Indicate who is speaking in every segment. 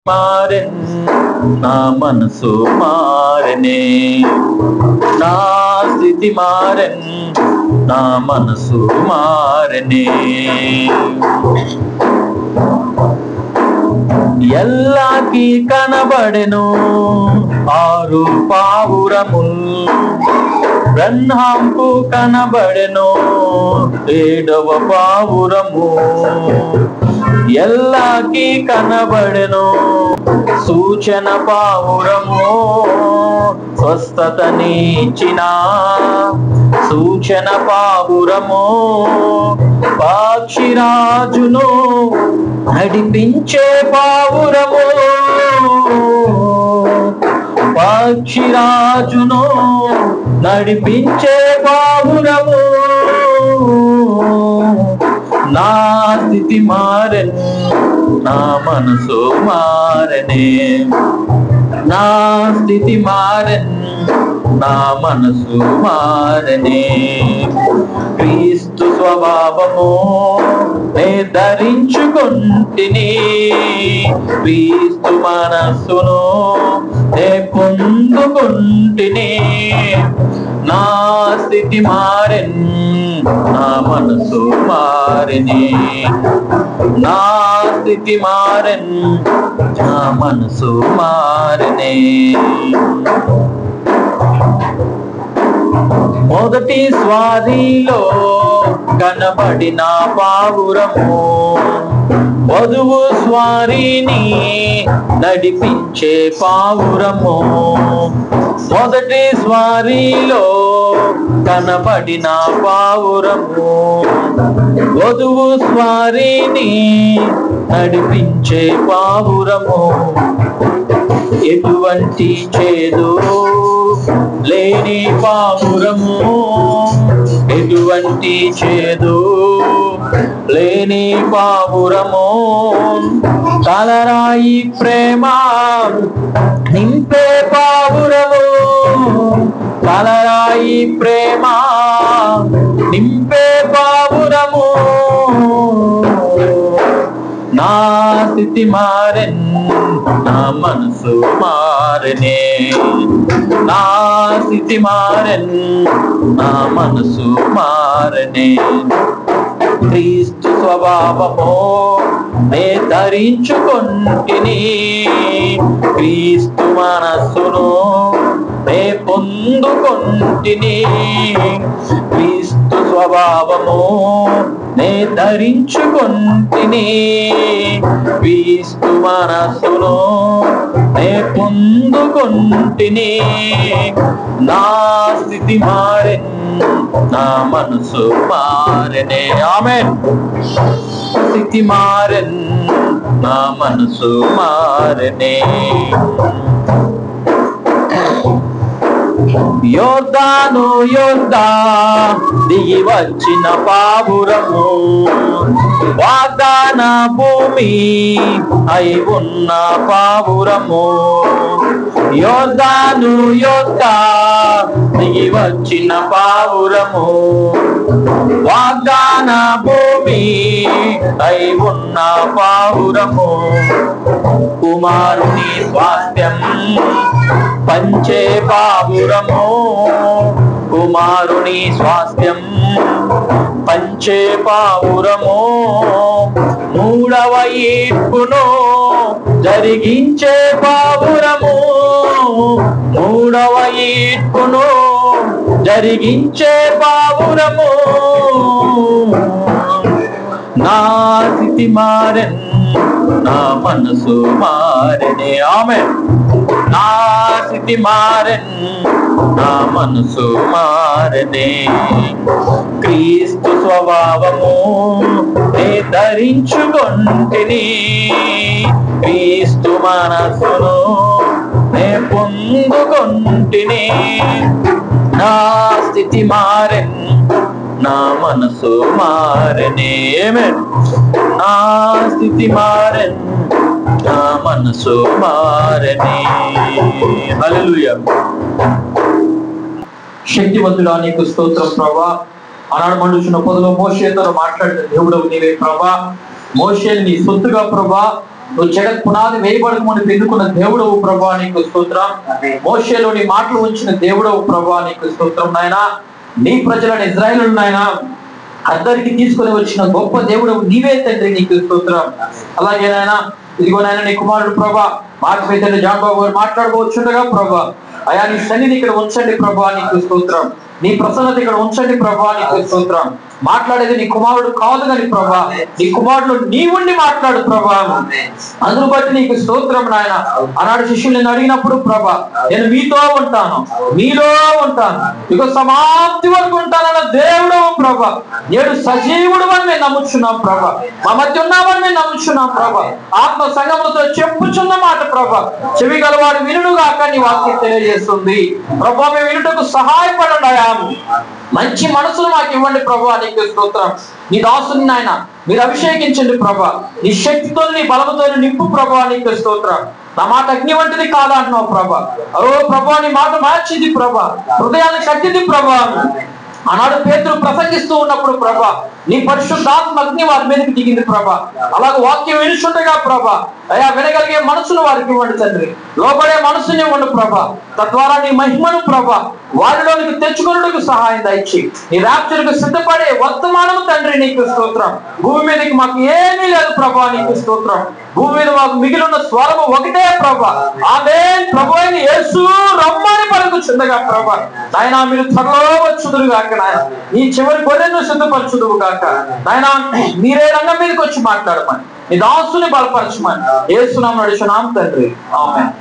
Speaker 1: మారెన్ నా మనసు మారనే, నా స్థితి మారెన్ నా మనసు మారనే. ఎల్లాకి కనబడెను ఆరు పావురముల్, బ్రహ్మాంకు కనబడెను ఏడవ పావురము. ఎల్లాకి కనబడెను సూచన పావురము, స్వస్థతనిచ్చిన సూచన పావురము. పక్షిరాజును నడిపించే పావురము, పక్షిరాజును నడిపించే పావురము. నా స్థితి మారెన్ నా మనసు మారనే, నా స్థితి మారెన్ నా మనసు మారనే. క్రీస్తు స్వభావము నే ధరించుకొంటిని, క్రీస్తు మనస్సును నే పొందుకొంటిని. నా స్థితి మారెన్ నా మనసు మారనే, నా స్థితి మారెన్ నా మనసు మారనే. మొదటి స్వారీలో కనబడిన పావురము, వధువు స్వారీని నడిపించే పావురము. మొదటి స్వారీలో కనబడిన పావురము, వధువు స్వారీని నడిపించే పావురము. ఎటువంటి చేదు లేని పావురము, ఎటువంటి చేదు లేని పావురము. తలరాయి ప్రేమ నింపే పావురము, తలరాయి ప్రేమ నింపే పావురము. నా స్థితి మారెన్ నా మనసు మారనే, నా స్థితి మారెన్ నా మనసు మారనే. క్రీస్తు స్వభావము నే ధరించుకొంటిని, క్రీస్తు మనస్సును నే పొందుకొంటిని. క్రీస్తు స్వభావము నే ధరించుకొంటిని, క్రీస్తు మనస్సును నే పొందుకొంటిని. నా స్థితి మారెన్ నా మనసు మారనే. ఆమేన్. స్థితి మారెన్ నా మనసు మారనే. యోర్దాను యోర్దా దిగి వచ్చిన పావురము, వాగ్దాన భూమి అయి ఉన్న పావురము. యోర్దాను యోర్దా దిగి వచ్చిన పావురము, వాగ్దాన భూమి అయి ఉన్న పావురము. కుమారుని స్వాస్థ్యం పంచే పావురము, కుమారుని స్వాస్థ్యం పంచే పావురము. మూడవ ఈడ్పును జరిగించే పావురము, మూడవ ఈడ్పును జరిగించే పావురము. నా స్థితి మారెన్ నా మనసు మారనే. ఆమేన్. నా స్థితి మారెన్ నా మనసు మారనే. క్రీస్తు స్వభావము నే ధరించుకొంటిని, క్రీస్తు మనస్సును నే పొందుకొంటిని. నా స్థితి మారెన్ నా మనసు మారనే. ఆమేన్. నా స్థితి మారెన్ నా మనసు మారనే. హల్లెలూయా. శక్తివంతుడా నీకు స్తోత్రం ప్రభువా. ఆనాడు మండుచున్న పొదలో మోషేతో మాట్లాడిన దేవుడవు నీవే ప్రభా. మోషేని నీ సొత్తుగా ప్రభా నువ్వు జగత్ పునాది వేయబడక ముందు ఎన్నుకున్న దేవుడవు ప్రభా నీకు స్తోత్రం. మోషేలో నీ మాటలు ఉంచిన దేవుడవు ప్రభా నీకు స్తోత్రం నాయన. నీ ప్రజలను ఇజ్రాయేలు నాయన అందరికి తీసుకొని వచ్చిన గొప్ప దేవుడు నీవే తండ్రి నీకు స్తోత్రం. అలాగే నాయన ఇదిగో నాయన నీ కుమారుడు ప్రభా మార్గ జాన్ బాబు గారు మాట్లాడుకోవచ్చుండగా ప్రభా అయా నీ సన్నిధి ఇక్కడ ఉంచండి ప్రభా నీకు స్తోత్రం. నీ ప్రసన్నత ఇక్కడ ఉంచండి ప్రభా నీకు స్తోత్రం. మాట్లాడేది నీ కుమారుడు కాదు కానీ ప్రభా నీ కుమారుడు నీ ఉండి మాట్లాడు ప్రభా. అందును బట్టి నీకు స్తోత్రం నాయన. ఆనాడు శిష్యులు నేను అడిగినప్పుడు ప్రభా నేను మీతో ఉంటాను మీలో ఉంటాను ఇక సమాప్తి వరకు ఉంటానన్న దేవుడు ప్రభా నేడు సజీవుడు అని మేము నమ్ముచున్నాం ప్రభా. మా మధ్య ఉన్నామని మేము నమ్ముచున్నాం ప్రభా. ఆత్మ సంగములతో చెప్పుచున్న మాట ప్రభా చెవి గలవాడు వినుడు గాక నీ వాక్యం తెలియజేస్తుంది ప్రభా. మేము వినుటకు సహాయపడండి అయా. మంచి మనసును మాకు ఇవ్వండి ప్రభా నీకు స్తోత్రం. నీ దాసుని నాయన మీరు అభిషేకించండి ప్రభా. నీ శక్తితో నీ బలముతో నింపు ప్రభా నీకు స్తోత్రం. నా మాట అగ్ని వంటిది కాదా అంటున్నావు ప్రభా. ఓ ప్రభా నీ మాట మార్చింది ప్రభా. హృదయాన్ని కట్టింది ప్రభా. ఆనాడు పేతురు ప్రసంగిస్తూ ఉన్నప్పుడు ప్రభా నీ పరిశుద్ధాత్మ అగ్ని వారి మీదకి దిగింది ప్రభా. అలాగే వాక్యం వినుచుండగా ప్రభా అయా వినగలిగే మనసును వారికి ఇవ్వండి తండ్రి. లోబడే మనసుని ఇవ్వండి ప్రభా. తద్వారా నీ మహిమను ప్రభా వారిలోనికి తెచ్చుకున్నకు సహాయం దయచి నీ రాప్చర్కు సిద్ధపడే వర్తమానము తండ్రి నీకు స్తోత్రం. భూమి మీదకి మాకు ఏమీ లేదు ప్రభా నీకు స్తోత్రం. భూమి మీద మాకు మిగిలిన స్వరము ఒకటే ప్రభా. ఆమేన్. ప్రభు అయిన యేసు రమ్మని పలుకుచుండగా ప్రభా నాయన మీరు త్వరలో వచ్చుదురు గాక నాయన. నీ చివరి గొర్రెను సిద్ధపరచుదువు గాక నాయన. మీరే రంగం మీదకి వచ్చి మాట్లాడమని నీ దాసుని బలపరచమని యేసు నామమున నడుచున్నాం తండ్రి. ఆమేన్.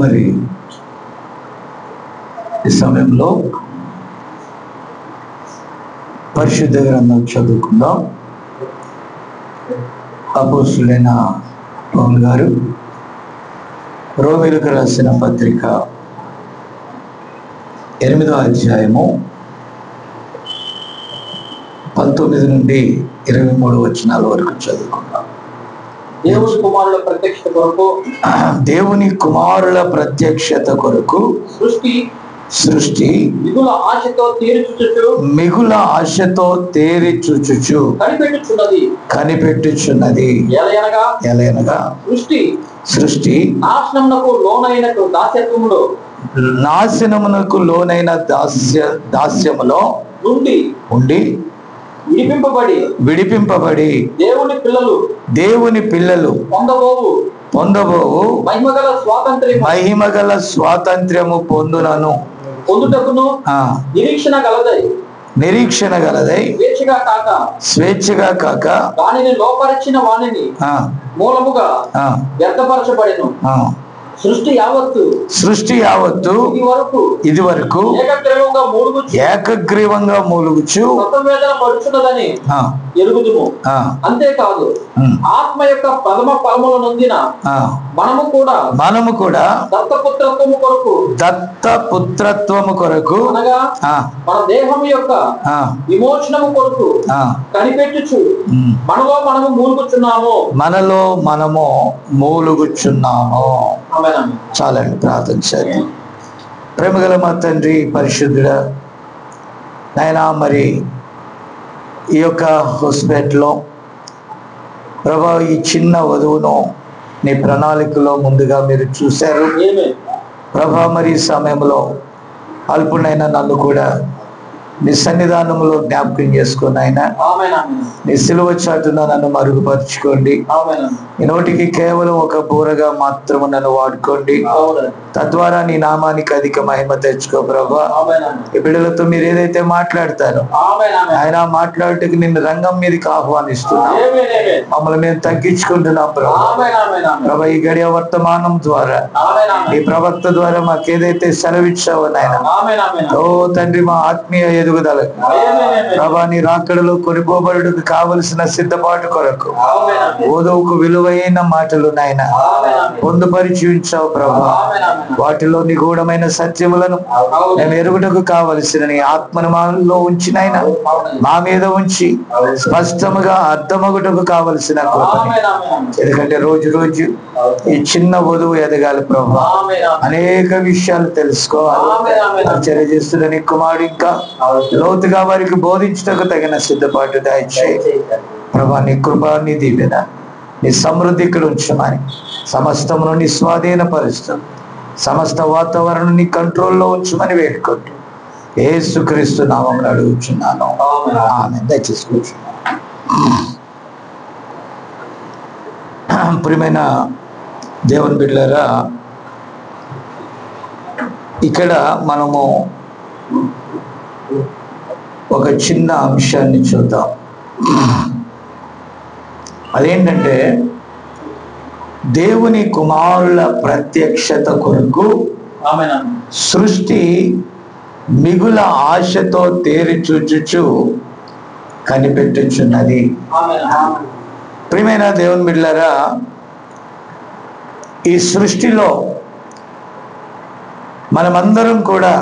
Speaker 2: మరి ఈ సమయంలో పరిశుద్ధ గ్రంథం చదువుకుందాం. అపోస్తులైన పౌలు గారు రోమీయులకు రాసిన పత్రిక 8వ అధ్యాయము 19 నుండి 23 వచనాల వరకు చదువుకుందాం.
Speaker 1: దేవుని కుమారుల ప్రత్యక్షత కొరకు
Speaker 2: దేవుని కుమారుల ప్రత్యక్షత కొరకు సృష్టి మిగుల ఆశతో తేరి చూచుచు కనిపెట్టుచున్నది. ఎలయనగా సృష్టి నాశనమునకు లోనైన దాస్యములో ఉండి విడిపింపబడి దేవుని పిల్లలు పొందబోవు మహిమగల స్వాతంత్ర్యము పొందుటకును నిరీక్షణ గలదై స్వేచ్ఛగా కాక
Speaker 1: దానిని లోపరిచిన వాణిని మూలముగా వ్యర్థపరచబడెను.
Speaker 2: సృష్టి యావత్తు ఇది వరకు ఏకగ్రీవంగా మూలుగుచు
Speaker 1: ఎరుగుదుము. అంతేకాదు ఆత్మ యొక్క ప్రథమ ఫలములు నొందిన మనము కూడా దత్తపుత్రత్వము కొరకు అనగా మన దేహం యొక్క విమోచనము కొరకు కనిపెట్టుచు మనలో మనము మూలుగుచున్నాము. చాలండి, ప్రార్థన చేద్దాం. ప్రేమగల మా తండ్రి పరిశుద్ధుడా నాయనా, మరి ఈ యొక్క హాస్పిటల్లో ప్రభా ఈ చిన్న వధువును నీ ప్రణాళికలో ముందుగా మీరు చూశారు ప్రభా. మరి ఈ సమయంలో అల్పునైన నన్ను కూడా నీ సన్నిధానంలో జ్ఞాపకం చేసుకుని ఆయన నీ సిలువ చాటున నన్ను మరుగుపరుచుకోండి. ఈ నోటికి కేవలం ఒక బూరగా మాత్రము నన్ను వాడుకోండి. తద్వారా నీ నామానికి అధిక మహిమ తెచ్చుకో ప్రభా. ఈ బిడ్డలతో మీరు ఏదైతే మాట్లాడతారో ఆయన మాట్లాడటకు నిన్ను రంగం మీదకి ఆహ్వానిస్తున్నాం. మమ్మల్ని మేము తగ్గించుకుంటున్నాం ప్రభా. ఈ గడియ వర్తమానం ద్వారా ఈ ప్రవక్త ద్వారా మాకు ఏదైతే సెలవిచ్చావో నాయన, ఓ తండ్రి, మా ఆత్మీయ
Speaker 2: ఎదుగుదల, ప్రభా నీ రాకడలో కొనిపోబడుటకు కావలసిన సిద్ధపాటు కొరకు ఓదోకు విలువైన మాటలు నాయన పొందుపరిచి ఉంచావు ప్రభా. వాటిలో నిగూఢమైన సత్యములను మేము ఎరుగుటకు కావలసిన నీ ఆత్మను మాలో ఉంచి నాయన మా మీద ఉంచి స్పష్టముగా అర్థమగుటకు కావలసిన కృపని. ఎందుకంటే రోజు రోజు ఈ చిన్న వధువు ఎదగాలి ప్రభా, అనేక విషయాలు తెలుసుకోవాలి. పరిచర్య చేస్తున్న నీ కుమారుడు ఇంకా లోతుగా వారికి బోధించుటకు తగిన సిద్ధపాటు దయచేయి ప్రభా. నీ కృప, నీ దీవెన, నీ సమృద్ధి ఇక్కడ ఉంచమని, సమస్తమును నీ స్వాధీనపరుస్తూ సమస్త వాతావరణం నీ కంట్రోల్లో ఉంచమని వేడుకుంటూ యేసుక్రీస్తు నామమున అడుగుచున్నాను, ఆమేన్. దయచేసి కూర్చోండి. ప్రియమైన దేవుని బిడ్డలారా, ఇక్కడ మనము ఒక చిన్న అంశాన్ని చూద్దాం. అదేంటంటే దేవుని కుమారుల ప్రత్యక్షత కొరకు సృష్టి మిగుల ఆశతో తేరి చూచుచు కనిపెట్టుచున్నది. ప్రియమైన దేవుని బిడ్డలారా, ఈ సృష్టిలో మనమందరం కూడా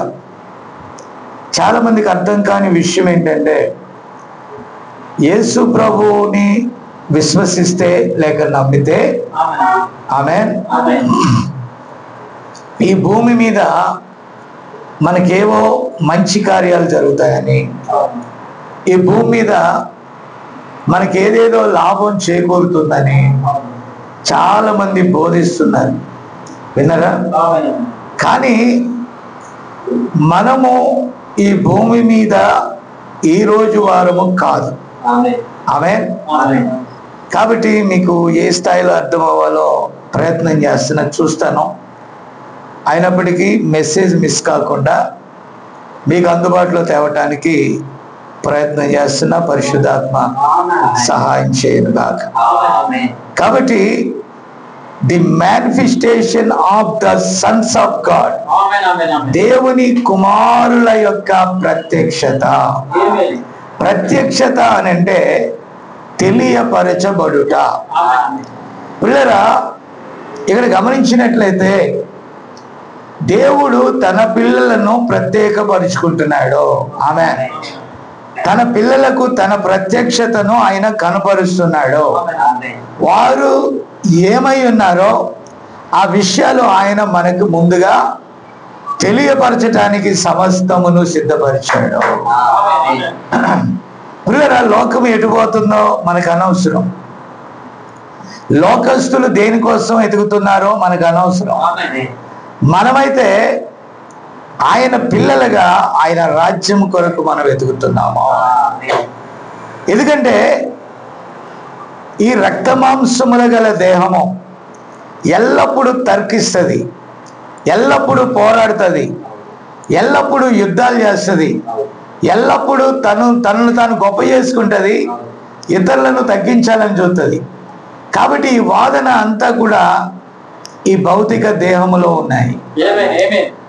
Speaker 2: చాలా మందికి అర్థం కాని విషయం ఏంటంటే, యేసు ప్రభువుని విశ్వసిస్తే లేక నమ్మితే ఆమేన్, ఈ భూమి మీద మనకేవో మంచి కార్యాలు జరుగుతాయని, ఈ భూమి మీద మనకేదేదో లాభం చేకూరుతుందని చాలా మంది బోధిస్తున్నారు, విన్నారా? కానీ మనము ఈ భూమి మీద ఈ రోజు వారము కాదు, ఆమేన్. కాబట్టి మీకు ఏ స్థాయిలో అర్థం అవ్వాలో ప్రయత్నం చేస్తున్నా, చూస్తాను. అయినప్పటికీ మెసేజ్ మిస్ కాకుండా మీకు అందుబాటులో తేవటానికి ప్రయత్నం చేస్తున్నా. పరిశుద్ధాత్మ సహాయం చేయను గాక. కాబట్టి the manifestation of the Sons of God, దేవుని కుమారుల యొక్క ప్రత్యక్షత. ప్రత్యక్షత అని అంటే తెలియపరచబడుట. పిల్లరా, ఇక్కడ గమనించినట్లయితే దేవుడు తన పిల్లలను ప్రత్యేకపరుచుకుంటున్నాడు. ఆమేన్. తన పిల్లలకు తన ప్రత్యక్షతను ఆయన కనపరుస్తున్నాడు. వారు ఏమై ఉన్నారో ఆ విషయాలు ఆయన మనకు ముందుగా తెలియపరచడానికి సమస్తమును సిద్ధపరిచాడు. ప్రియరా, లోకం ఎటుపోతుందో మనకు అనవసరం. లోకస్తులు దేనికోసం ఎదుగుతున్నారో మనకు అనవసరం. మనమైతే ఆయన పిల్లలుగా ఆయన రాజ్యం కొరకు మనం వెతుకుతున్నాము. ఎందుకంటే ఈ రక్త మాంసముల గల దేహము ఎల్లప్పుడూ తర్కిస్తుంది, ఎల్లప్పుడూ పోరాడుతుంది, ఎల్లప్పుడూ యుద్ధాలు చేస్తుంది, ఎల్లప్పుడూ తనను తాను గొప్ప చేసుకుంటుంది, ఇతరులను తగ్గించాలని చూస్తుంది. కాబట్టి ఈ వాదన అంతా కూడా ఈ భౌతిక దేహములో ఉన్నాయి.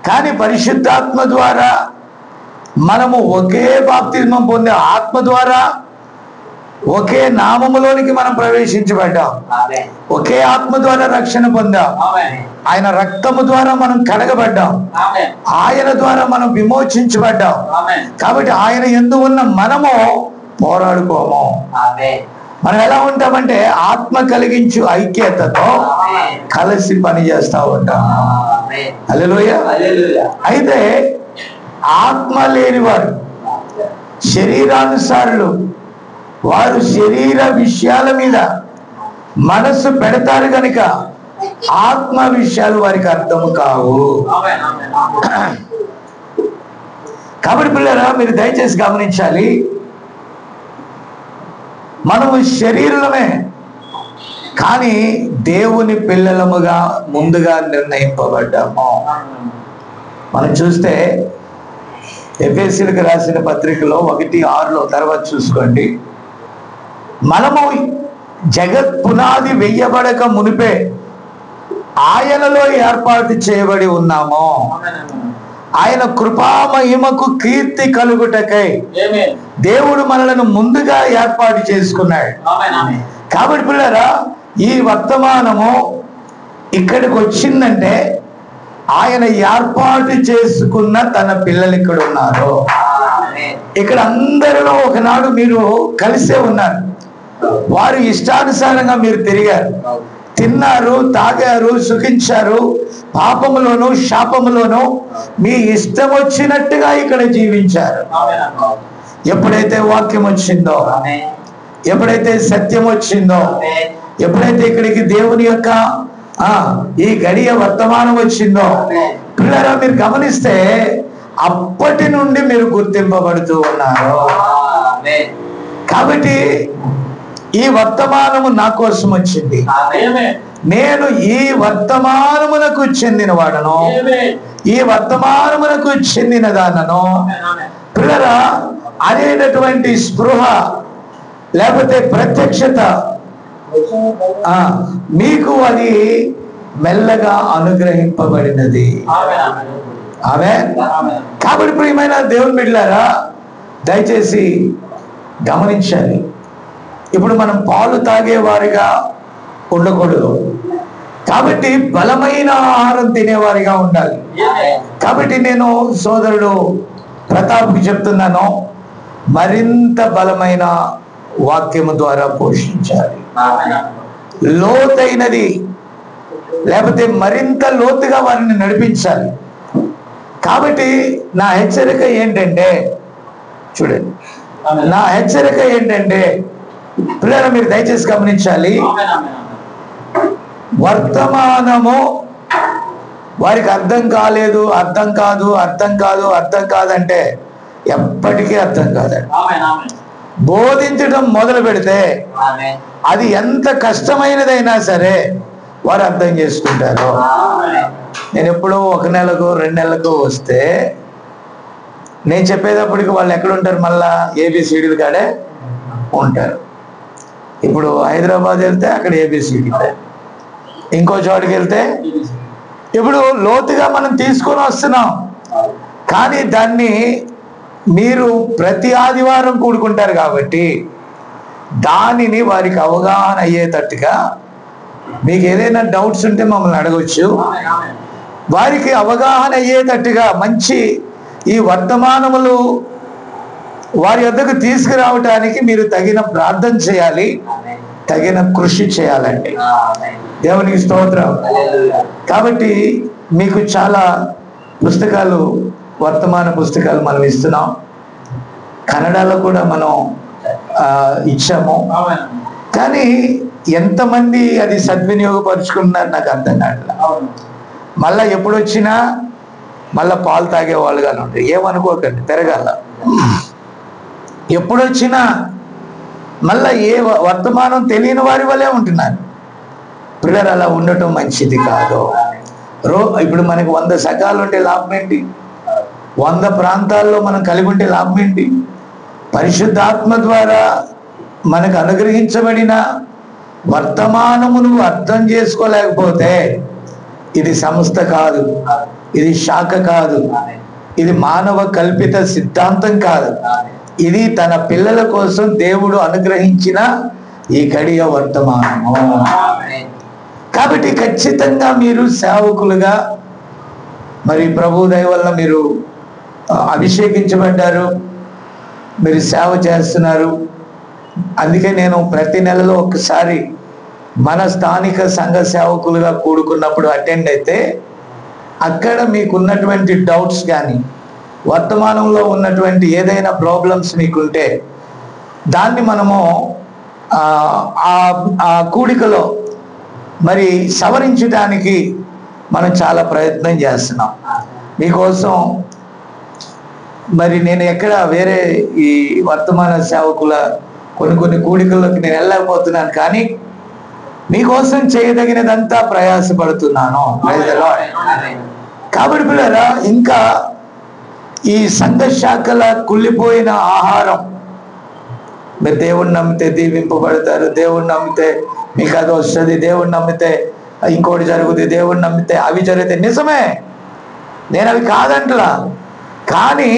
Speaker 2: కానీ పరిశుద్ధాత్మ ద్వారా మనము ఒకే బాప్తిస్మం పొందే ఆత్మ ద్వారా ఒకే నామములోనికి మనం ప్రవేశించబడ్డాం, ఒకే ఆత్మ ద్వారా రక్షణ పొందాం, ఆయన రక్తము ద్వారా మనం కడగబడ్డాం, ఆయన ద్వారా మనం విమోచించబడ్డాం. కాబట్టి ఆయన యందు ఉన్న మనము పోరాడుకోము. మనం ఎలా ఉంటామంటే ఆత్మ కలిగించు ఐక్యతతో కలిసి పని చేస్తూ ఉంటాం. హల్లెలూయా. అయితే ఆత్మ లేని వారు, శరీరానుసారులు, వారు శరీర విషయాల మీద మనస్సు పెడతారు కనుక ఆత్మ విషయాలు వారికి అర్థము కావు. కాబట్టి పిల్లరా, మీరు దయచేసి గమనించాలి, మనము శరీరమే కానీ దేవుని పిల్లలముగా ముందుగా నిర్ణయింపబడ్డాము. మనం చూస్తే ఎఫెసీయులకు రాసిన పత్రికలో 1:6 తర్వాత చూసుకోండి, మనము జగత్ పునాది వెయ్యబడక మునిపే ఆయనలో ఏర్పాటు చేయబడి ఉన్నాము. ఆయన కృపామహిమకు కీర్తి కలుగుటకై దేవుడు మనలను ముందుగా ఏర్పాటు చేసుకున్నాడు. కాబట్టి పిల్లరా, ఈ వర్తమానము ఇక్కడికి వచ్చిందంటే ఆయన ఏర్పాటు చేసుకున్న తన పిల్లలు ఇక్కడ ఉన్నారు. ఇక్కడ అందరిలో ఒకనాడు మీరు కలిసే ఉన్నారు. వారు ఇష్టానుసారంగా మీరు తిరిగారు, తిన్నారు, తాగారు, సుఖించారు. పాపములోను శాపములోను మీ ఇష్టం వచ్చినట్టుగా ఇక్కడ జీవించారు. ఎప్పుడైతే వాక్యం వచ్చిందో, ఎప్పుడైతే సత్యం వచ్చిందో, ఎప్పుడైతే ఇక్కడికి దేవుని యొక్క ఈ గడియ వర్తమానం వచ్చిందో, పిల్లరా మీరు గమనిస్తే అప్పటి నుండి మీరు గుర్తింపబడుతూ ఉన్నారు. కాబట్టి ఈ వర్తమానము నా కోసం వచ్చింది, నేను ఈ వర్తమానమునకు చెందిన వాడను, ఈ వర్తమానమునకు చెందిన దానను. పిల్లరా, అనేటటువంటి స్పృహ లేకపోతే ప్రత్యక్షత మీకు అది మెల్లగా అనుగ్రహింపబడినది. ఆమేన్. కాబట్టి ప్రియమైన దేవుని బిడ్డలారా, దయచేసి గమనించాలి. ఇప్పుడు మనం పాలు తాగేవారిగా ఉండకూడదు. కాబట్టి బలమైన ఆహారం తినేవారిగా ఉండాలి. కాబట్టి నేను సోదరుడు ప్రతాప్కి చెప్తున్నాను, మరింత బలమైన వాక్యము ద్వారా పోషించాలి. లోతైనది లేకపోతే మరింత లోతుగా వారిని నడిపించాలి. కాబట్టి నా హెచ్చరిక ఏంటంటే, చూడండి, నా హెచ్చరిక ఏంటంటే పిల్లలు మీరు దయచేసి గమనించాలి. వర్తమానము వారికి అర్థం కాలేదు, అర్థం కాదు, అర్థం కాదు, అర్థం కాదంటే ఎప్పటికీ అర్థం కాదండి. బోధించడం మొదలు పెడితే అది ఎంత కష్టమైనదైనా సరే వారు అర్థం చేసుకుంటారు. నేను ఎప్పుడూ 1 నెలకు 2 నెలలకు వస్తే నేను చెప్పేటప్పటికి వాళ్ళు ఎక్కడ ఉంటారు, మళ్ళా ఏబిసిడీలు కాడే ఉంటారు. ఇప్పుడు హైదరాబాద్ వెళ్తే అక్కడ ఏబిసిడి, ఇంకో చోటుకి వెళ్తే ఇప్పుడు లోతుగా మనం తీసుకొని వస్తున్నాం. కానీ దాన్ని మీరు ప్రతి ఆదివారం కూడుకుంటారు కాబట్టి దానిని వారికి అవగాహన అయ్యేటట్టుగా, మీకు ఏదైనా డౌట్స్ ఉంటే మమ్మల్ని అడగవచ్చు, వారికి అవగాహన అయ్యేటట్టుగా మంచి ఈ వర్తమానములు వారి వద్దకు తీసుకురావటానికి మీరు తగిన ప్రార్థన చేయాలి, తగిన కృషి చేయాలండి. దేవునికి స్తోత్రం. కాబట్టి మీకు చాలా పుస్తకాలు, వర్తమాన పుస్తకాలు మనం ఇస్తున్నాం. కన్నడలో కూడా మనం ఇచ్చాము. కానీ ఎంతమంది అది సద్వినియోగపరుచుకున్నారు నాకు అర్థం కావట్లేదు. మళ్ళా ఎప్పుడు వచ్చినా మళ్ళా పాలు తాగే వాళ్ళుగానే ఉంటారు. ఏమనుకోకండి, పెరగాల. ఎప్పుడొచ్చినా మళ్ళా ఏ వర్తమానం తెలియని వారి వల్లే ఉంటున్నారు. పిల్లలు అలా ఉండటం మంచిది కాదు. ఇప్పుడు మనకి 100 సకాలు ఉంటే లాభం ఏంటి? 100 ప్రాంతాల్లో మనం కలిగి ఉంటే లాభం ఏంటి? పరిశుద్ధాత్మ ద్వారా మనకు అనుగ్రహించబడిన వర్తమానమును అర్థం చేసుకోలేకపోతే ఇది సంస్థ కాదు, ఇది శాఖ కాదు, ఇది మానవ కల్పిత సిద్ధాంతం కాదు. ఇది తన పిల్లల కోసం దేవుడు అనుగ్రహించిన ఈ గడియ వర్తమానము. కాబట్టి ఖచ్చితంగా మీరు సేవకులుగా, మరి ప్రభు దయ వల్ల మీరు అభిషేకించబడ్డారు, మీరు సేవ చేస్తున్నారు. అందుకే నేను ప్రతి నెలలో ఒకసారి మన స్థానిక సంఘ సేవకులుగా కూడుకున్నప్పుడు అటెండ్ అయితే అక్కడ మీకున్నటువంటి డౌట్స్ కానీ, వర్తమానంలో ఉన్నటువంటి ఏదైనా ప్రాబ్లమ్స్ మీకుంటే దాన్ని మనము ఆ కూడికలో మరి సవరించడానికి మనం చాలా ప్రయత్నం చేస్తున్నాం మీకోసం. మరి నేను ఎక్కడ వేరే ఈ వర్తమాన సేవకుల కొన్ని కూడికల్లోకి నేను వెళ్ళలేకపోతున్నాను, కానీ మీకోసం చేయదగినదంతా ప్రయాసపడుతున్నాను. కాబట్టి పిల్లరా, ఇంకా ఈ సంఘ శాఖల కుళ్ళిపోయిన ఆహారం, మీరు దేవుణ్ణి నమ్మితే దీవింపబడతారు, దేవుణ్ణి నమ్మితే మీకు అది వస్తుంది, దేవుణ్ణి నమ్మితే ఇంకోటి జరుగుతుంది, దేవుణ్ణి నమ్మితే అవి జరిగితే నిజమే. నేను అవి కాదంటలా, కానీ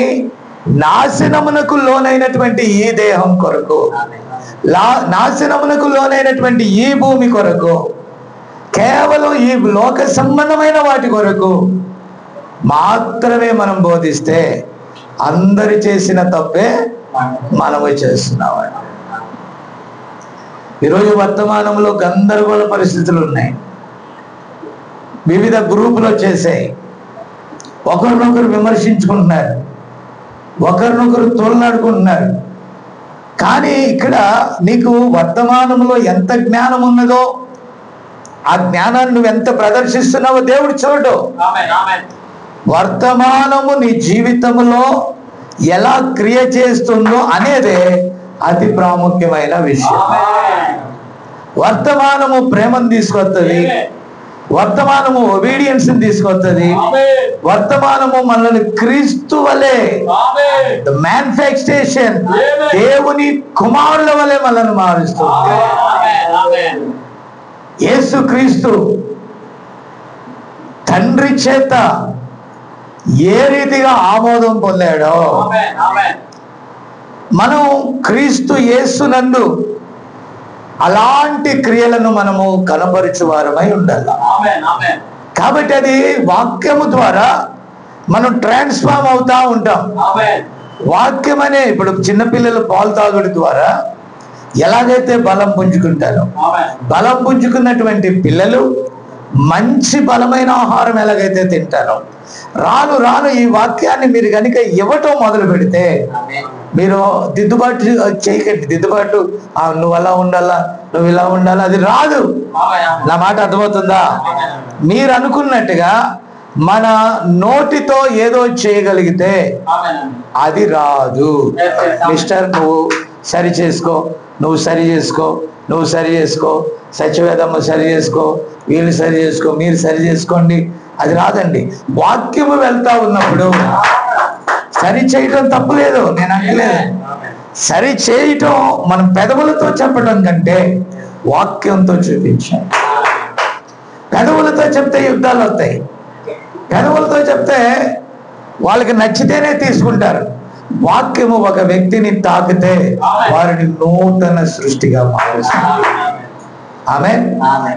Speaker 2: నాశనమునకు లోనైనటువంటి ఈ దేహం కొరకు, నాశనమునకు లోనైనటువంటి ఈ భూమి కొరకు, కేవలం ఈ లోక సంబంధమైన వాటి కొరకు మాత్రమే మనం బోధిస్తే అందరు చేసిన తప్పే మనము చేస్తున్నామండి. ఈరోజు వర్తమానంలో గందరగోళ పరిస్థితులు ఉన్నాయి. వివిధ గ్రూపులు వచ్చేసాయి. ఒకరినొకరు విమర్శించుకుంటున్నారు, ఒకరినొకరు తోలనాడుకుంటున్నారు. కానీ ఇక్కడ నీకు వర్తమానంలో ఎంత జ్ఞానం ఉన్నదో ఆ జ్ఞానాన్ని నువ్వు ఎంత ప్రదర్శిస్తున్నావో దేవుడు చూడు. వర్తమానము నీ జీవితంలో ఎలా క్రియ చేస్తుందో అనేదే అతి ప్రాముఖ్యమైన విషయం. వర్తమానము ప్రేమను తీసుకొస్తుంది, వర్తమానము ఒబీడియన్స్ తీసుకొస్తుంది, వర్తమానము మనల్ని క్రీస్తు వలె మ్యానిఫెస్టేషన్ దేవుని కుమారుల వలె మనల్ని మారుస్తుంది. యేసు క్రీస్తు తండ్రి చేత ఏ రీతిగా ఆమోదం పొందాడో మనం క్రీస్తు యేసునందు అలాంటి క్రియలను మనము కనపరచువారమై ఉండాలి. కాబట్టి అది వాక్యము ద్వారా మనం ట్రాన్స్ఫార్మ్ అవుతా ఉంటాం. వాక్యం అనే ఇప్పుడు చిన్నపిల్లలు పాలు తాగుడు ద్వారా ఎలాగైతే బలం పుంజుకుంటారో, బలం పుంజుకున్నటువంటి పిల్లలు మంచి బలమైన ఆహారం ఎలాగైతే తింటారో, రాను రాను ఈ వాక్యాన్ని మీరు కనుక ఇవ్వటం మొదలు పెడితే మీరు దిద్దుబాటు చేయకండి. దిద్దుబాటు నువ్వు అలా ఉండాలా, నువ్వు ఇలా ఉండాలా, అది రాదు. నా మాట అర్థమవుతుందా? మీరు అనుకున్నట్టుగా మన నోటితో ఏదో చేయగలిగితే అది రాదు. మిస్టర్ నువ్వు సరి చేసుకో, నువ్వు సరి చేసుకో, నువ్వు సరి చేసుకో, సత్యవేదమ్మ సరి చేసుకో, వీళ్ళు సరి చేసుకో, మీరు సరి చేసుకోండి, అది రాదండి. వాక్యము వెళ్తా ఉన్నప్పుడు సరి చేయటం తప్పులేదు, నేను అనలేదు. సరి చేయటం మనం పెదవులతో చెప్పడం కంటే వాక్యంతో చూపించాం. పెదవులతో చెప్తే యుద్ధాలు వస్తాయి, పెదవులతో చెప్తే వాళ్ళకి నచ్చితేనే తీసుకుంటారు. వాక్యము ఒక వ్యక్తిని తాకితే వారిని నూతన సృష్టిగా మారుస్తుంది. ఆమేన్.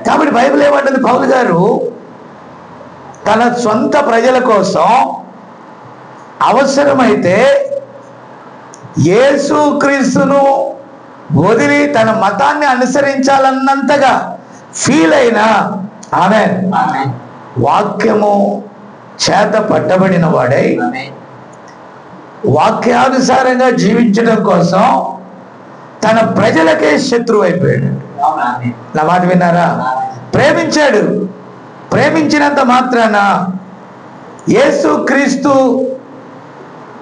Speaker 2: కాబట్టి బైబిల్ ఏమంటుంది, పౌలు గారు తన సొంత ప్రజల కోసం అవసరమైతే యేసు క్రీస్తును వదిలి తన మతాన్ని అనుసరించాలన్నంతగా ఫీల్ అయిన ఆమేన్ వాక్యము చేత పట్టబడిన వాడై వాక్యానుసారంగా జీవించడం కోసం తన ప్రజలకే శత్రువు అయిపోయాడు. నా మాట విన్నారా? ప్రేమించాడు. ప్రేమించినంత మాత్రాన యేసు క్రీస్తు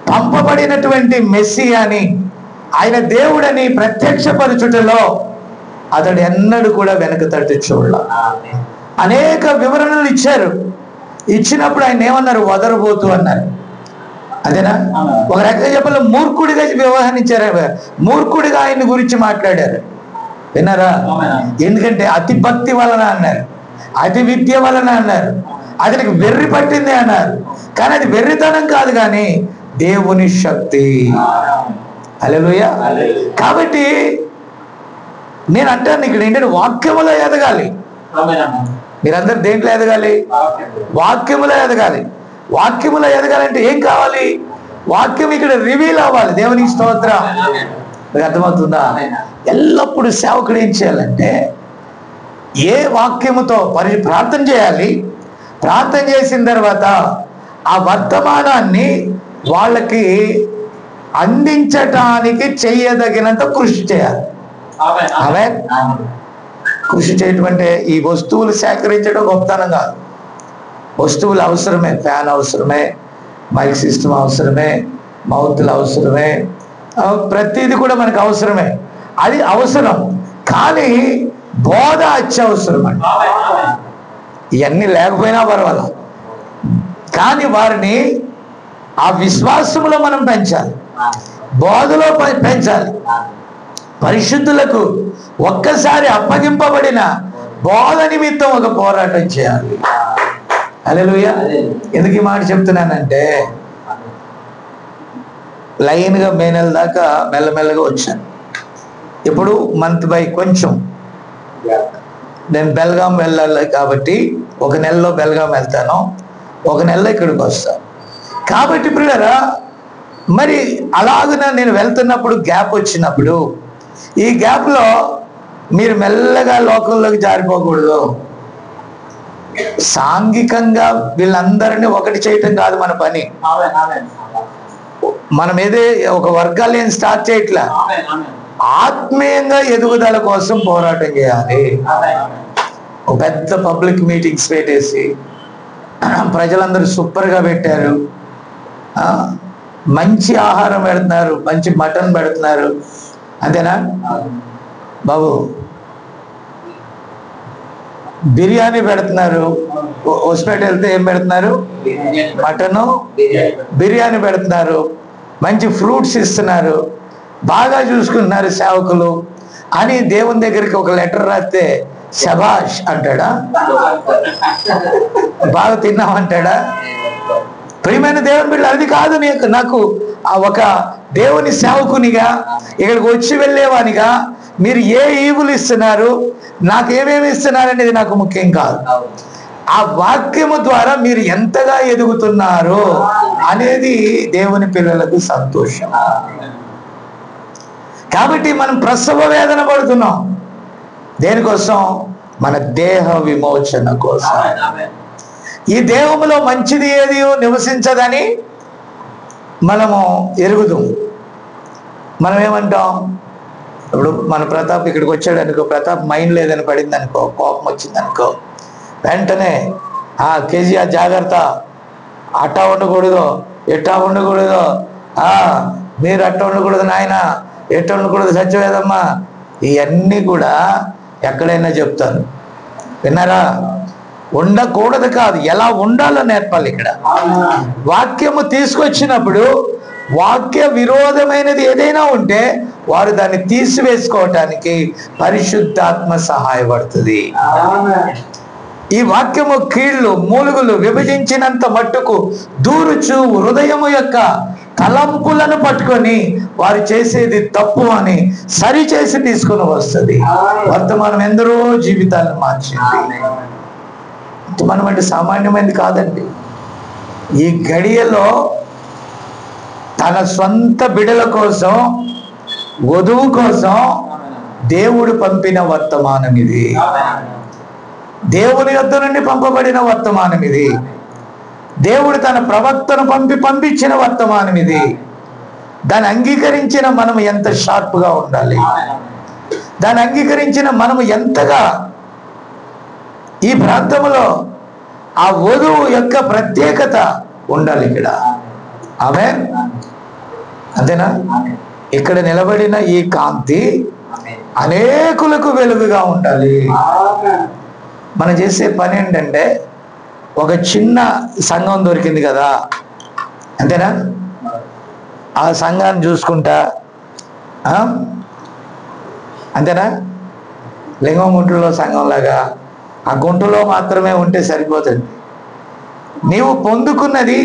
Speaker 2: పంపబడినటువంటి మెస్సియాని, ఆయన దేవుడని ప్రత్యక్షపరచుటలో అతడు ఎన్నడూ కూడా వెనక తట్టు చూడాల. అనేక వివరణలు ఇచ్చారు. ఇచ్చినప్పుడు ఆయన ఏమన్నారు? వదరబోతు అన్నారు. అదేనా? ఒక రకంగా చెప్పాలి, మూర్ఖుడిగా వ్యవహరించారు. మూర్ఖుడిగా ఆయన గురించి మాట్లాడారు. విన్నారా? ఎందుకంటే అతి భక్తి వలన అన్నారు, అతి విద్య వలన అన్నారు, అతనికి వెర్రి పట్టింది అన్నారు. కానీ అది వెర్రితనం కాదు, కానీ దేవుని శక్తి. హల్లెలూయా. కాబట్టి నేను అంటాను ఇక్కడ ఏంటంటే వాక్యములో ఎదగాలి. మీరందరూ దేంట్లో ఎదగాలి? వాక్యములో ఎదగాలి. వాక్యములో ఎదగాలంటే ఏం కావాలి? వాక్యం ఇక్కడ రివీల్ అవ్వాలి. దేవునికి స్తోత్రం. మీకు అర్థమవుతుందా? ఎల్లప్పుడూ సేవకుడు ఏం చేయాలంటే ఏ వాక్యముతో ప్రార్థన చేయాలి. ప్రార్థన చేసిన తర్వాత ఆ వర్తమానాన్ని వాళ్ళకి అందించటానికి చేయదగినంత కృషి చేయాలి. ఆమేన్. కృషి చేయటం అంటే ఈ వస్తువులు సేకరించడం గొప్పతనం కాదు. వస్తువులు అవసరమే, ఫ్యాన్ అవసరమే, మైక్ సిస్టమ్ అవసరమే, మౌతులు అవసరమే, ప్రతిదీ కూడా మనకు అవసరమే. అది అవసరం, కానీ బోధ అత్యవసరం అండి. ఇవన్నీ లేకపోయినా పర్వాలేదు, కానీ వారిని ఆ విశ్వాసంలో మనం పెంచాలి, బోధలో పెంచాలి. పరిశుద్ధులకు ఒక్కసారి అప్పగింపబడిన బోధ నిమిత్తం ఒక పోరాటం చేయాలి. హల్లెలూయా. ఎందుకు ఈ మాట చెప్తున్నానంటే లైన్గా మే నెల దాకా మెల్లమెల్లగా వచ్చాను. ఇప్పుడు మంత్ బై కొంచెం నేను బెల్గాం వెళ్ళాలి కాబట్టి ఒక నెలలో బెల్గాం వెళ్తాను, ఒక నెలలో ఇక్కడికి వస్తాను. కాబట్టి ప్రియులారా, మరి అలాగున నేను వెళ్తున్నప్పుడు గ్యాప్ వచ్చినప్పుడు ఈ గ్యాప్లో మీరు మెల్లగా లోకంలోకి జారిపోకూడదు. సాంఘికంగా వీళ్ళందరినీ ఒకటి చేయటం కాదు మన పని. మనం ఏదే ఒక వర్గాలు ఏం స్టార్ట్ చేయట్లా, ఆత్మీయంగా ఎదుగుదల కోసం పోరాటం చేయాలి. ఒక పెద్ద పబ్లిక్ మీటింగ్స్ పెట్టేసి ప్రజలందరూ సూపర్గా పెట్టారు, మంచి ఆహారం పెడుతున్నారు, మంచి మటన్ పెడుతున్నారు, అంతేనా బాబు, బిర్యానీ పెడుతున్నారు. హోస్పిటల్ వెళ్తే ఏం పెడుతున్నారు? మటను బిర్యానీ పెడుతున్నారు, మంచి ఫ్రూట్స్ ఇస్తున్నారు, బాగా చూసుకుంటున్నారు సేవకులు అని దేవుని దగ్గరికి ఒక లెటర్ రాస్తే శబాష్ అంటాడా? బాగా తిన్నామంటాడా? ప్రియమైన దేవుని బిడ్డ, అది కాదు నాకు ఒక దేవుని సేవకునిగా ఇక్కడికి వచ్చి వెళ్ళేవానిగా మీరు ఏ ఈవులు ఇస్తున్నారు, నాకు ఏమేమి ఇస్తున్నారు అనేది నాకు ముఖ్యం కాదు. ఆ వాక్యము ద్వారా మీరు ఎంతగా ఎదుగుతున్నారు అనేది దేవుని పిల్లలకు సంతోషం. కాబట్టి మనం ప్రసవ వేదన పడుతున్నాం దేనికోసం? మన దేహ విమోచన కోసం. ఈ దేహంలో మంచిది ఏది నివసించదని మనము ఎరుగుదాం. మనం ఏమంటాం? ఇప్పుడు మన ప్రతాప్ ఇక్కడికి వచ్చాడు అనుకో, ప్రతాప్ మైండ్ లేదని పడింది అనుకో, కోపం వచ్చింది అనుకో, వెంటనే కేజీఆర్ జాగ్రత్త, అట్టా ఉండకూడదు, ఎట్టా ఉండకూడదు, మీరు అట్ట ఉండకూడదు నాయన, ఎట్ట ఉండకూడదు సత్యవేదమ్మా, ఇవన్నీ కూడా ఎక్కడైనా చెప్తాను. విన్నారా? ఉండకూడదు కాదు, ఎలా ఉండాలో నేర్పాలి. ఇక్కడ వాక్యము తీసుకొచ్చినప్పుడు వాక్య విరోధమైనది ఏదైనా ఉంటే వారు దాన్ని తీసివేసుకోవటానికి పరిశుద్ధాత్మ సహాయపడుతుంది. ఈ వాక్యము కీళ్ళు మూలుగులు విభజించినంత మట్టుకు దూరుచు హృదయము యొక్క తలంపులను పట్టుకొని వారు చేసేది తప్పు అని సరిచేసి తీసుకుని వస్తుంది. వర్తమానం ఎందరో జీవితాలను మార్చింది. వర్తమానం అంటే సామాన్యమైనది కాదండి. ఈ గడియలో తన సొంత బిడల కోసం, వధువు కోసం దేవుడు పంపిన వర్తమానం ఇది. దేవుని యొద్ద నుండి పంపబడిన వర్తమానం ఇది. దేవుడు తన ప్రవక్తను పంపించిన వర్తమానం ఇది. దాన్ని అంగీకరించిన మనం ఎంత షార్ప్గా ఉండాలి, దాన్ని అంగీకరించిన మనము ఎంతగా ఈ ప్రాంతంలో ఆ వధువు యొక్క ప్రత్యేకత ఉండాలి ఇక్కడ. ఆమేన్. అంతేనా? ఇక్కడ నిలబడిన ఈ కాంతి అనేకులకు వెలుగుగా ఉండాలి. మనం చేసే పని ఏంటంటే, ఒక చిన్న సంఘం దొరికింది కదా, అంతేనా? ఆ సంఘాన్ని చూసుకుంటా, అంతేనా? లింగంగుంటలో సంఘంలాగా ఆ గుంటలో మాత్రమే ఉంటే సరిపోతుంది. నీవు పొందుకున్నది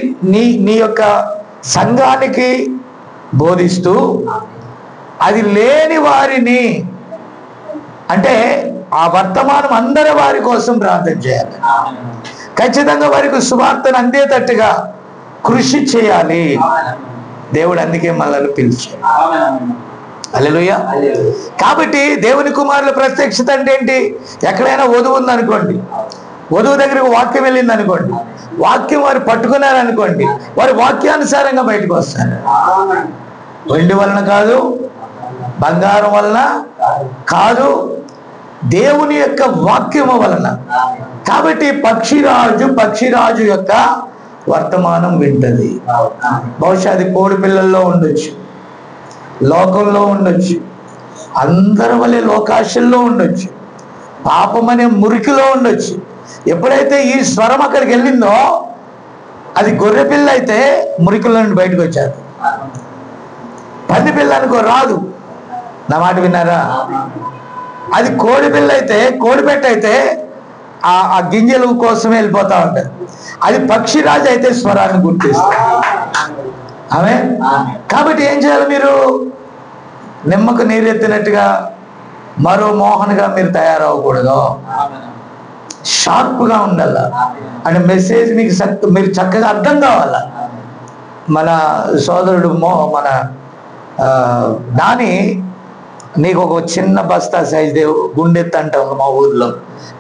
Speaker 2: నీ యొక్క సంఘానికి బోధిస్తూ, అది లేని వారిని, అంటే ఆ వర్తమానం అందరి వారి కోసం ప్రార్థన చేయాలి. ఖచ్చితంగా వారికి సువార్తను అందేటట్టుగా కృషి చేయాలి. దేవుడు అందుకే మనల్ని పిలిచాడు. హల్లెలూయా. కాబట్టి దేవుని కుమారుల ప్రత్యక్షత అంటే ఏంటి? ఎక్కడైనా వధువు ఉందనుకోండి, వధువు దగ్గరకు వాక్యం వెళ్ళింది అనుకోండి, వాక్యం వారు పట్టుకున్నారనుకోండి, వారి వాక్యానుసారంగా బయటకు వస్తారు. వెండి వలన కాదు, బంగారం వలన కాదు, దేవుని యొక్క వాక్యము వలన. కాబట్టి పక్షిరాజు యొక్క వర్తమానం వింటది. బహుశా అది కోడి పిల్లల్లో ఉండొచ్చు, లోకంలో ఉండొచ్చు, అందరి వలె లోకాశల్లో ఉండొచ్చు, పాపం అనే మురికిలో ఉండొచ్చు. ఎప్పుడైతే ఈ స్వరం అక్కడికి వెళ్ళిందో, అది గొర్రె పిల్ల అయితే మురికిలో నుండి బయటకు వచ్చారు. పంది పిల్ల అనుకో రాదు. నా మాట విన్నారా? అది కోడి పిల్ల అయితే, కోడి పెట్ట అయితే ఆ గింజల కోసమే వెళ్ళిపోతా ఉంటారు. అది పక్షిరాజు అయితే స్వరాన్ని గుర్తిస్తారు. ఆమె కాబట్టి ఏం చేయాలి? మీరు నిమ్మకు నీరెత్తినట్టుగా మరో మోహన్గా మీరు తయారవ్వకూడదు. షార్ప్గా ఉండాల. అంటే మెసేజ్ మీకు మీరు చక్కగా అర్థం కావాల. మన సోదరుడు మన నాని నీకు ఒక చిన్న బస్తా సైజు గుండెత్తు అంటాం మా ఊర్లో.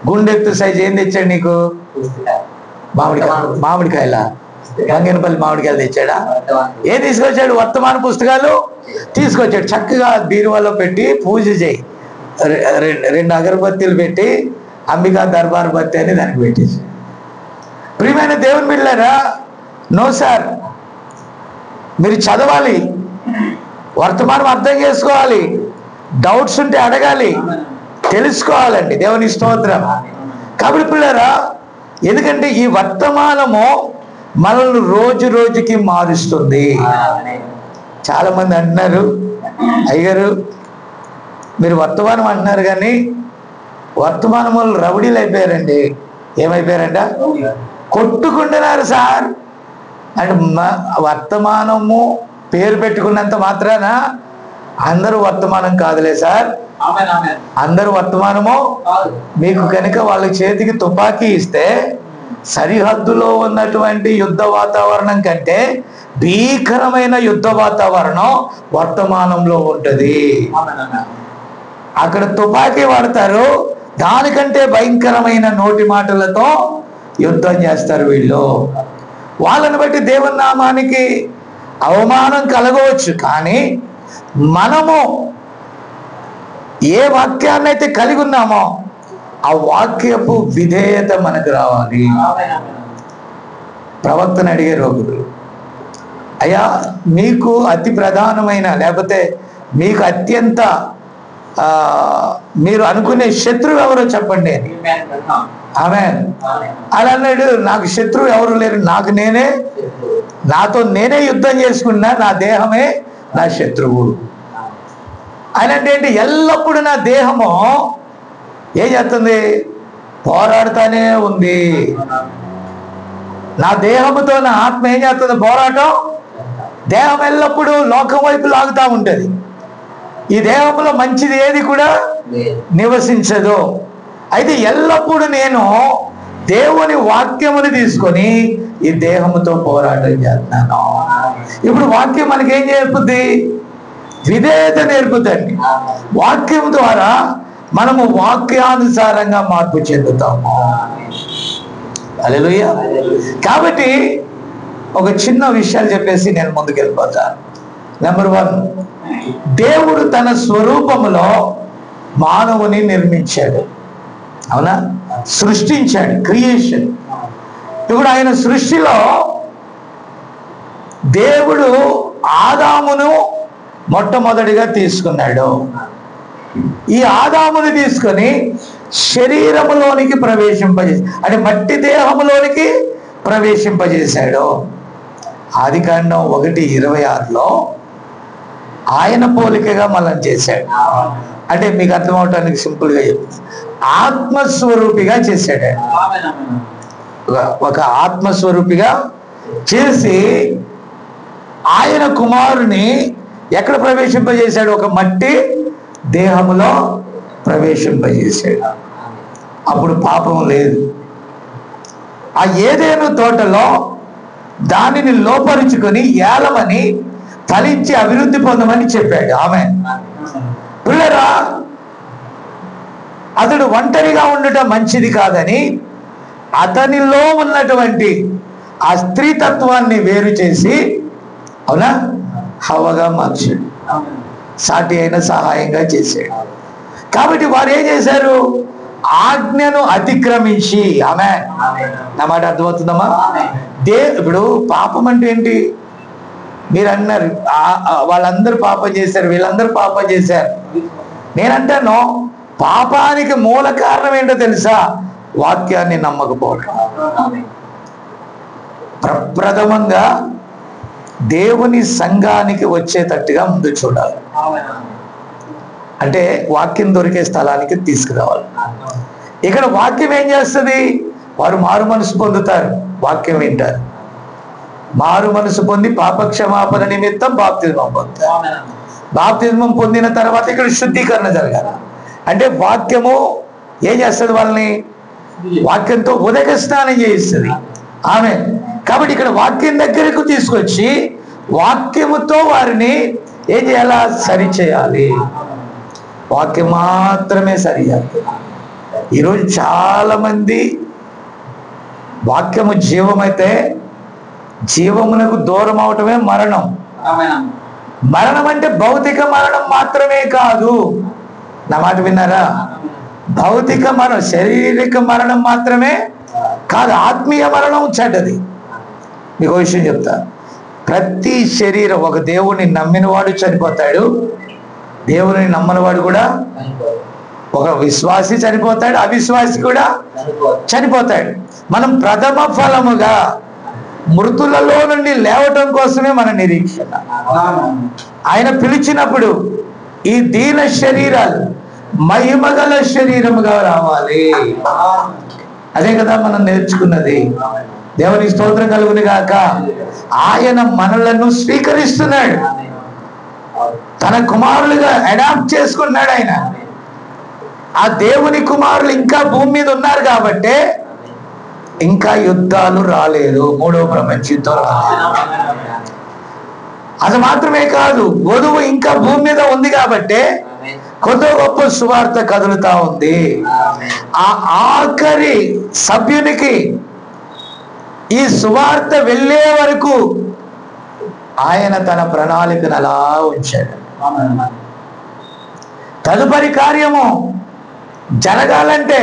Speaker 2: గుండెత్తు సైజు ఏం తెచ్చాడు నీకు? మామిడికాయల గంగనపల్లి మామిడికాయలు తెచ్చాడా? ఏం తీసుకొచ్చాడు? వర్తమాన పుస్తకాలు తీసుకొచ్చాడు. చక్కగా బీరువాలో పెట్టి పూజ చేయి. 2 అగరబత్తీలు పెట్టి అంబికా దర్బార్ బత్తి అని దానికి పెట్టేసి. ప్రియమైన దేవుని బిడ్డలారా, నో సార్, మీరు చదవాలి, వర్తమానం అర్థం చేసుకోవాలి, డౌట్స్ ఉంటే అడగాలి, తెలుసుకోవాలండి. దేవుని స్తోత్రం. కాబట్టి పిల్లరా, ఎందుకంటే ఈ వర్తమానము మనల్ని రోజు రోజుకి మారుస్తుంది. చాలా మంది అంటున్నారు, అయ్యగారు మీరు వర్తమానం అంటున్నారు కానీ వర్తమానం వాళ్ళు రౌడీలు అయిపోయారండి. ఏమైపోయారంట? కొట్టుకుంటున్నారు సార్. అంటే వర్తమానము పేరు పెట్టుకున్నంత మాత్రాన అందరూ వర్తమానం కాదులే సార్. అందరూ వర్తమానము మీకు కనుక వాళ్ళ చేతికి తుపాకీ ఇస్తే సరిహద్దులో ఉన్నటువంటి యుద్ధ వాతావరణం కంటే భీకరమైన యుద్ధ వాతావరణం వర్తమానంలో ఉంటుంది. అక్కడ తుపాకీ వాడతారు, దానికంటే భయంకరమైన నోటి మాటలతో యుద్ధం చేస్తారు వీళ్ళు. వాళ్ళని బట్టి దేవుని నామానికి అవమానం కలగవచ్చు, కానీ మనము ఏ వాక్యాన్ని అయితే కలిగి ఉన్నామో ఆ వాక్యపు విధేయత మనకు రావాలి. ప్రవక్తను అడిగే రోగులు, అయ్యా మీకు అతి ప్రధానమైన లేకపోతే మీకు అత్యంత మీరు అనుకునే శత్రువు ఎవరో చెప్పండి అని. ఆమేన్. అలా అన్నాడు, నాకు శత్రువు ఎవరు లేరు, నాతో నేనే యుద్ధం చేసుకున్నా, నా దేహమే నా శత్రువు. ఆయన అంటే ఏంటి? ఎల్లప్పుడూ నా దేహము ఏం చేస్తుంది? పోరాడుతానే ఉంది. నా దేహముతో నా ఆత్మ ఏం చేస్తుంది? పోరాటం. దేహం ఎల్లప్పుడూ లోకం వైపు లాగుతూ ఉంటుంది. ఈ దేహంలో మంచిది ఏది కూడా నివసించదు. అయితే ఎల్లప్పుడూ నేను దేవుని వాక్యముని తీసుకొని ఈ దేహముతో పోరాటం చేస్తున్నాను. ఇప్పుడు వాక్యం మనకేం నేర్పుద్ది? విధేయత నేర్పుతండి. వాక్యం ద్వారా మనము వాక్యానుసారంగా మార్పు చెందుతాము. హల్లెలూయా. కాబట్టి ఒక చిన్న విషయాలు చెప్పేసి నేను ముందుకు వెళ్ళిపోతాను. నెంబర్ 1, దేవుడు తన స్వరూపములో మానవుని నిర్మించాడు. అవునా? సృష్టించాడు, క్రియేషన్. ఇప్పుడు ఆయన సృష్టిలో దేవుడు ఆదామును మొట్టమొదటిగా తీసుకున్నాడు. ఈ ఆదాముని తీసుకొని శరీరములోనికి అంటే మట్టి దేహములోనికి ప్రవేశింపజేశాడు. ఆదికాండం 1:26లో ఆయన పోలికగా మనం చేశాడు. అంటే మీకు అర్థమవటానికి సింపుల్గా చెప్తాను, ఆత్మస్వరూపిగా చేశాడు. ఒక ఆత్మస్వరూపిగా చేసి ఆయన కుమారుని ఎక్కడ ప్రవేశింపజేశాడు? ఒక మట్టి దేహములో ప్రవేశింపజేశాడు. అప్పుడు పాపం లేదు. ఆ ఏదైనా తోటలో దానిని లోపరుచుకొని ఏలమని ఫలించి అభివృద్ధి పొందమని చెప్పాడు. ఆమేన్. పిల్లరా, అతడు ఒంటరిగా ఉండటం మంచిది కాదని అతనిలో ఉన్నటువంటి ఆ స్త్రీతత్వాన్ని వేరు చేసి, అవునా, హవ్వగా మార్చాడు. సాటి అయిన సహాయంగా చేశాడు. కాబట్టి వారు ఏం చేశారు? ఆజ్ఞను అతిక్రమించి. ఆమేన్. నా మాట అర్థమవుతుందమ్మా? ఇప్పుడు పాపం అంటే ఏంటి? మీరు అన్నారు వాళ్ళందరూ పాపం చేశారు, వీళ్ళందరూ పాపం చేశారు. నేనంటాను, పాపానికి మూల కారణం ఏంటో తెలుసా? వాక్యాన్ని నమ్మకపోవడం. ప్రప్రథమంగా దేవుని సంఘానికి వచ్చేటట్టుగా ముందు చూడాలి. అంటే వాక్యం దొరికే స్థలానికి తీసుకురావాలి. ఇక్కడ వాక్యం ఏం చేస్తుంది? వారు మారు మనసు పొందుతారు, వాక్యం వింటారు, మారు మనసు పొంది పాపక్షమాపణ నిమిత్తం బాప్తిజమం పొందుతారు. బాప్తిజమం పొందిన తర్వాత ఇక్కడ శుద్ధీకరణ జరగాలి. అంటే వాక్యము ఏం చేస్తుంది? వాళ్ళని వాక్యంతో ఉదక స్నానం చేయిస్తుంది. ఆమె కాబట్టి ఇక్కడ వాక్యం దగ్గరకు తీసుకొచ్చి వాక్యముతో వారిని ఏం చేయాలా? సరి చేయాలి. వాక్యం మాత్రమే సరిచేయాలి. ఈరోజు చాలా మంది వాక్యము జీవమైతే జీవమునకు దూరం అవటమే మరణం. మరణం అంటే భౌతిక మరణం మాత్రమే కాదు. నా మాట విన్నారా? భౌతిక మరణం, శారీరక మరణం మాత్రమే కాదు, ఆత్మీయ మరణం చెడ్డది. మీకు విషయం చెప్తా. ప్రతి శరీరం, ఒక దేవుని నమ్మినవాడు చనిపోతాడు, దేవుని నమ్మనివాడు కూడా, ఒక విశ్వాసి చనిపోతాడు, అవిశ్వాసి కూడా చనిపోతాడు. మనం ప్రథమ ఫలముగా మృతులలో నుండి లేవటం కోసమే మన నిరీక్షణ. ఆయన పిలిచినప్పుడు ఈ దీన శరీరాలు మహిమగల శరీరముగా రావాలి. అదే కదా మనం నేర్చుకున్నది. దేవునికి స్తోత్రం కలుగును గాక. ఆయన మనలను స్వీకరిస్తున్నాడు, తన కుమారులుగా అడాప్ట్ చేసుకున్నాడు. ఆయన ఆ దేవుని కుమారులు ఇంకా భూమి మీద ఉన్నారు కాబట్టి ఇంకా యుద్ధాలు రాలేదు, మూడవ ప్రపంచ యుద్ధం రాలేదు. అది మాత్రమే కాదు, వధువు ఇంకా భూమి మీద ఉంది కాబట్టి కొత్త గొప్ప సువార్త కదులుతా ఉంది. ఆ ఆఖరి సభ్యునికి ఈ సువార్త వెళ్ళే వరకు ఆయన తన ప్రణాళికను అలా ఉంచాడు. తదుపరి కార్యము జరగాలంటే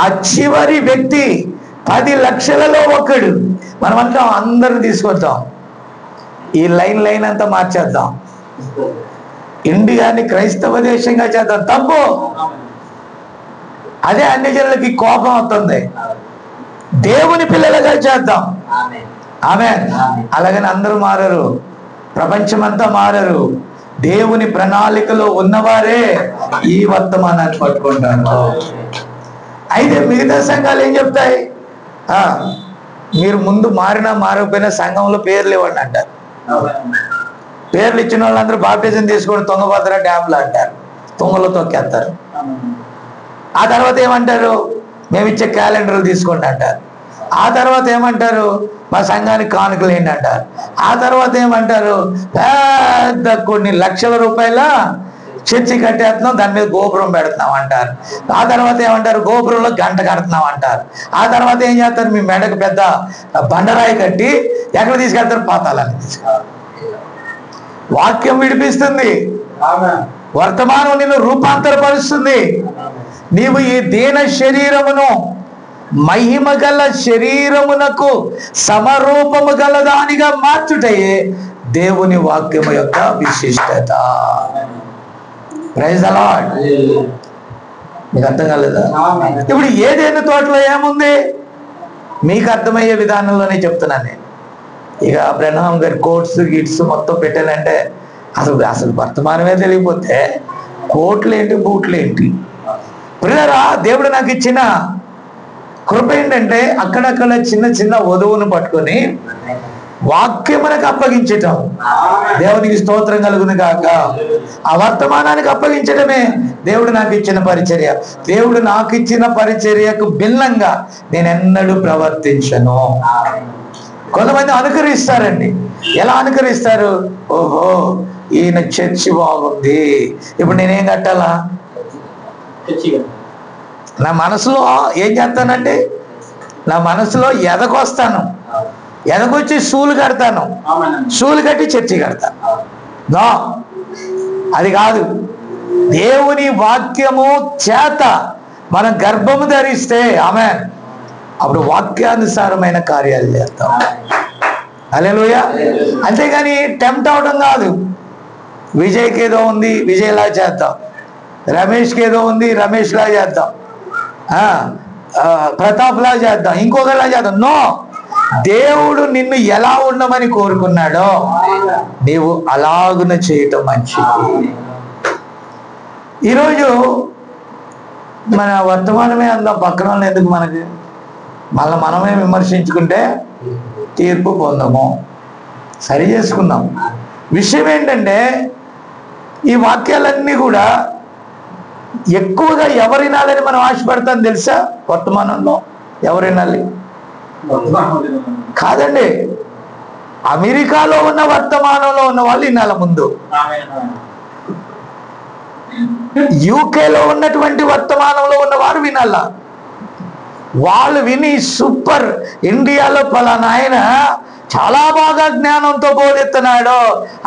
Speaker 2: ఆ చివరి వ్యక్తి 10 లక్షలలో ఒకడు. మనమంతా అందరిని తీసుకొద్దాం, ఈ లైన్ అంతా మార్చేద్దాం, ఇండియాని క్రైస్తవ దేశంగా చేద్దాం. తప్పు. అదే అన్ని జనులకి కోపం అవుతుంది. దేవుని పిల్లలుగా చేద్దాం. ఆమేన్. అలాగని అందరూ మారరు, ప్రపంచమంతా మారరు. దేవుని ప్రణాళికలో ఉన్నవారే ఈ వర్తమానాన్ని పట్టుకుంటారు. అయితే మిగతా సంఘాలు ఏం చెప్తాయి? మీరు ముందు మారినా మారకపోయినా సంఘంలో పేర్లు ఇవ్వండి అంటారు. పేర్లు ఇచ్చిన వాళ్ళందరూ బాప్టిజం తీసుకొని తుంగభద్ర డ్యామ్లు అంటారు, తుంగలో తొక్కేస్తారు. ఆ తర్వాత ఏమంటారు? మేము ఇచ్చే క్యాలెండర్లు తీసుకోండి అంటారు. ఆ తర్వాత ఏమంటారు? మా సంఘానికి కానుకలు ఏంటి అంటారు. ఆ తర్వాత ఏమంటారు? పెద్ద కొన్ని లక్షల రూపాయల చర్చి కట్టేస్తున్నాం, దాని మీద గోపురం పెడుతున్నాం అంటారు. ఆ తర్వాత ఏమంటారు? గోపురంలో గంట కడుతున్నాం అంటారు. ఆ తర్వాత ఏం చేస్తారు? మీ మెడకు పెద్ద బండరాయి కట్టి ఎక్కడ తీసుకెళ్తారు? పాతాలని తీసుకెళ్తారు. వాక్యం విడిపిస్తుంది, వర్తమానం నిన్ను రూపాంతరపరుస్తుంది. నీవు ఈ దీన శరీరమును మహిమ గల శరీరమునకు సమరూపము గల దానిగా మార్చుటయే దేవుని వాక్యము యొక్క విశిష్టత. Praise the Lord. మీకు అర్థం కాలేదా? ఇప్పుడు ఏదైనా తోటలో ఏముంది? మీకు అర్థమయ్యే విధానంలోనే చెప్తున్నాను నేను. ఇక అబ్రహాం గారి కోట్స్ గిట్స్ మొత్తం పెట్టాలంటే అసలు వర్తమానమే తెలియకపోతే కోట్లు ఏంటి, బూట్లు ఏంటి? ప్రియరా, దేవుడు నాకు ఇచ్చిన కృప ఏంటంటే అక్కడక్కడ చిన్న చిన్న వధువును పట్టుకొని వాక్యమునకు అప్పగించటం. దేవునికి స్తోత్రం కలుగును గాక. ఆ వర్తమానానికి అప్పగించడమే దేవుడు నాకు ఇచ్చిన పరిచర్య. దేవుడు నాకు ఇచ్చిన పరిచర్యకు భిన్నంగా నేను ఎన్నడూ ప్రవర్తించను. కొంతమంది అనుకరిస్తారండి. ఎలా అనుకరిస్తారు? ఓహో, ఈయన చర్చి బాగుంది, ఇప్పుడు నేనేం కట్టాలా? నా మనసులో ఏం చేస్తానంటే, నా మనసులో ఎదకొస్తాను, ఎదకొచ్చి షూలు కడతాను, షూలు కట్టి చర్చి కడతాను. నో, అది కాదు. దేవుని వాక్యము చేత మనం గర్భము ధరిస్తే ఆమేన్, అప్పుడు వాక్యానుసారమైన కార్యాలు చేస్తాం. హల్లెలూయా. అంతేగాని టెంప్ట్ అవడం కాదు. విజయ్కి ఏదో ఉంది, విజయ్లా చేద్దాం. రమేష్కి ఏదో ఉంది, రమేష్లా చేద్దాం. ప్రతాప్లా చేద్దాం, ఇంకొకలా చేద్దాం. నో, దేవుడు నిన్ను ఎలా ఉండమని కోరుకున్నాడో నీవు అలాగున చేయటం మంచిది. ఈరోజు మన వర్తమానమే అందాం, పక్కన వాళ్ళు ఎందుకు మనకి? మళ్ళీ మనమే విమర్శించుకుంటే తీర్పు పొందము. సరి చేసుకుందాం. విషయం ఏంటంటే ఈ వాక్యాలన్నీ కూడా ఎక్కువగా ఎవరు వినాలని మనం ఆశపడతాం తెలుసా? వర్తమానంలో ఎవరు వినాలి కాదండి, అమెరికాలో ఉన్న వర్తమానంలో ఉన్న వాళ్ళు వినాల ముందు. యూకేలో ఉన్నటువంటి వర్తమానంలో ఉన్న వారు వినాల. వాళ్ళు విని సూపర్, ఇండియాలో పలానా ఆయన చాలా బాగా జ్ఞానంతో బోధిస్తున్నాడు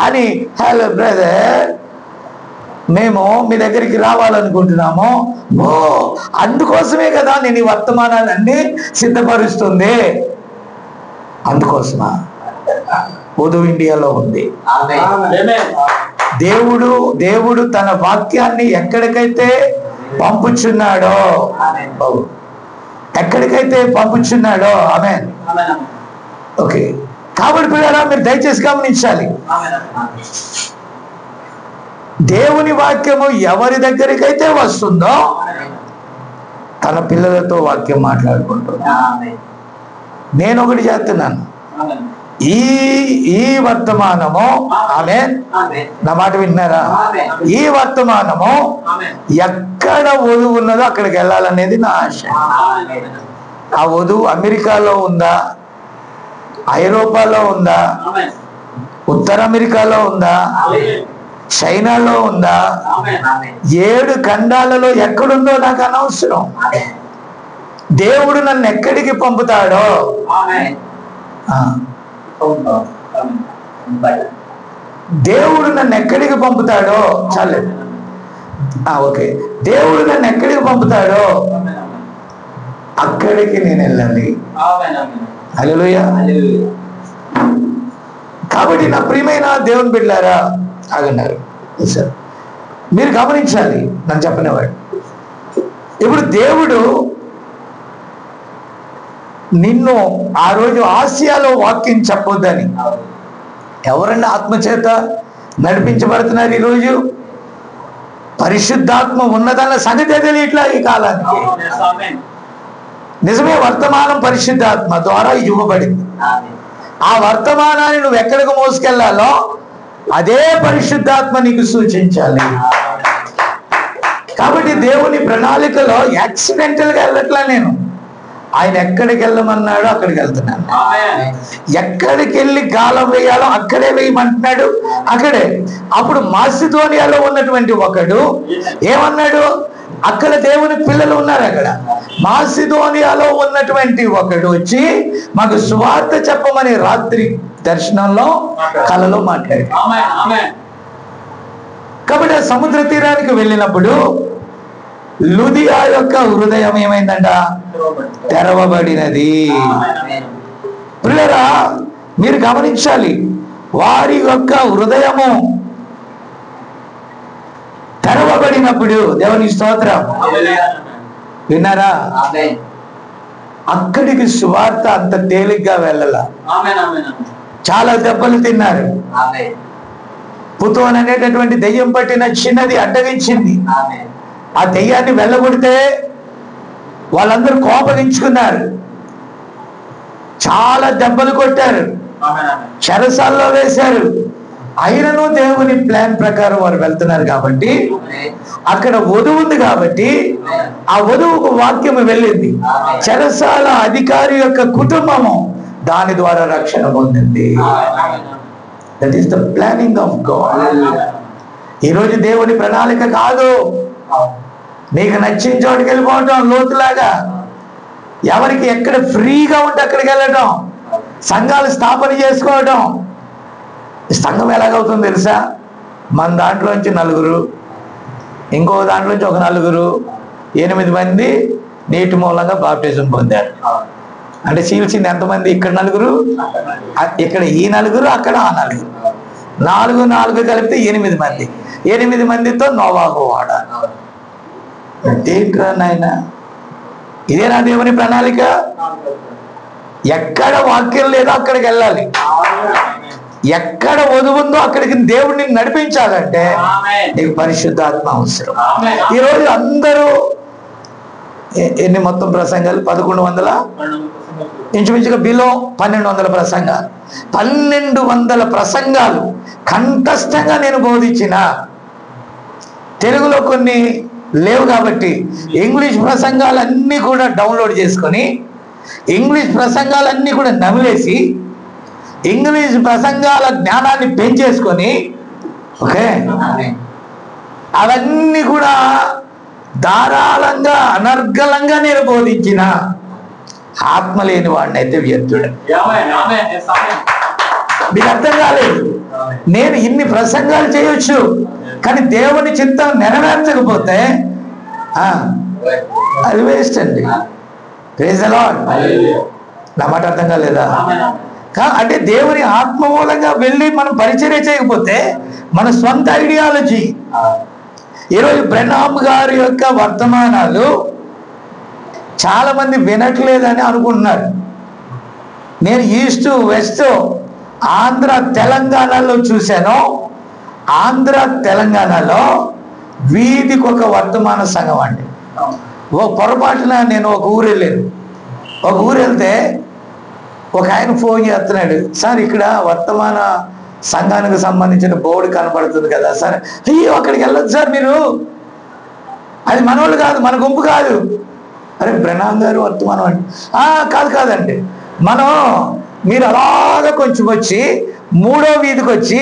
Speaker 2: అని, హలో బ్రదర్ మేము మీ దగ్గరికి రావాలనుకుంటున్నాము. ఓ అందుకోసమే కదా నేను ఈ వర్తమానాలన్నీ సిద్ధపరుస్తుంది. అందుకోసమా? వధువు ఇండియాలో ఉంది. దేవుడు తన వాక్యాన్ని ఎక్కడికైతే పంపుచున్నాడో, ఆమేన్. ఓకే, కాబట్టి పిల్లరా మీరు దయచేసి గమనించాలి, దేవుని వాక్యము ఎవరి దగ్గరికైతే వస్తుందో తన పిల్లలతో వాక్యం మాట్లాడుకుంటున్నా. నేను ఒకటి చేస్తున్నాను, ఈ వర్తమానము, ఆమేన్, నా మాట విన్నారా? ఈ వర్తమానము ఎక్కడ వధువు ఉన్నదో అక్కడికి వెళ్ళాలనేది నా ఆశ. ఆ వధువు అమెరికాలో ఉందా, ఐరోపాలో ఉందా, ఉత్తర అమెరికాలో ఉందా, చైనాలో ఉందా, 7 ఖండాలలో ఎక్కడుందో నాకు అనవసరం. దేవుడు నన్ను ఎక్కడికి పంపుతాడో, దేవుడు నన్ను ఎక్కడికి పంపుతాడో చాలే. ఓకే, దేవుడు నన్ను ఎక్కడికి పంపుతాడో అక్కడికి నేను వెళ్ళాలి. హల్లెలూయా. కాబట్టి నా ప్రియమైన దేవుని బిడ్డలారా ఆగన్నారు సార్, మీరు గమనించాలి నన్ను చెప్పనేవాడు. ఇప్పుడు దేవుడు నిన్ను ఆ రోజు ఆసియాలో వాక్యం చెప్పొద్దని ఎవరన్నా ఆత్మచేత నడిపించబడుతున్నారు? ఈరోజు పరిశుద్ధాత్మ ఉన్నదన్న సంగతి తెలియట్లా ఈ కాలానికి. నిజమే, వర్తమానం పరిశుద్ధాత్మ ద్వారా ఇవ్వబడింది. ఆ వర్తమానాన్ని నువ్వు ఎక్కడికి మోసుకెళ్లాలో అదే పరిశుద్ధాత్మ నీకు సూచించాలి. కాబట్టి దేవుని ప్రణాళికలో యాక్సిడెంటల్ గా వెళ్ళట్లా నేను. ఆయన ఎక్కడికి వెళ్ళమన్నాడో అక్కడికి వెళ్తున్నాను. ఎక్కడికి వెళ్ళి గాలం వేయాలో అక్కడే వేయమంటున్నాడు, అక్కడే. అప్పుడు మాసిదోనియాలో ఉన్నటువంటి ఒకడు ఏమన్నాడు? అక్కడ దేవుని పిల్లలు ఉన్నారు. అక్కడ మాసిదోనియాలో ఉన్నటువంటి ఒకడు వచ్చి మాకు సువార్త చెప్పమని రాత్రి దర్శనంలో కలలో మాట్లాడాడు. కాబట్టి ఆ సముద్ర తీరానికి వెళ్ళినప్పుడు లుదియా యొక్క హృదయం ఏమైందంట? తెరవబడినది. పిల్లరా మీరు గమనించాలి, వారి యొక్క హృదయము తెరవబడినప్పుడు దేవుని స్తోత్రం. విన్నారా? అక్కడికి సువార్త అంత తేలిగ్గా వెళ్ళాల. చాలా దెబ్బలు తిన్నారు. పుతోన్ అనేటటువంటి దెయ్యం పట్టిన చిన్నది అడ్డగించింది. ఆ దెయ్యాన్ని వెళ్ళగొడితే వాళ్ళందరూ కోపగించుకున్నారు, చాలా దెబ్బలు కొట్టారు, చెరసాల్లో వేశారు. అయినను దేవుని ప్లాన్ ప్రకారం వారు వెళ్తున్నారు. కాబట్టి అక్కడ వధువు ఉంది, కాబట్టి ఆ వధువుకు వాక్యము వెళ్ళింది. చెరసాల అధికారి యొక్క కుటుంబము దాని ద్వారా రక్షణ పొందింది. That is the planning of God. ఈరోజు దేవుని ప్రణాళిక కాదు నీకు నచ్చిన చోటుకి వెళ్ళిపోవటం, లోతులాగా ఎవరికి ఎక్కడ ఫ్రీగా ఉంటే అక్కడికి వెళ్ళటం, సంఘాలు స్థాపన చేసుకోవటం. సంఘం ఎలాగవుతుందో తెలుసా? మన దాంట్లోంచి 4, ఇంకో దాంట్లోంచి ఒక 4, 8 మంది నీటి మూలంగా బాప్టిజం పొందారు. అంటే చీల్చింది ఎంతమంది? ఇక్కడ 4, ఇక్కడ ఈ 4, అక్కడ ఆ 4, 4 కలిపితే 8 మంది. 8 మందితో నోవాహు వాడ. ఏంట్రా నాయన, ఇదేనా దేవుని ప్రణాళిక? ఎక్కడ వాక్యం లేదో అక్కడికి వెళ్ళాలి. ఎక్కడ వధువుందో అక్కడికి దేవుడిని నడిపించాలంటే నీకు పరిశుద్ధాత్మ అవసరం. ఈరోజు అందరూ ఎన్ని మొత్తం ప్రసంగాలు? 1100, ఇంచుమించుగా బిలో 1200 ప్రసంగాలు. 1200 ప్రసంగాలు కంఠస్థంగా నేను బోధించిన. తెలుగులో కొన్ని లేవు కాబట్టి ఇంగ్లీష్ ప్రసంగాలన్నీ కూడా డౌన్లోడ్ చేసుకొని, ఇంగ్లీష్ ప్రసంగాలన్నీ కూడా నమిలేసి, ఇంగ్లీష్ ప్రసంగాల జ్ఞానాన్ని పెంచేసుకొని, ఓకే, అవన్నీ కూడా ధారాళంగా అనర్గళంగా నేను బోధించిన. ఆత్మ లేని వాడిని అయితే వ్యర్థుడు. మీకు అర్థం కాలేదు. నేను ఇన్ని ప్రసంగాలు చేయొచ్చు, కానీ దేవుని చిత్తం నెరవేర్చకపోతే అది వేస్ట్ అండి. Praise the Lord. నా మాట అర్థం కాలేదా? అంటే దేవుని ఆత్మ మూలంగా వెళ్ళి మనం పరిచర్య చేయకపోతే మన సొంత ఐడియాలజీ. ఈరోజు బ్రెన్హామ్ గారి యొక్క వర్తమానాలు చాలా మంది వినట్లేదని అనుకుంటున్నారు. నేను ఈస్ట్ వెస్ట్ ఆంధ్ర తెలంగాణలో చూశాను. ఆంధ్ర తెలంగాణలో వీధికి ఒక వర్తమాన సంఘం అండి. ఓ పొరపాటున నేను ఒక ఊరు వెళ్ళాను. ఒక ఊరు వెళ్తే ఒక ఆయన ఫోన్ చేస్తున్నాడు, సార్ ఇక్కడ వర్తమాన సంఘానికి సంబంధించిన బోర్డు కనపడుతుంది కదా సార్. అయ్యో అక్కడికి వెళ్ళొద్దు సార్ మీరు, అది మనోళ్ళు కాదు, మన గుంపు కాదు. అరే బ్రెన్హామ్ గారు వర్తమానం అండి. కాదండి, మనం మీరు అలాగా కొంచెం వచ్చి 3వ వీధికి వచ్చి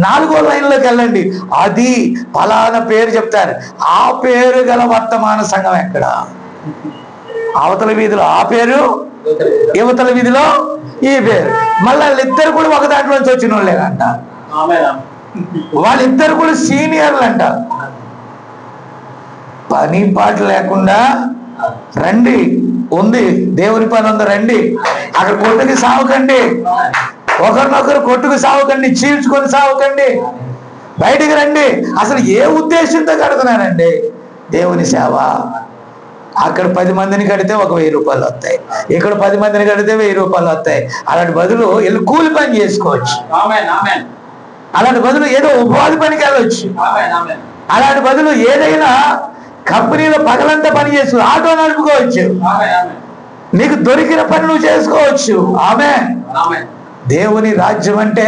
Speaker 2: 4వ లైన్లోకి వెళ్ళండి, అది ఫలానా పేరు చెప్తారు. ఆ పేరు గల వర్తమాన సంఘం ఎక్కడ? అవతల వీధిలో ఆ పేరు, యువతల వీధిలో ఈ పేరు. మళ్ళీ వాళ్ళిద్దరు కూడా ఒక దాంట్లోంచి వచ్చిన వాళ్ళేనంట. వాళ్ళిద్దరు కూడా సీనియర్లు అంట. పని పాట లేకుండా రండి, ఉంది దేవుని పని ఉంది, రండి. అక్కడ కొట్టుకు సావకండి, ఒకరినొకరు కొట్టుకు సావకండి, చీల్చుకొని సావకండి, బయటికి రండి. అసలు ఏ ఉద్దేశంతో కడుతున్నానండి దేవుని సేవ? అక్కడ 10 మందిని కడితే ఒక 1000 రూపాయలు వస్తాయి, ఇక్కడ 10 మందిని కడితే 1000 రూపాయలు వస్తాయి. అలాంటి బదులు వెళ్ళి కూలి పని చేసుకోవచ్చు. అలాంటి బదులు ఏదో ఉపాధి పనికి వెళ్ళవచ్చు. అలాంటి బదులు ఏదైనా కంపెనీలో పగలంతా పని చేసు, ఆటో నడుపుకోవచ్చు. నీకు దొరికిన పని నువ్వు చేసుకోవచ్చు. ఆమేన్. దేవుని రాజ్యం అంటే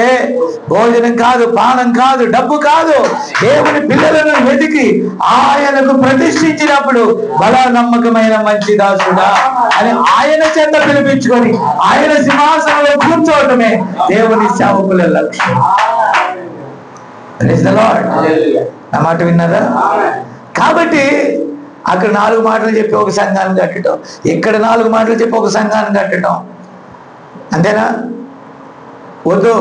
Speaker 2: భోజనం కాదు, పానం కాదు, డబ్బు కాదు. దేవుని పిల్లలను వెతికి ఆయనకు ప్రతిష్ఠించినప్పుడు బల నమ్మకమైన మంచి దాసుడా అని ఆయన చేత పిలిపించుకొని ఆయన సింహాసనంలో కూర్చోవటమే దేవుని సేవకుల లక్ష్యం. Praise the Lord. నా మాట విన్నారా? కాబట్టి అక్కడ 4 మాటలు చెప్పి ఒక సంఘాన్ని కట్టడం, ఇక్కడ 4 మాటలు చెప్పి ఒక సంఘాన్ని కట్టడం, అంతేనా? వద్దు.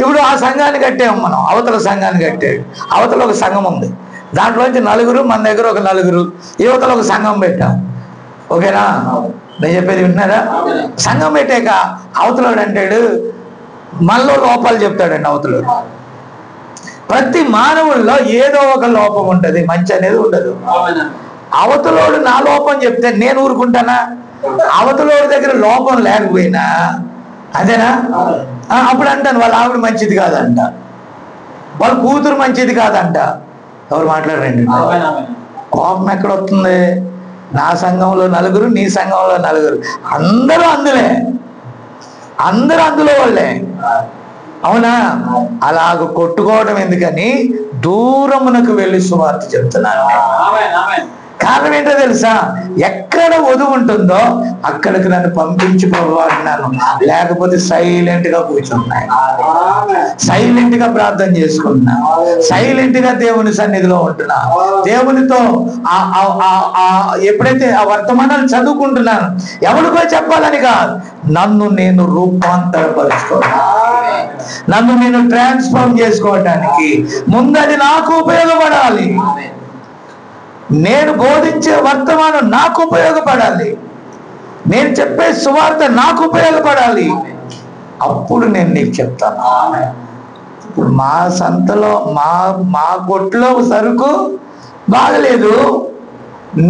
Speaker 2: ఇప్పుడు ఆ సంఘాన్ని కట్టాము మనం, అవతల సంఘాన్ని కట్టాడు. అవతల ఒక సంఘం ఉంది, దాంట్లోంచి 4, మన దగ్గర ఒక 4, యువతలో ఒక సంఘం పెట్టాం. ఓకేనా? నేను చెప్పేది వింటున్నారా? సంఘం పెట్టాక అవతలోడు అంటాడు, మనలో లోపాలు చెప్తాడండి అవతలోడు. ప్రతి మానవుల్లో ఏదో ఒక లోపం ఉంటుంది, మంచి అనేది ఉండదు. అవతలోడు నా లోపం చెప్తే నేను ఊరుకుంటానా? అవతలోడి దగ్గర లోపం లేకపోయినా అదేనా? అప్పుడు అంటాను వాళ్ళ ఆవిడ మంచిది కాదంట, వాళ్ళ కూతురు మంచిది కాదంట. ఎవరు మాట్లాడరండి? కోపం ఎక్కడ వస్తుంది? నా సంఘంలో 4, నీ సంఘంలో 4, అందరూ అందులే, అందరూ అందులో వాళ్ళే. అవునా? అలాగ కొట్టుకోవడం ఎందుకని దూరమునకు వెళ్ళి సువార్త చెప్తున్నాను. కారణం ఏంటో తెలుసా? ఎక్కడ వధువు ఉంటుందో అక్కడికి నన్ను పంపించి పోవాలన్నాను. లేకపోతే సైలెంట్ గా కూర్చున్నాను, సైలెంట్ గా ప్రార్థన చేసుకుంటున్నా, సైలెంట్ గా దేవుని సన్నిధిలో ఉంటున్నా, దేవునితో ఎప్పుడైతే ఆ వర్తమానాలు చదువుకుంటున్నాను, ఎవరికో చెప్పాలని కాదు, నన్ను నేను రూపాంతరపరుచుకోవడానికి, నన్ను నేను ట్రాన్స్ఫార్మ్ చేసుకోవటానికి ముందు అది నాకు ఉపయోగపడాలి. నేను బోధించే వర్తమానం నాకు ఉపయోగపడాలి, నేను చెప్పే సువార్త నాకు ఉపయోగపడాలి. అప్పుడు నేను నీకు చెప్తాను. ఇప్పుడు మా సంతలో మా కొట్లో సరుకు బాగలేదు,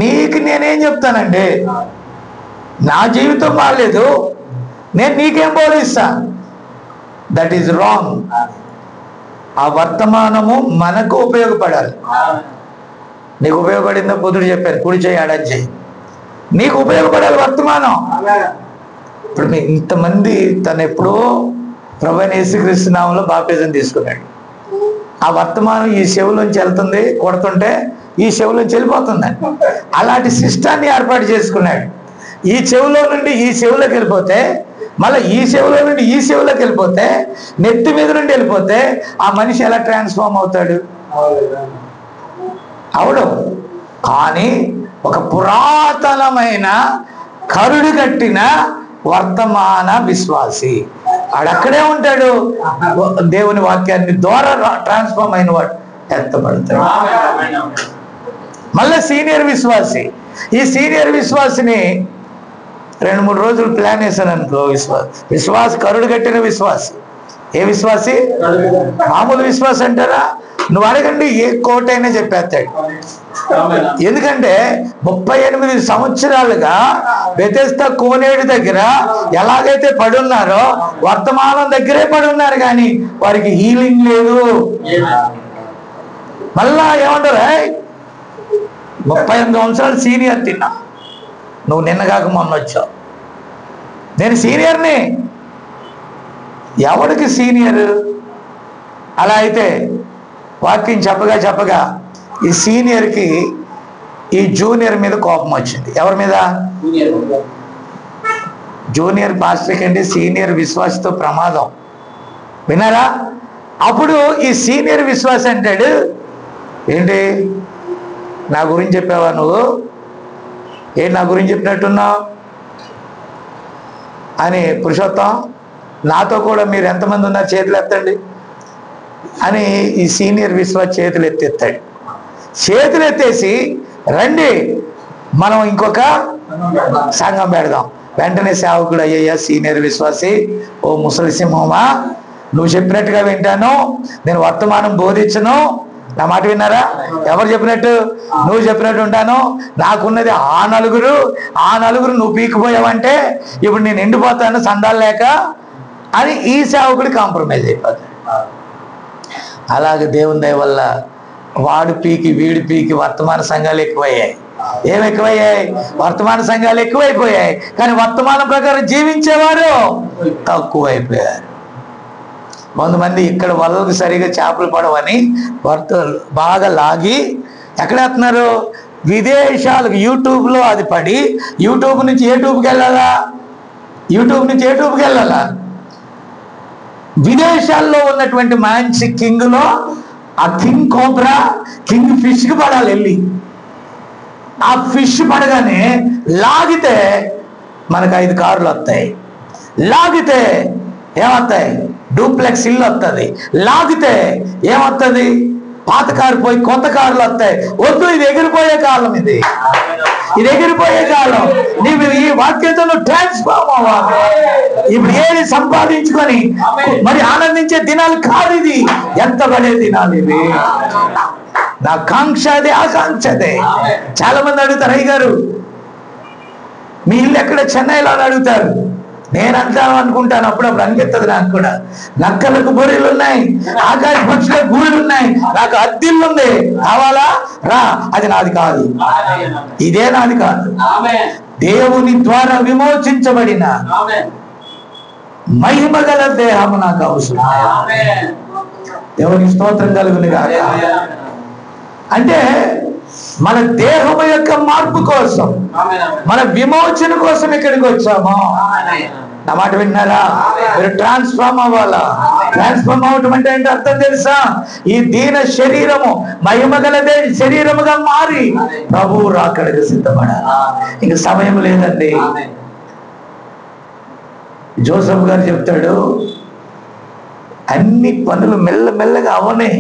Speaker 2: నీకు నేనేం చెప్తానండి? నా జీవితం బాగలేదు, నేను నీకేం బోధిస్తా? That is wrong. ఆ వర్తమానము మనకు ఉపయోగపడాలి. నీకు ఉపయోగపడిందో బుద్ధుడు చెప్పారు, కుడి చేయి ఎడం చేయి, నీకు ఉపయోగపడాలి వర్తమానం. ఇప్పుడు మీ ఇంతమంది తను ఎప్పుడో ప్రభువైన యేసుక్రీస్తు నామములో బాప్తిజం తీసుకున్నాడు. ఆ వర్తమానం ఈ చెవులోంచి వెళ్తుంది, కొడుతుంటే ఈ చెవులోంచి వెళ్ళిపోతుందని అలాంటి సిస్టాన్ని ఏర్పాటు చేసుకున్నాడు. ఈ చెవులో నుండి ఈ చెవులోకి వెళ్ళిపోతే, మళ్ళీ ఈ చెవులో నుండి ఈ చెవులోకి వెళ్ళిపోతే, నెత్తి మీద నుండి వెళ్ళిపోతే ఆ మనిషి ఎలా ట్రాన్స్ఫార్మ్ అవుతాడు? అవడు. కానీ ఒక పురాతనమైన కరుడు కట్టిన వర్తమాన విశ్వాసి ఆడక్కడే ఉంటాడు. దేవుని వాక్యాన్ని ద్వారా ట్రాన్స్ఫార్మ్ అయిన వాడు ఎత్తబడతాడు. మళ్ళీ సీనియర్ విశ్వాసి, ఈ సీనియర్ విశ్వాసిని 2-3 రోజులు ప్లాన్ వేసాను అనుకో. విశ్వాస కరుడు కట్టిన విశ్వాసి. ఏ విశ్వాసి? మామూలు విశ్వాసం అంటారా? నువ్వు అడగండి, ఏ కోటైనా చెప్పేస్తాడు. ఎందుకంటే 38 సంవత్సరాలుగా బెతెస్దా కోనేరు దగ్గర ఎలాగైతే పడున్నారో వర్తమానం దగ్గరే పడున్నారు, కానీ వారికి హీలింగ్ లేదు. మళ్ళా ఏమంటారు, 38 సంవత్సరాలు సీనియర్ తిన్నా, నువ్వు నిన్న కాక మొన్న వచ్చావు, నేను సీనియర్ని. ఎవరికి సీనియర్? అలా అయితే వాక్యం చెప్పగా ఈ సీనియర్కి ఈ జూనియర్ మీద కోపం వచ్చింది. ఎవరి మీద? జూనియర్ పాస్టర్ కంటే సీనియర్ విశ్వాసతో ప్రమాదం. విన్నారా? అప్పుడు ఈ సీనియర్ విశ్వాస అంటాడు, ఏంటి నా గురించి చెప్పావా నువ్వు? ఏంటి నా గురించి చెప్పినట్టున్నావు అని. పురుషోత్తం, నాతో కూడా మీరు ఎంతమంది ఉన్నారు చేతులు ఎత్తండి అని ఈ సీనియర్ విశ్వాస చేతులు ఎత్తేస్తాడు. చేతులు ఎత్తేసి రండి మనం ఇంకొక సంఘం పెడదాం. వెంటనే సేవకుడు, అయ్యయ్యా సీనియర్ విశ్వాసి, ఓ ముసలి సింహమా, నువ్వు చెప్పినట్టుగా వింటాను, నేను వర్తమానం బోధించను. నా మాట విన్నారా? ఎవరు చెప్పినట్టు? నువ్వు చెప్పినట్టు ఉంటాను. నాకున్నది ఆ నలుగురు నువ్వు పీకిపోయావంటే ఇప్పుడు నేను ఎండిపోతాను సందాలు లేక అని ఈ సేవకుడు కాంప్రమైజ్ అయిపోతాడు. అలాగే దేవుని దయ వల్ల వాడు పీకి వీడి పీకి వర్తమాన సంఘాలు ఎక్కువయ్యాయి. ఏం ఎక్కువయ్యాయి? వర్తమాన సంఘాలు ఎక్కువైపోయాయి, కానీ వర్తమానం ప్రకారం జీవించేవారు తక్కువైపోయారు. కొంతమంది ఇక్కడ వలలకు సరిగా చేపలు పడవని బాగా లాగి ఎక్కడ వేస్తున్నారు? విదేశాలకు. యూట్యూబ్లో అది పడి యూట్యూబ్ నుంచి ఏ ట్యూబ్కి వెళ్ళాలా? విదేశాల్లో ఉన్నటువంటి మంచి కింగ్లో ఆ కింగ్ కోబ్రా, కింగ్ ఫిష్కి పడాలి. వెళ్ళి ఆ ఫిష్ పడగానే లాగితే మనకు 5 కార్లు వస్తాయి. లాగితే ఏమొస్తాయి? డూప్లెక్స్ ఇల్లు వస్తుంది. లాగితే ఏమొస్తుంది? పాత కారు పోయి కొత్త కార్లు వస్తాయి. వద్దు, ఇది ఎగిరిపోయే కాలం, ఇది ఎగిరిపోయే కాలం. నీవు ఈ వాక్యంతో ట్రాన్స్ఫార్మ్ అవ్వాలి. ఇప్పుడు ఏది సంపాదించుకొని మరి ఆనందించే దినాలు కాదు, ఇది ఎంత పడే దినాలు ఇవి. నా కాంక్ష అదే, ఆకాంక్ష అదే. చాలా మంది అడుగుతారు, అయ్య గారు మీ ఇల్లు ఎక్కడ? చెన్నైలో అని అడుగుతారు. నేను అంటాను అనుకుంటాను, అప్పుడప్పుడు అనిపిస్తుంది నాకు కూడా. నక్కలకు బొర్రెలు ఉన్నాయి, ఆకాశ పక్షులకు గూళ్ళు ఉన్నాయి, నాకు అద్దిల్లు ఉంది, కావాలా రా. అది నాది కాదు, ఇదే నాది కాదు. దేవుని ద్వారా విమోచించబడిన మహిమ గల దేహము నాకు అవసరం. దేవుని స్తోత్రం కలుగును గాక. అంటే మన దేహము యొక్క మార్పు కోసం, మన విమోచన కోసం ఇక్కడికి వచ్చాము. నా మాట విన్నారా? మీరు ట్రాన్స్ఫార్మ్ అవ్వాలా. ట్రాన్స్ఫార్మ్ అవటం అంటే ఏంటి అర్థం తెలుసా? ఈ దీన శరీరము మహిమగలదే శరీరముగా మారి ప్రభువు రాకడకు సిద్ధపడాలి. ఇంక సమయం లేదండి. జోసెఫ్ గారు చెప్తాడు, అన్ని పనులు మెల్లమెల్లగా అవనే.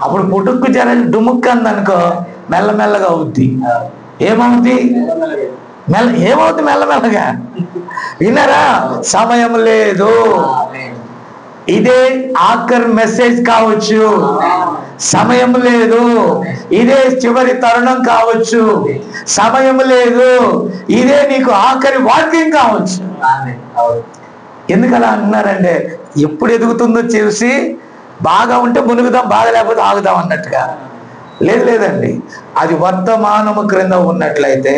Speaker 2: అప్పుడు పుట్టుక్కు జరగ డుముక్కు అందనుకో, మెల్లమెల్లగా అవుద్ది. ఏమవుద్ది? ఏమవుతుంది మెల్లమెల్లగా? విన్నారా? సమయం లేదు. ఇదే ఆఖరి మెసేజ్ కావచ్చు, సమయం లేదు. ఇదే చివరి తరుణం కావచ్చు, సమయం లేదు. ఇదే నీకు ఆఖరి వాక్యం కావచ్చు. ఎందుకు అలా అంటున్నారంటే, ఎప్పుడు ఎదుగుతుందో చూసి బాగా ఉంటే మునుగుదాం, బాగా లేకపోతే ఆగుదాం అన్నట్టుగా. లేదండి, అది వర్తమానము క్రింద ఉన్నట్లయితే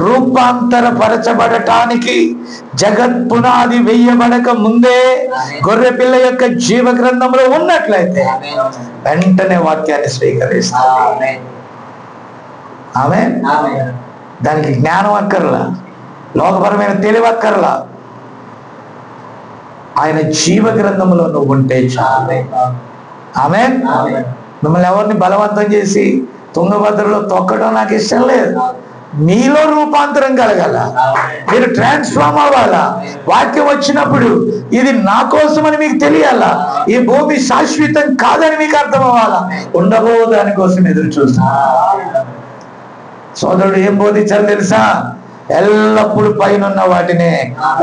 Speaker 2: రూపాంతరపరచబడటానికి జగత్ పునాది వెయ్యబడక ముందే గొర్రె పిల్ల యొక్క జీవ గ్రంథంలో ఉన్నట్లయితే వెంటనే వాక్యాన్ని స్వీకరిస్తాం. ఆమేన్. దానికి జ్ఞానం అక్కర్లా, లోకపరమైన తెలివి అక్కర్లా. ఆయన జీవ గ్రంథంలో నువ్వు ఉంటే చాలు. ఆమేన్. మిమ్మల్ని ఎవరిని బలవంతం చేసి తుంగభద్రలో తొక్కడం నాకు ఇష్టం లేదు. మీలో రూపాంతరం కలగాల, మీరు ట్రాన్స్ఫార్మ్ అవ్వాలా. వాక్యం వచ్చినప్పుడు ఇది నా కోసమని మీకు తెలియాలా, ఈ భూమి శాశ్వతం కాదని మీకు అర్థం అవ్వాలా. ఉండబో దానికోసం ఎదురు చూస్తా. సోదరుడు ఏం బోధించారు తెలుసా? ఎల్లప్పుడూ పైన వాటినే.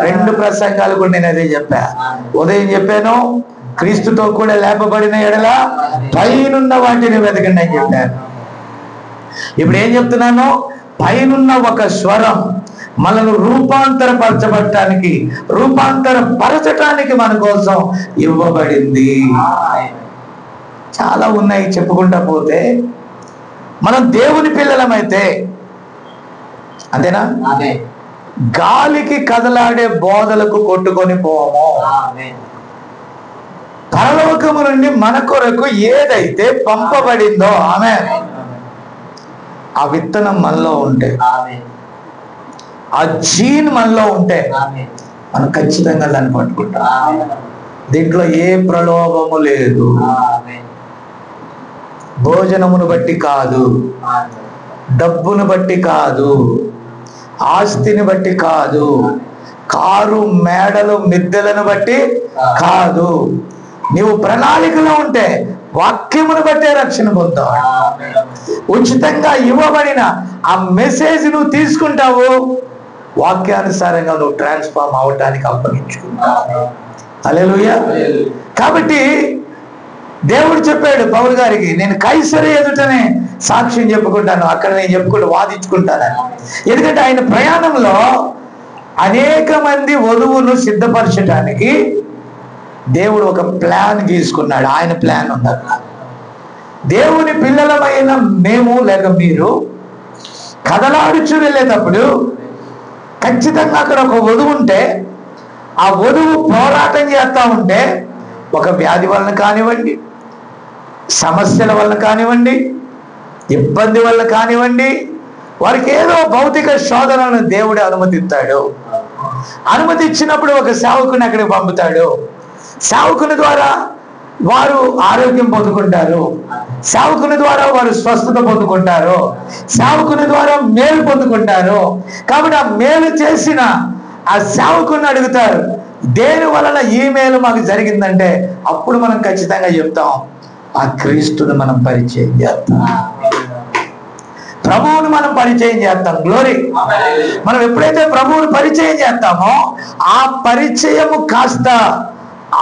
Speaker 2: 2 ప్రసంగాలు కూడా నేను అదే చెప్పా. ఉదయం చెప్పాను, క్రీస్తుతో కూడా లేపబడిన ఎడల పైనున్న వాటిని వెతకండి అని చెప్పాను. ఇప్పుడు ఏం చెప్తున్నాను? పైనున్న ఒక స్వరం మనను రూపాంతరపరచటానికి మన కోసం ఇవ్వబడింది. చాలా ఉన్నాయి చెప్పుకుంటా పోతే. మనం దేవుని పిల్లలమైతే అంతేనా? గాలికి కదలాడే బోధలకు కొట్టుకొని పోము. పరలోకము నుండి మన కొరకు ఏదైతే పంపబడిందో ఆమె ఆ విత్తనం మనలో ఉంటే, ఆ జీన్ మనలో ఉంటే మనం ఖచ్చితంగా దాన్ని పట్టుకుంటాం. దీంట్లో ఏ ప్రలోభము లేదు. భోజనమును బట్టి కాదు, డబ్బును బట్టి కాదు, ఆస్తిని బట్టి కాదు, కారు మేడలు మిద్దెలను బట్టి కాదు. నీవు ప్రణాళికలో ఉంటే వాక్యమును బట్టే రక్షణ పొందుతావు. ఉచితంగా ఇవ్వబడిన ఆ మెసేజ్ నువ్వు తీసుకుంటావు, వాక్యానుసారంగా నువ్వు ట్రాన్స్ఫార్మ్ అవటానికి అప్పగించుకుంటావు. హల్లెలూయా. కాబట్టి దేవుడు చెప్పాడు పౌలు గారికి, నేను కైసరు ఎదుటనే సాక్ష్యం చెప్పుకుంటాను, అక్కడ నేను చెప్పుకుంటూ వాదించుకుంటానని. ఎందుకంటే ఆయన ప్రయాణంలో అనేక మంది వధువును సిద్ధపరచడానికి దేవుడు ఒక ప్లాన్ గీసుకున్నాడు. ఆయన ప్లాన్ ఉన్నది. దేవుని పిల్లలమైన మేము లేక మీరు కదలాడుచు వెళ్ళేటప్పుడు ఖచ్చితంగా అక్కడ ఒక వధువు ఉంటే, ఆ వధువు పోరాటం చేస్తూ ఉంటే, ఒక వ్యాధి వలన కానివ్వండి, సమస్యల వల్ల కానివ్వండి, ఇబ్బంది వల్ల కానివ్వండి, వారికి ఏదో భౌతిక శోధనను దేవుడు అనుమతిస్తాడు. అనుమతి ఇచ్చినప్పుడు ఒక సేవకుని అక్కడికి పంపుతాడు. సేవకుని ద్వారా వారు ఆరోగ్యం పొందుకుంటారు, సేవకుని ద్వారా వారు స్వస్థత పొందుకుంటారు, సేవకుని ద్వారా మేలు పొందుకుంటారు. కాబట్టి ఆ మేలు చేసిన ఆ సేవకుని అడుగుతారు, దేని వలన ఈ మేలు మాకు జరిగిందంటే అప్పుడు మనం ఖచ్చితంగా చెప్తాం, ఆ క్రీస్తుని మనం పరిచయం చేస్తాం, ప్రభువుని మనం పరిచయం చేస్తాం. గ్లోరీ. మనం ఎప్పుడైతే ప్రభువుని పరిచయం చేస్తామో ఆ పరిచయము కాస్త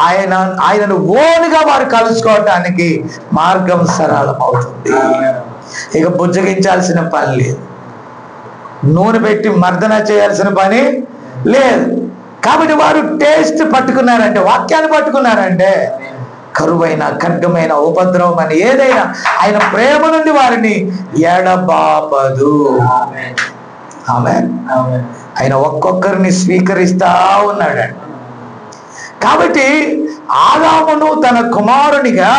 Speaker 2: ఆయనను ఓనుగా వారు కలుసుకోవటానికి మార్గం సరళం అవుతుంది. ఇక బుజ్జగించాల్సిన పని లేదు, నూనె పెట్టి మర్దన చేయాల్సిన పని లేదు. కాబట్టి వారు టేస్ట్ పట్టుకున్నారంటే, వాక్యాన్ని పట్టుకున్నారంటే, కరువైన ఖడ్గమైన ఉపద్రవం అని ఏదైనా ఆయన ప్రేమ నుండి వారిని ఎడబాపదు. ఆమేన్. ఆయన ఒక్కొక్కరిని స్వీకరిస్తా ఉన్నాడండి. కాబట్టి ఆదామును తన కుమారునిగా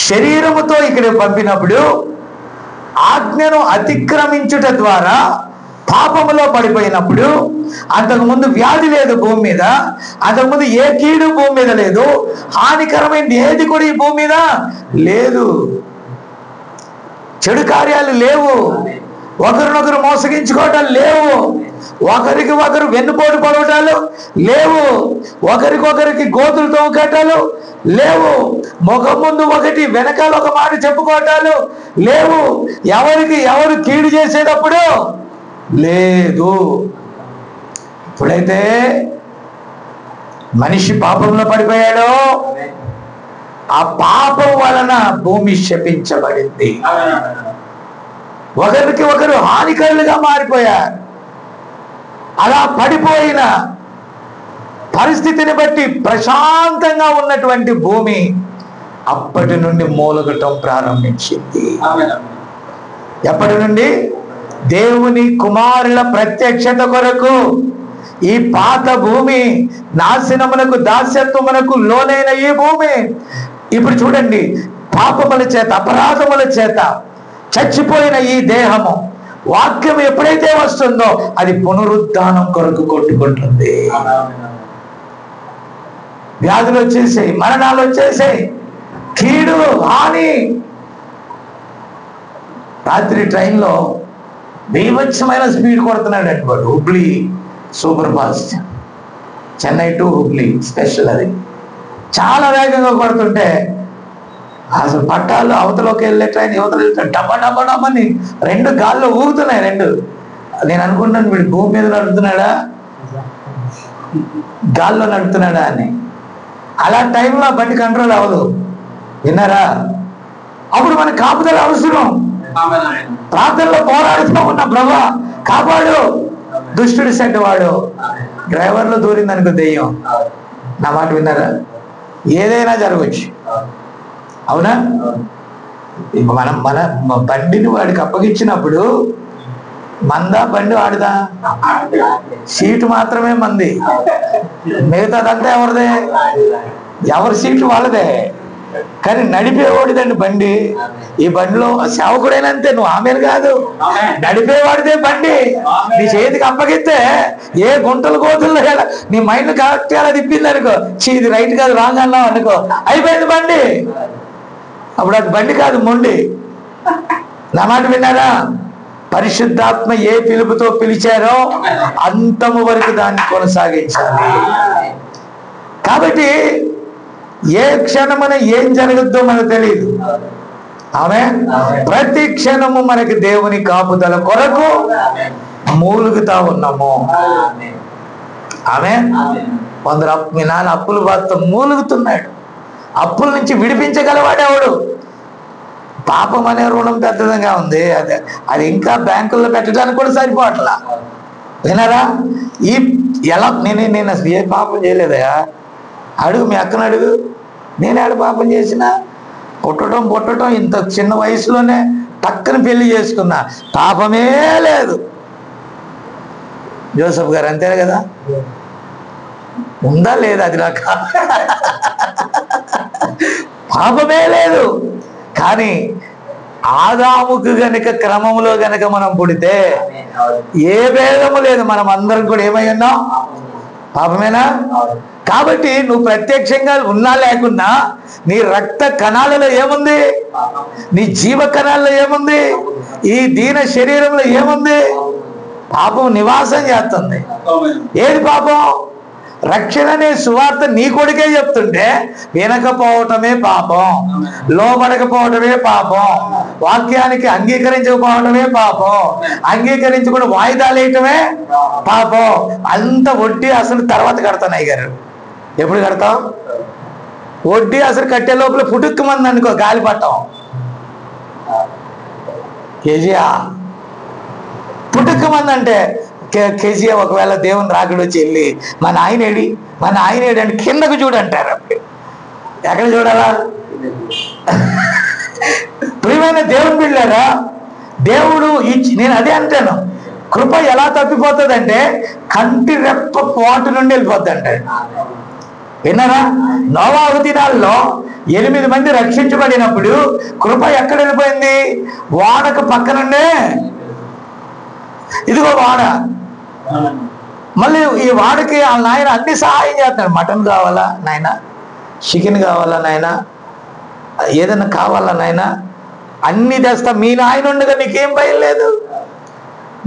Speaker 2: శరీరముతో ఇక్కడ పంపినప్పుడు ఆజ్ఞను అతిక్రమించుట ద్వారా పాపములో పడిపోయినప్పుడు, అంతకుముందు వ్యాధి లేదు భూమి మీద, అంతకుముందు ఏ కీడు భూమి మీద లేదు, హానికరమైనది ఏది కూడా ఈ భూమి మీద లేదు, చెడు కార్యాలు లేవు, ఒకరినొకరు మోసగించుకోవటాలు లేవు, ఒకరికి ఒకరు వెన్నుపోటు పడవటాలు లేవు, ఒకరికొకరికి గోతులు తవ్వుకోవటాలు లేవు, ముఖం ముందు ఒకటి వెనకాల ఒక మాట చెప్పుకోవటాలు లేవు, ఎవరికి ఎవరు కీడు చేసేటప్పుడు లేదు. ఇప్పుడైతే మనిషి పాపంలో పడిపోయాడో ఆ పాపం వలన భూమి శపించబడింది. ఒకరికి ఒకరు హానికరులుగా మారిపోయారు. అలా పడిపోయిన పరిస్థితిని బట్టి ప్రశాంతంగా ఉన్నటువంటి భూమి అప్పటి నుండి మూలగటం ప్రారంభించింది. ఎప్పటి నుండి? దేవుని కుమారుల ప్రత్యక్షత కొరకు ఈ పాత భూమి, నాశనమునకు దాస్యత్వమునకు లోనైన ఈ భూమి ఇప్పుడు చూడండి, పాపముల చేత అపరాధముల చేత చచ్చిపోయిన ఈ దేహము వాక్యం ఎప్పుడైతే వస్తుందో అది పునరుద్ధానం కొరకు కొట్టుకుంటుంది. వ్యాధులు వచ్చేసాయి, మరణాలు వచ్చేసాయి, కీడు, హాని. రాత్రి ట్రైన్లో బీభత్సమైన స్పీడ్ కొడుతున్నాడు అండి వాడు. Hubli super fast, Chennai to Hubli special. అది చాలా వేగంగా కొడుతుంటే అసలు పట్టాలు అవతలోకి వెళ్ళే ట్రైన్ యువతలు వెళ్తే డబ్బా డబ్బా డబ్బని రెండు గాల్లో ఊగుతున్నాయి రెండు. నేను అనుకుంటాను వీడు భూమి మీద నడుపుతున్నాడా గాల్లో నడుపుతున్నాడా అని. అలా టైంలో బండి కంట్రోల్ అవ్వదు. విన్నారా? అప్పుడు మనకు కాపుదల అవసరం. ప్రార్థనలో పోరాడుతూ ఉన్న ప్రభా కాపాడు. దుష్టుడి సెట్ వాడు డ్రైవర్లో దూరింది అనుకో దెయ్యం. నా మాట విన్నారా? ఏదైనా జరగవచ్చు. అవునా? మనం మన బండిని వాడికి అప్పగించినప్పుడు మందా బండి వాడిదా? సీటు మాత్రమే మంది, మిగతాదంతా ఎవరిదే? ఎవరి సీట్లు వాళ్ళదే. కానీ నడిపేవాడిదండి బండి. ఈ బండిలో సేవకుడైనంతే, నువ్వు ఆమెను కాదు, నడిపేవాడిదే బండి. నీ చేతికి అప్పగిస్తే ఏ గుంటలు గోతుల్లో నీ మైండ్ కరెక్ట్ అలా తిప్పింది అనుకో, ఇది రైట్ కాదు రాంగ్ అన్నావు అనుకో, అయిపోయింది బండి. అప్పుడు అది బండి కాదు, మొండి. నా మాట విన్నారా? పరిశుద్ధాత్మ ఏ పిలుపుతో పిలిచారో అంతము వరకు దాన్ని కొనసాగించాలి. కాబట్టి ఏ క్షణమున ఏం జరుగుద్దో మనకు తెలియదు. ఆమె ప్రతి క్షణము మనకి దేవుని కాపుదల కొరకు మూలుగుతా ఉన్నాము. ఆమె కొందరు మీ నాన్న అప్పుల బాధతో మూలుగుతున్నాడు. అప్పుల నుంచి విడిపించగలవాడేవాడు. పాపం అనే రుణం పెద్దదిగా ఉంది. అది ఇంకా బ్యాంకుల్లో పెట్టడానికి కూడా సరిపోవట్లా. వినరా? ఈ ఎలా నేను అసలు ఏ పాపం చేయలేదయా? అడుగు, మీ అక్కను అడుగు. నేను ఆడ పాపం చేసిన? పుట్టడం ఇంత చిన్న వయసులోనే టక్కన పెళ్లి చేసుకున్నా, పాపమే లేదు. జోసఫ్ గారు అంతే కదా? ఉందా లేదా? అది నాకు పాపమే లేదు. కానీ ఆదాముకు గనక క్రమంలో గనక మనం పుడితే ఏ భేదము లేదు. మనం అందరం కూడా ఏమై ఉన్నాం? పాపమేనా? కాబట్టి నువ్వు ప్రత్యక్షంగా ఉన్నా లేకున్నా నీ రక్త కణాలలో ఏముంది? నీ జీవ కణాల్లో ఏముంది? ఈ దీన శరీరంలో ఏముంది? పాపం నివాసం చేస్తుంది. ఏది పాపం? రక్షణ అనే సువార్త నీ కొడుకే చెప్తుంటే వినకపోవటమే పాపం, లోబడకపోవటమే పాపం, వాక్యానికి అంగీకరించకపోవటమే పాపం, అంగీకరించకుండా వాయిదాలు వేయటమే పాపం. అంత వడ్డీ అసలు తర్వాత కడతాను గారు. ఎప్పుడు కడతాం? వడ్డీ అసలు కట్టే లోపల పుట్టుక్కుమంది అనుకో, గాలిపట్టం కేజీయా పుట్టుక్కుమంది అంటే కేజీయా. ఒకవేళ దేవుని రాకడ వచ్చి వెళ్ళి మా నాయనేడి అంటే కిందకు చూడంటారు. అప్పుడు ఎక్కడ చూడాలా? ప్రియమైన దేవుని బిడ్డలారా, దేవుడు నేను అదే అంటాను, కృప ఎలా తప్పిపోతుంది అంటే కంటి రెప్ప పోటు నుండి వెళ్ళిపోద్ది అంటాడు. విన్నారా? నోవాహు దినాల్లో 8 మంది రక్షించబడినప్పుడు కృప ఎక్కడ వెళ్ళిపోయింది? వాడకు పక్కనుండే ఇదిగో వాడ. మళ్ళీ ఈ వాడికి ఆ నాయన అన్ని సహాయం చేస్తున్నాడు. మటన్ కావాలా నాయన, చికెన్ కావాలా నాయన, ఏదైనా కావాలా నాయన, అన్ని తెస్తా. మీ నాయన ఉండగా నీకేం భయం లేదు,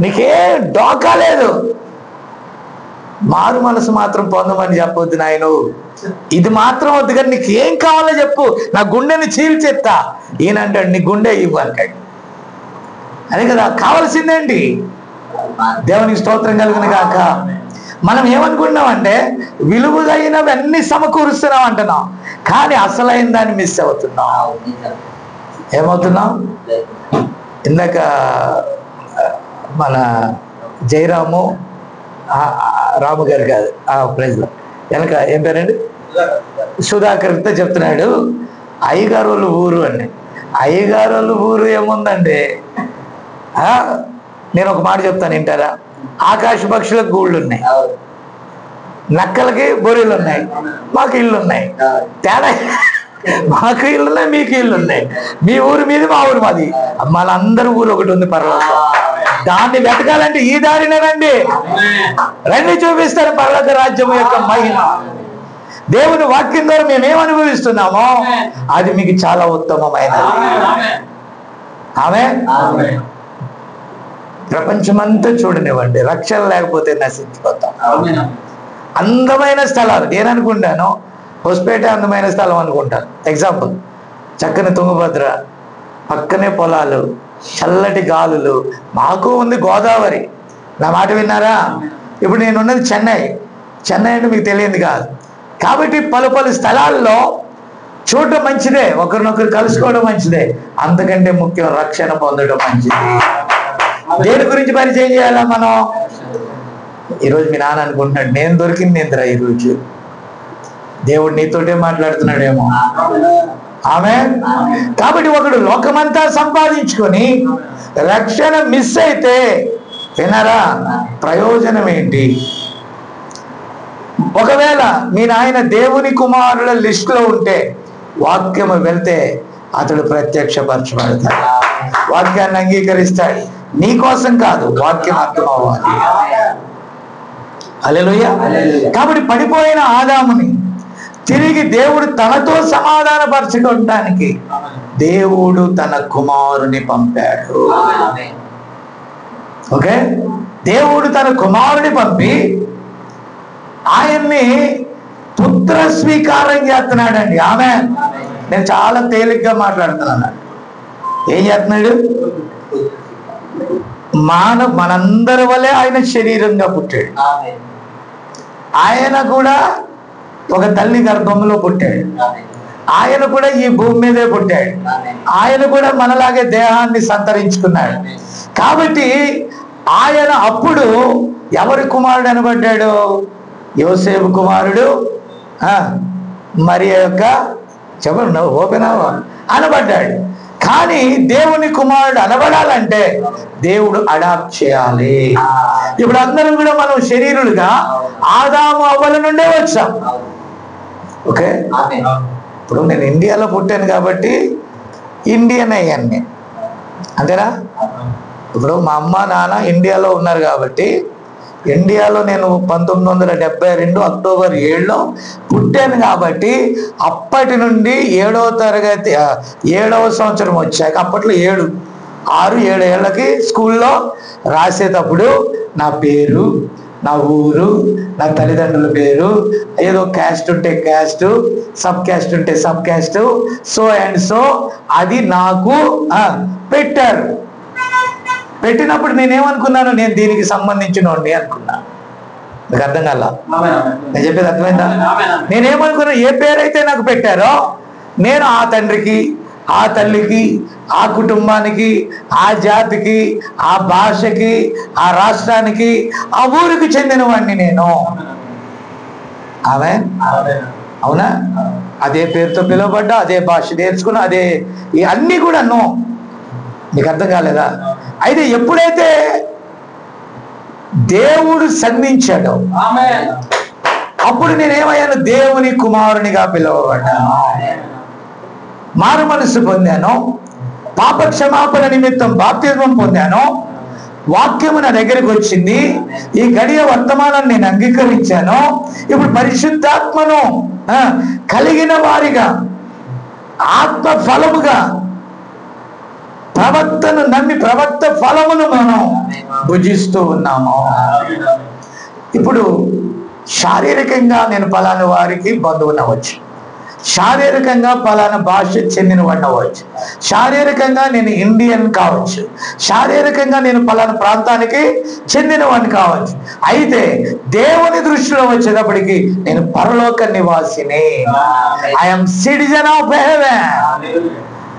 Speaker 2: నీకేం డోకా లేదు. మారు మనసు మాత్రం పొందమని చెప్పొద్దు నాయన, ఇది మాత్రం వద్దు, కానీ నీకు ఏం కావాలో చెప్పు, నా గుండెని చీల్చెత్తా. ఈయనంటాడు నీ గుండె ఇవ్వు అంటాడు. అదే కదా కావాల్సిందేంటి? దేవునికి స్తోత్రం కలుగును గాక. మనం ఏమనుకుంటున్నామంటే విలువైనవన్నీ సమకూరుస్తున్నాం అంటున్నాం, కానీ అసలైన దాన్ని మిస్ అవుతున్నాం. ఏమవుతున్నాం? ఇందాక మన జయరాము రాము గారు కాదు, ప్రైజ్లో వెనక ఏం పేరండి, సుధాకర్తో చెప్తున్నాడు. అయ్యగారు వాళ్ళు ఊరు అండి. అయ్యగారు వాళ్ళు ఊరు ఏముందండి, నేను ఒక మాట చెప్తాను వింటారా? ఆకాశ పక్షులకు గూళ్ళు ఉన్నాయి, నక్కలకి బొరీలు ఉన్నాయి, మాకు ఇళ్ళు ఉన్నాయి. తేడా మాకు ఇళ్ళు ఉన్నాయి, మీకు ఇళ్ళు ఉన్నాయి. మీ ఊరు మీది, మా ఊరు మాది. మనందరి ఊరు ఒకటి ఉంది పరలోకం. దాన్ని వెతకాలంటే ఈ దారినే రండి, రండి చూపిస్తారు పరలోక రాజ్యం యొక్క మహిమ. దేవుని వాక్యం ద్వారా మేమేం అనుభవిస్తున్నామో అది మీకు చాలా ఉత్తమమైనది. ఆమేన్. ప్రపంచమంతా చూడనివ్వండి, రక్షణ లేకపోతే నశించిపోతాం. అందమైన స్థలాలు నేను అనుకుంటాను, హొస్పేట అందమైన స్థలం అనుకుంటాను. ఎగ్జాంపుల్, చక్కని తుంగభద్ర, పక్కనే పొలాలు, చల్లటి గాలులు. మాకు ఉంది గోదావరి. నా మాట విన్నారా? ఇప్పుడు నేనున్నది చెన్నై. చెన్నై అంటే మీకు తెలియదు కాదు. కాబట్టి పలు పలు స్థలాల్లో చూడటం మంచిదే, ఒకరినొకరు కలుసుకోవడం మంచిదే. అంతకంటే ముఖ్యం రక్షణ పొందడం మంచిది. దేని గురించి పరిచయం చేయాలా మనం? ఈరోజు మీ నాన్న అనుకుంటున్నాడు, నేను దొరికింది ఏందిరా ఈరోజు, దేవుడు నీతోటే మాట్లాడుతున్నాడేమో. ఆమేన్. కాబట్టి ఒకడు లోకమంతా సంపాదించుకొని రక్షణ మిస్ అయితే వినరా ప్రయోజనం ఏంటి? ఒకవేళ మీ నాయన దేవుని కుమారుల లిస్టులో ఉంటే వాక్యము వెళ్తే అతడు ప్రత్యక్షపరచబడతాడు, వాక్యాన్ని అంగీకరిస్తాడు. నీ కోసం కాదు, వాక్యం అర్థం అవ్వాలి. హల్లెలూయా. కాబట్టి పడిపోయిన ఆదాముని తిరిగి దేవుడు తనతో సమాధానపరచుకోవడానికి దేవుడు తన కుమారుని పంపాడు. ఓకే, దేవుడు తన కుమారుని పంపి ఆయన్ని పుత్ర స్వీకారం చేస్తున్నాడండి. ఆమేన్. నేను చాలా తేలిగ్గా మాట్లాడుతున్నాను. ఏం చేస్తున్నాడు? మనందరి వల్లే ఆయన శరీరంగా పుట్టాడు. ఆయన కూడా ఒక తల్లి గర్భంలో పుట్టాడు. ఆయన కూడా ఈ భూమి మీదే పుట్టాడు. ఆయన కూడా మనలాగే దేహాన్ని సంతరించుకున్నాడు. కాబట్టి ఆయన అప్పుడు ఎవరి కుమారుడు అనబడ్డాడు? యోసేపు కుమారుడు, మరియ యొక్క చెప్పండి ఓపెన్ అనబడ్డాడు. కానీ దేవుని కుమారుడు అనబడాలంటే దేవుడు అడాప్ట్ చేయాలి. ఇప్పుడు అందరం కూడా మనం శరీరులుగా ఆదాము అవ్వల నుండే వచ్చాం. ఓకే, ఇప్పుడు నేను ఇండియాలో పుట్టాను కాబట్టి ఇండియన్ అయ్యాను, అంతేనా? ఇప్పుడు మా అమ్మ నాన్న ఇండియాలో ఉన్నారు కాబట్టి ఇండియాలో నేను 1972 అక్టోబర్ 7 పుట్టాను కాబట్టి అప్పటి నుండి 7వ సంవత్సరం వచ్చాక, అప్పట్లో 6 7 ఏళ్ళకి స్కూల్లో రాసేటప్పుడు నా పేరు, నా ఊరు, నా తల్లిదండ్రుల పేరు, ఏదో క్యాస్ట్ ఉంటే క్యాస్ట్, సబ్ క్యాస్ట్ ఉంటే sub caste, so and so అది నాకు పెట్టారు. పెట్టినప్పుడు నేనేమనుకున్నాను? నేను దీనికి సంబంధించిన వాడిని అనుకున్నా. మీకు అర్థం కాల? నేను చెప్పేది అర్థమైందా? నేనేమనుకున్నా, ఏ పేరైతే నాకు పెట్టారో నేను ఆ తండ్రికి, ఆ తల్లికి, ఆ కుటుంబానికి, ఆ జాతికి, ఆ భాషకి, ఆ రాష్ట్రానికి, ఆ ఊరికి చెందిన వాడిని నేను. ఆమేన్. అవునా? అదే పేరుతో పిలువబడ్డా, అదే భాష నేర్చుకున్నా, అదే అన్నీ కూడా నో. మీకు అర్థం కాలేదా? అయితే ఎప్పుడైతే దేవుడు సంధించాడో అప్పుడు నేనేమయ్యాను? దేవుని కుమారునిగా పిలువబడ్డాను, మారు మనసు పొందాను, పాప క్షమాపణ నిమిత్తం బాప్తిజం పొందాను, వాక్యము నా దగ్గరికి వచ్చింది, ఈ గడియ వర్తమానాన్ని నేను అంగీకరించాను. ఇప్పుడు పరిశుద్ధాత్మను కలిగిన వారిగా, ఆత్మ ఫలముగా, ప్రవక్తను నమ్మి ప్రవక్త ఫలమును మనం భుజిస్తూ ఉన్నాము. ఇప్పుడు శారీరకంగా నేను పలానా వారికి బంధువునవచ్చు, శారీరకంగా పలానా భాష చెందిన వాడవచ్చు, శారీరకంగా నేను ఇండియన్ కావచ్చు, శారీరకంగా నేను పలానా ప్రాంతానికి చెందిన వాడిని కావచ్చు. అయితే దేవుని దృష్టిలో వచ్చేటప్పటికి నేను పరలోక నివాసిని. I'm citizen of heaven.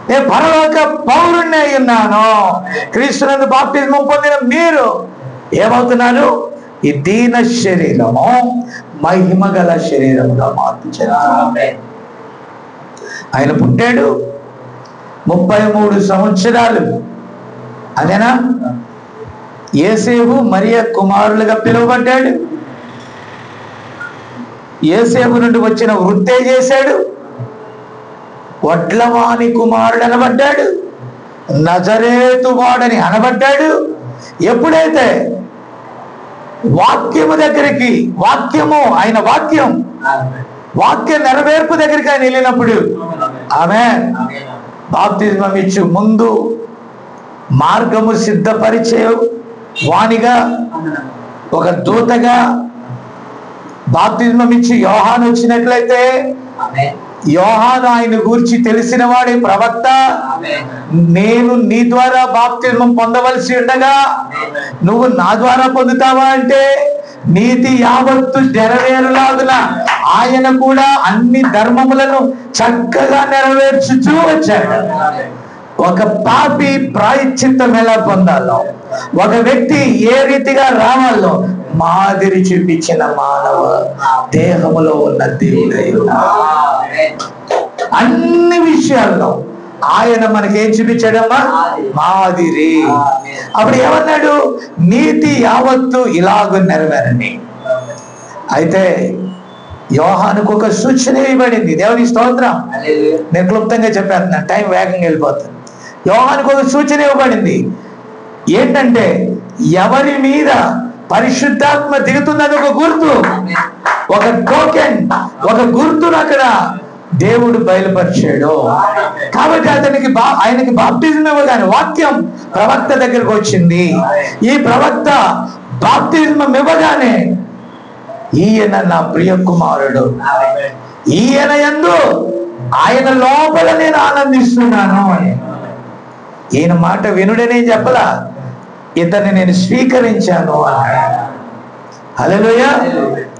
Speaker 2: నేను పరలోక పౌరుణ్ణి అయి ఉన్నాను. క్రీస్తునందు బాప్తిజం పొందిన మీరు ఏమవుతున్నారు? ఈ దీన శరీరము మహిమ గల శరీరంగా మార్పు చెందాలి. ఆయన పుట్టాడు, 33 సంవత్సరాలు, అదేనా? యేసేపు మరియ కుమారులుగా పిలువబడ్డాడు. యేసేపు నుండి వచ్చిన వృత్తే చేశాడు. వడ్లవాని కుమారుడు అనబడ్డాడు, నజరేతు వాడని అనబడ్డాడు. ఎప్పుడైతే వాక్యము దగ్గరికి, వాక్యము ఆయన వాక్య నెరవేర్పు దగ్గరికి ఆయన వెళ్ళినప్పుడు ఆమేన్ బాప్తిజమం ఇచ్చు ముందు మార్గము సిద్ధపరిచే వానిగా, ఒక దూతగా బాప్తిజమం ఇచ్చి యోహాను వచ్చినట్లయితే యోహాను ఆయన గురించి తెలిసిన వాడే ప్రవక్త. నేను నీ ద్వారా బాప్తిజమం పొందవలసి ఉండగా నువ్వు నా ద్వారా పొందుతావా అంటే నీతి యావత్తు నెరవేరులాగున ఆయన కూడా అన్ని ధర్మములను చక్కగా నెరవేర్చుచూ వచ్చాడు. ఒక పాపి ప్రాయశ్చిత్తం ఎలా పొందాలో, ఒక వ్యక్తి ఏ రీతిగా రావాలో మాదిరి చూపించిన మానవ దేహములో ఉన్న దేవుడై అన్ని విషయాల్లో ఆయన మనకేం చూపించాడమ్మా? మాదిరి. అప్పుడు ఏమన్నాడు? నీతి యావత్తు ఇలాగ నెరవేరని. అయితే యోహానుకు ఒక సూచన ఇవ్వబడింది. దేవుని స్తోత్రం. నేను క్లుప్తంగా చెప్పేస్తున్నాను, టైం వేగంగా వెళ్ళిపోతుంది. యోహానుకు ఒక సూచన ఇవ్వబడింది. ఏంటంటే ఎవరి మీద పరిశుద్ధాత్మ దిగుతున్నది ఒక గుర్తు, ఒక టోకెన్, ఒక గుర్తును అక్కడ దేవుడు బయలుపరిచాడు. కాబట్టి ఆయనకి బాప్తిజం ఇవ్వగానే వాక్యం ప్రవక్త దగ్గరకు వచ్చింది. ఈ ప్రవక్త బాప్తిజం ఇవ్వగానే ఈయన నా ప్రియ కుమారుడు, ఈయన యందు ఆయన లోపల నేను ఆనందిస్తున్నాను అని. ఈయన మాట వినుడనే చెప్పలా, ఇతన్ని నేను స్వీకరించాను అన్నాడు. హల్లెలూయా.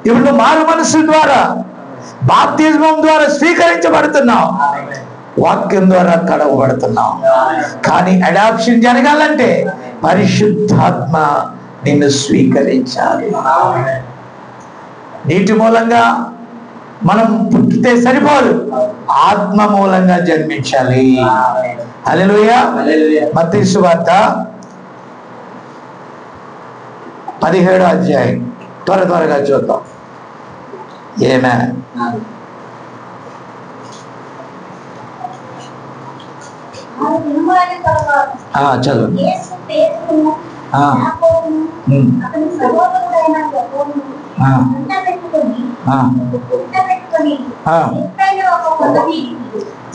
Speaker 2: ఇప్పుడు మారు మనసు ద్వారా, బాప్తిజం ద్వారా స్వీకరించబడుతున్నావు, వాక్యం ద్వారా కడగబడుతున్నావు. కానీ అడాప్షన్ జరగాలంటే పరిశుద్ధాత్మ నిన్ను స్వీకరించాలి. నీటి మూలంగా మనం పుట్టితే సరిపోదు, ఆత్మ మూలంగా జన్మించాలి. హల్లెలూయా. మత్తయి సువార్త 17వ అధ్యాయం త్వరగా చూద్దాం. ఏమే చదువు.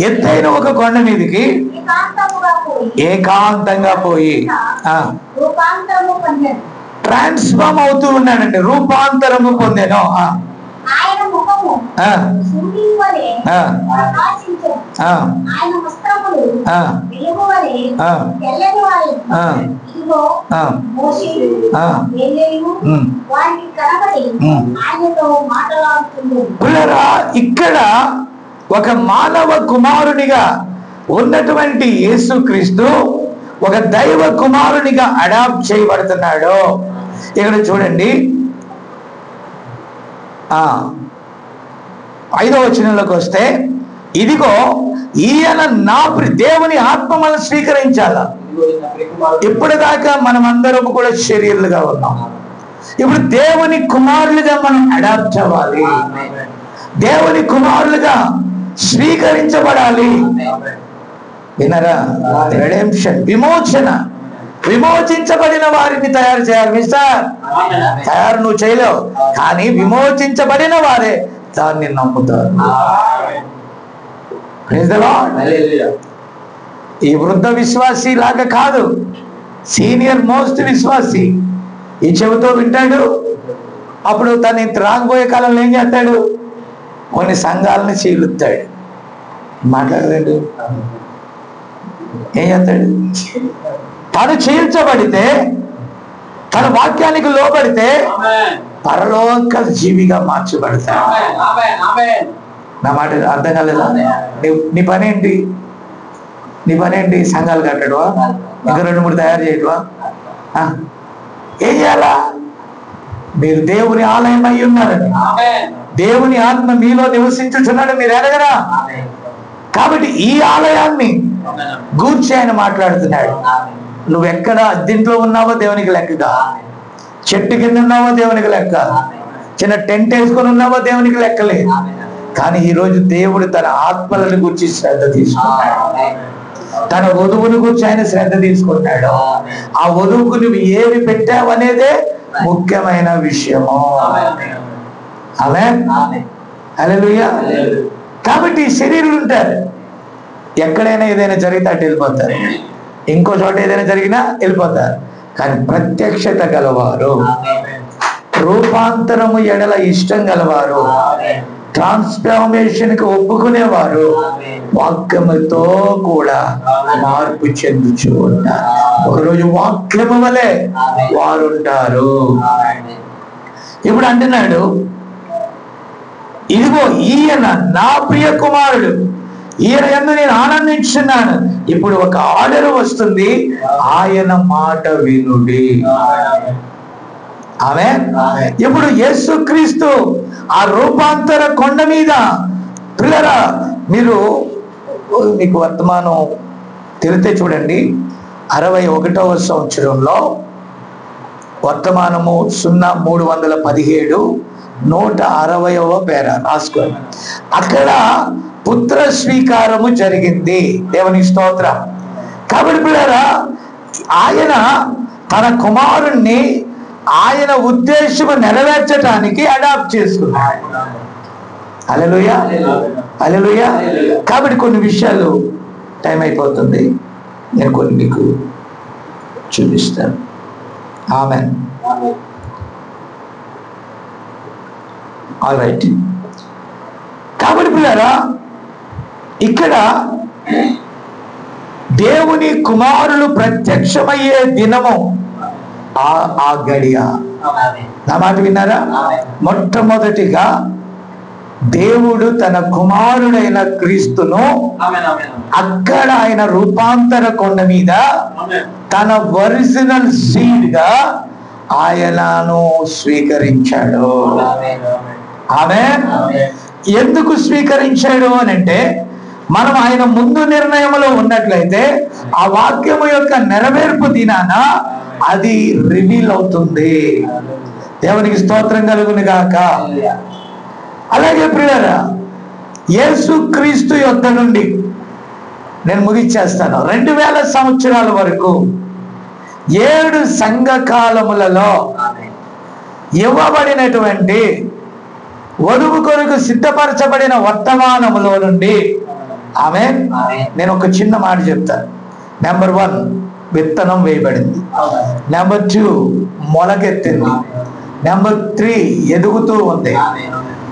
Speaker 2: ఎత్తైన ఒక కొండ మీదికి ఏకాంతంగా పోయి ట్రాన్స్ఫార్మ్ అవుతూ ఉన్నాడండి. రూపాంతరము పొందాను. ఇక్కడ ఒక మానవ కుమారునిగా ఉన్నటువంటి యేసుక్రీస్తు ఒక దైవ కుమారునిగా అడాప్ట్ చేయబడుతున్నాడు. ఇక్కడ చూడండి, 5వ వచనంలోకి వస్తే, ఇదిగో ఈయన నా దేవుని ఆత్మ మనం స్వీకరించాల. ఇప్పటిదాకా మనం అందరం కూడా శరీరులుగా ఉన్నాం. ఇప్పుడు దేవుని కుమారులుగా మనం అడాప్ట్ అవ్వాలి, దేవుని కుమారులుగా స్వీకరించబడాలి. వినరా? రెడెంప్షన్, విమోచన. విమోచించబడిన వారిని తయారు చేయాలి. మిస్టర్ తయారు నువ్వు చేయలేవు, కానీ విమోచించబడిన వారే దాన్ని నమ్ముతారు. ఈ వృద్ధ విశ్వాసి లాగా కాదు, సీనియర్ మోస్ట్ విశ్వాసి. ఈ చెవితో వింటాడు, అప్పుడు తను రాకపోయే కాలంలో ఏం చేస్తాడు? కొన్ని సంఘాలను చీలుతాడు. మాట్లాడలేడు. ఏం చేస్తాడు? తను చీల్చబడితే, తన వాక్యానికి లోబడితే పరలోక జీవిగా మార్చబడతాడు. నా మాట అర్థం కాలేదా? నీ పనేంటి? నీ పనేంటి? సంఘాలు కట్టడవా? ఇంకా 2-3 తయారు చేయటవా? ఏం చేయాలా? మీరు దేవుని ఆలయం అయి ఉన్నారని, దేవుని ఆత్మ మీలో నివసించుచున్నాడు మీరు ఎరగరా? కాబట్టి ఈ ఆలయాన్ని గూర్చి ఆయన మాట్లాడుతున్నాడు. నువ్వు ఎక్కడ అద్దెంట్లో ఉన్నావో దేవునికి లెక్కగా, చెట్టు కింద ఉన్నావో దేవునికి లెక్క, చిన్న టెంట్ వేసుకొని ఉన్నావో దేవునికి లెక్కలేదు. కానీ ఈరోజు దేవుడు తన ఆత్మలను గురించి శ్రద్ధ తీసుకున్నాడు. తన వధువుని గురించి ఆయన శ్రద్ధ తీసుకున్నాడు. ఆ వధువుకు నువ్వు ఏమి పెట్టావు అనేదే ముఖ్యమైన విషయము. ఆమేన్, హల్లెలూయా. కాబట్టి శరీరులు ఉంటారు, ఎక్కడైనా ఏదైనా జరిగితే అటు వెళ్ళిపోతారు, ఇంకో చోట ఏదైనా జరిగినా వెళ్ళిపోతారు. కానీ ప్రత్యక్షత గలవారు, రూపాంతరము ఎడల ఇష్టం గలవారు, ట్రాన్స్ఫార్మేషన్ కి ఒప్పుకునేవారు, వాక్యముతో కూడా మార్పు చెందుచు ఉంటారు. ఒకరోజు వాక్యము వలె వారు ఉంటారు. ఇప్పుడు అంటున్నాడు, ఇదిగో ఈయన నా ప్రియ కుమారుడు, ఈయన యందు నేను ఆనందించున్నాను. ఇప్పుడు ఒక ఆర్డర్ వస్తుంది, ఆయన మాట వినుడి. ఆమేన్. ఇప్పుడు యేసుక్రీస్తు ఆ రూపాంతర కొండ మీద, పిల్లరా మీరు మీకు వర్తమానం తెలితే చూడండి, 61వ సంవత్సరంలో వర్తమానము 0317 160వ పేర రాసుకోండి. అక్కడ పుత్ర స్వీకారము జరిగింది. దేవుని స్తోత్రం. కాబట్టి పిల్లరా, ఆయన తన కుమారుణ్ణి ఆయన ఉద్దేశము నెరవేర్చడానికి అడాప్ట్ చేసుకున్నాడు. హల్లెలూయా, హల్లెలూయా. కాబట్టి కొన్ని విషయాలు, టైం అయిపోతుంది, నేను కొన్ని మీకు చూపిస్తాను. ఆమేన్. All right. కాబట్టి పిల్లరా, ఇక్కడ దేవుని కుమారులు ప్రత్యక్షమయ్యే దినము ఆ గడియ. నా మాట విన్నారా? మొట్టమొదటిగా దేవుడు తన కుమారుడైన క్రీస్తును అక్కడ ఆయన రూపాంతర కొండ మీద తన ఒరిజినల్ సీడ్ గా ఆయనను స్వీకరించాడు. ఆమేన్. ఎందుకు స్వీకరించాడు అని అంటే, మనం ఆయన ముందు నిర్ణయంలో ఉన్నట్లయితే ఆ వాక్యము యొక్క నెరవేర్పు దినాన అది రివీల్ అవుతుంది. దేవునికి స్తోత్రం కలుగును గాక. అలాగే ప్రియులారా, యేసుక్రీస్తు యొద్ద నుండి నేను ముగిచ్చేస్తాను. 2000 సంవత్సరాల వరకు 7 సంఘకాలములలో ఇవ్వబడినటువంటి వధువు కొరకు సిద్ధపరచబడిన వర్తమానములో నుండి, ఆమేన్, నేను ఒక చిన్న మాట చెప్తాను. నెంబర్ 1, విత్తనం వేయబడింది. నెంబర్ 2, మొలకెత్తింది. నెంబర్ 3, ఎదుగుతూ ఉంది.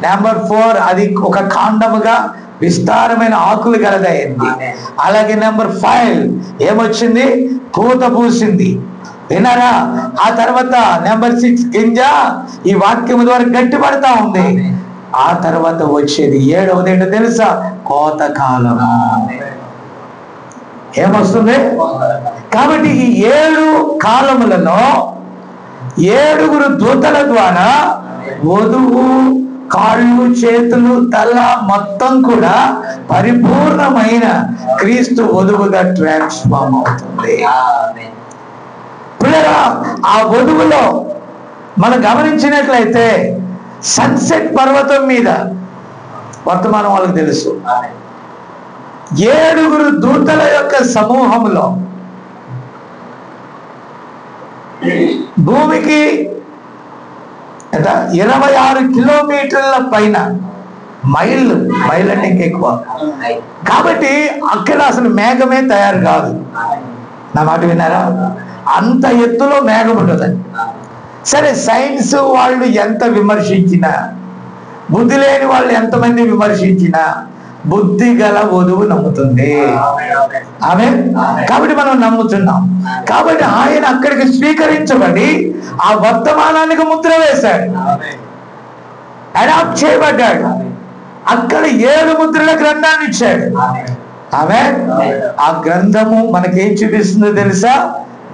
Speaker 2: నెంబర్ 4, అది ఒక కాండముగా విస్తారమైన ఆకులు గలదైంది. అలాగే నెంబర్ 5 ఏమొచ్చింది? పూత పూసింది. విన్నారా? ఆ తర్వాత నెంబర్ 6 గింజ ఈ వాక్యం ద్వారా గట్టిపడతా ఉంది. ఆ తర్వాత వచ్చేది 7వది ఏంటో తెలుసా? కోతకాలము. ఏమొస్తుంది? కాబట్టి ఈ 7 కాలములలో 7 దూతల ద్వారా వధువు కాళ్ళు, చేతులు, తల మొత్తం కూడా పరిపూర్ణమైన క్రీస్తు వధువుగా ట్రాన్స్ఫార్మ్ అవుతుంది. పిల్లరా, ఆ వధువులో మనం గమనించినట్లయితే సన్సెట్ పర్వతం మీద, వర్తమానం వాళ్ళకి తెలుసు, 7 దూతల యొక్క సమూహంలో భూమికి 26 కిలోమీటర్ల పైన, మైళ్ళు అంటే ఇంకెక్కువ. కాబట్టి అక్కడ అసలు మేఘమే తయారు కాదు. నా మాట విన్నారా? అంత ఎత్తులో మేఘం ఉంటుందని. సరే, సైన్స్ వాళ్ళు ఎంత విమర్శించినా, బుద్ధి లేని వాళ్ళు ఎంతమంది విమర్శించినా, బుద్ధి గల వధువు నమ్ముతుంది. ఆమేన్. కాబట్టి మనం నమ్ముతున్నాం. కాబట్టి ఆయన అక్కడికి స్వీకరించబడి ఆ వర్తమానానికి ముద్ర వేశాడు, అడాప్ట్ చేయబడ్డాడు. అక్కడ 7 ముద్రల గ్రంథాన్ని ఇచ్చాడు. ఆమేన్. ఆ గ్రంథము మనకేం చూపిస్తుందో తెలుసా?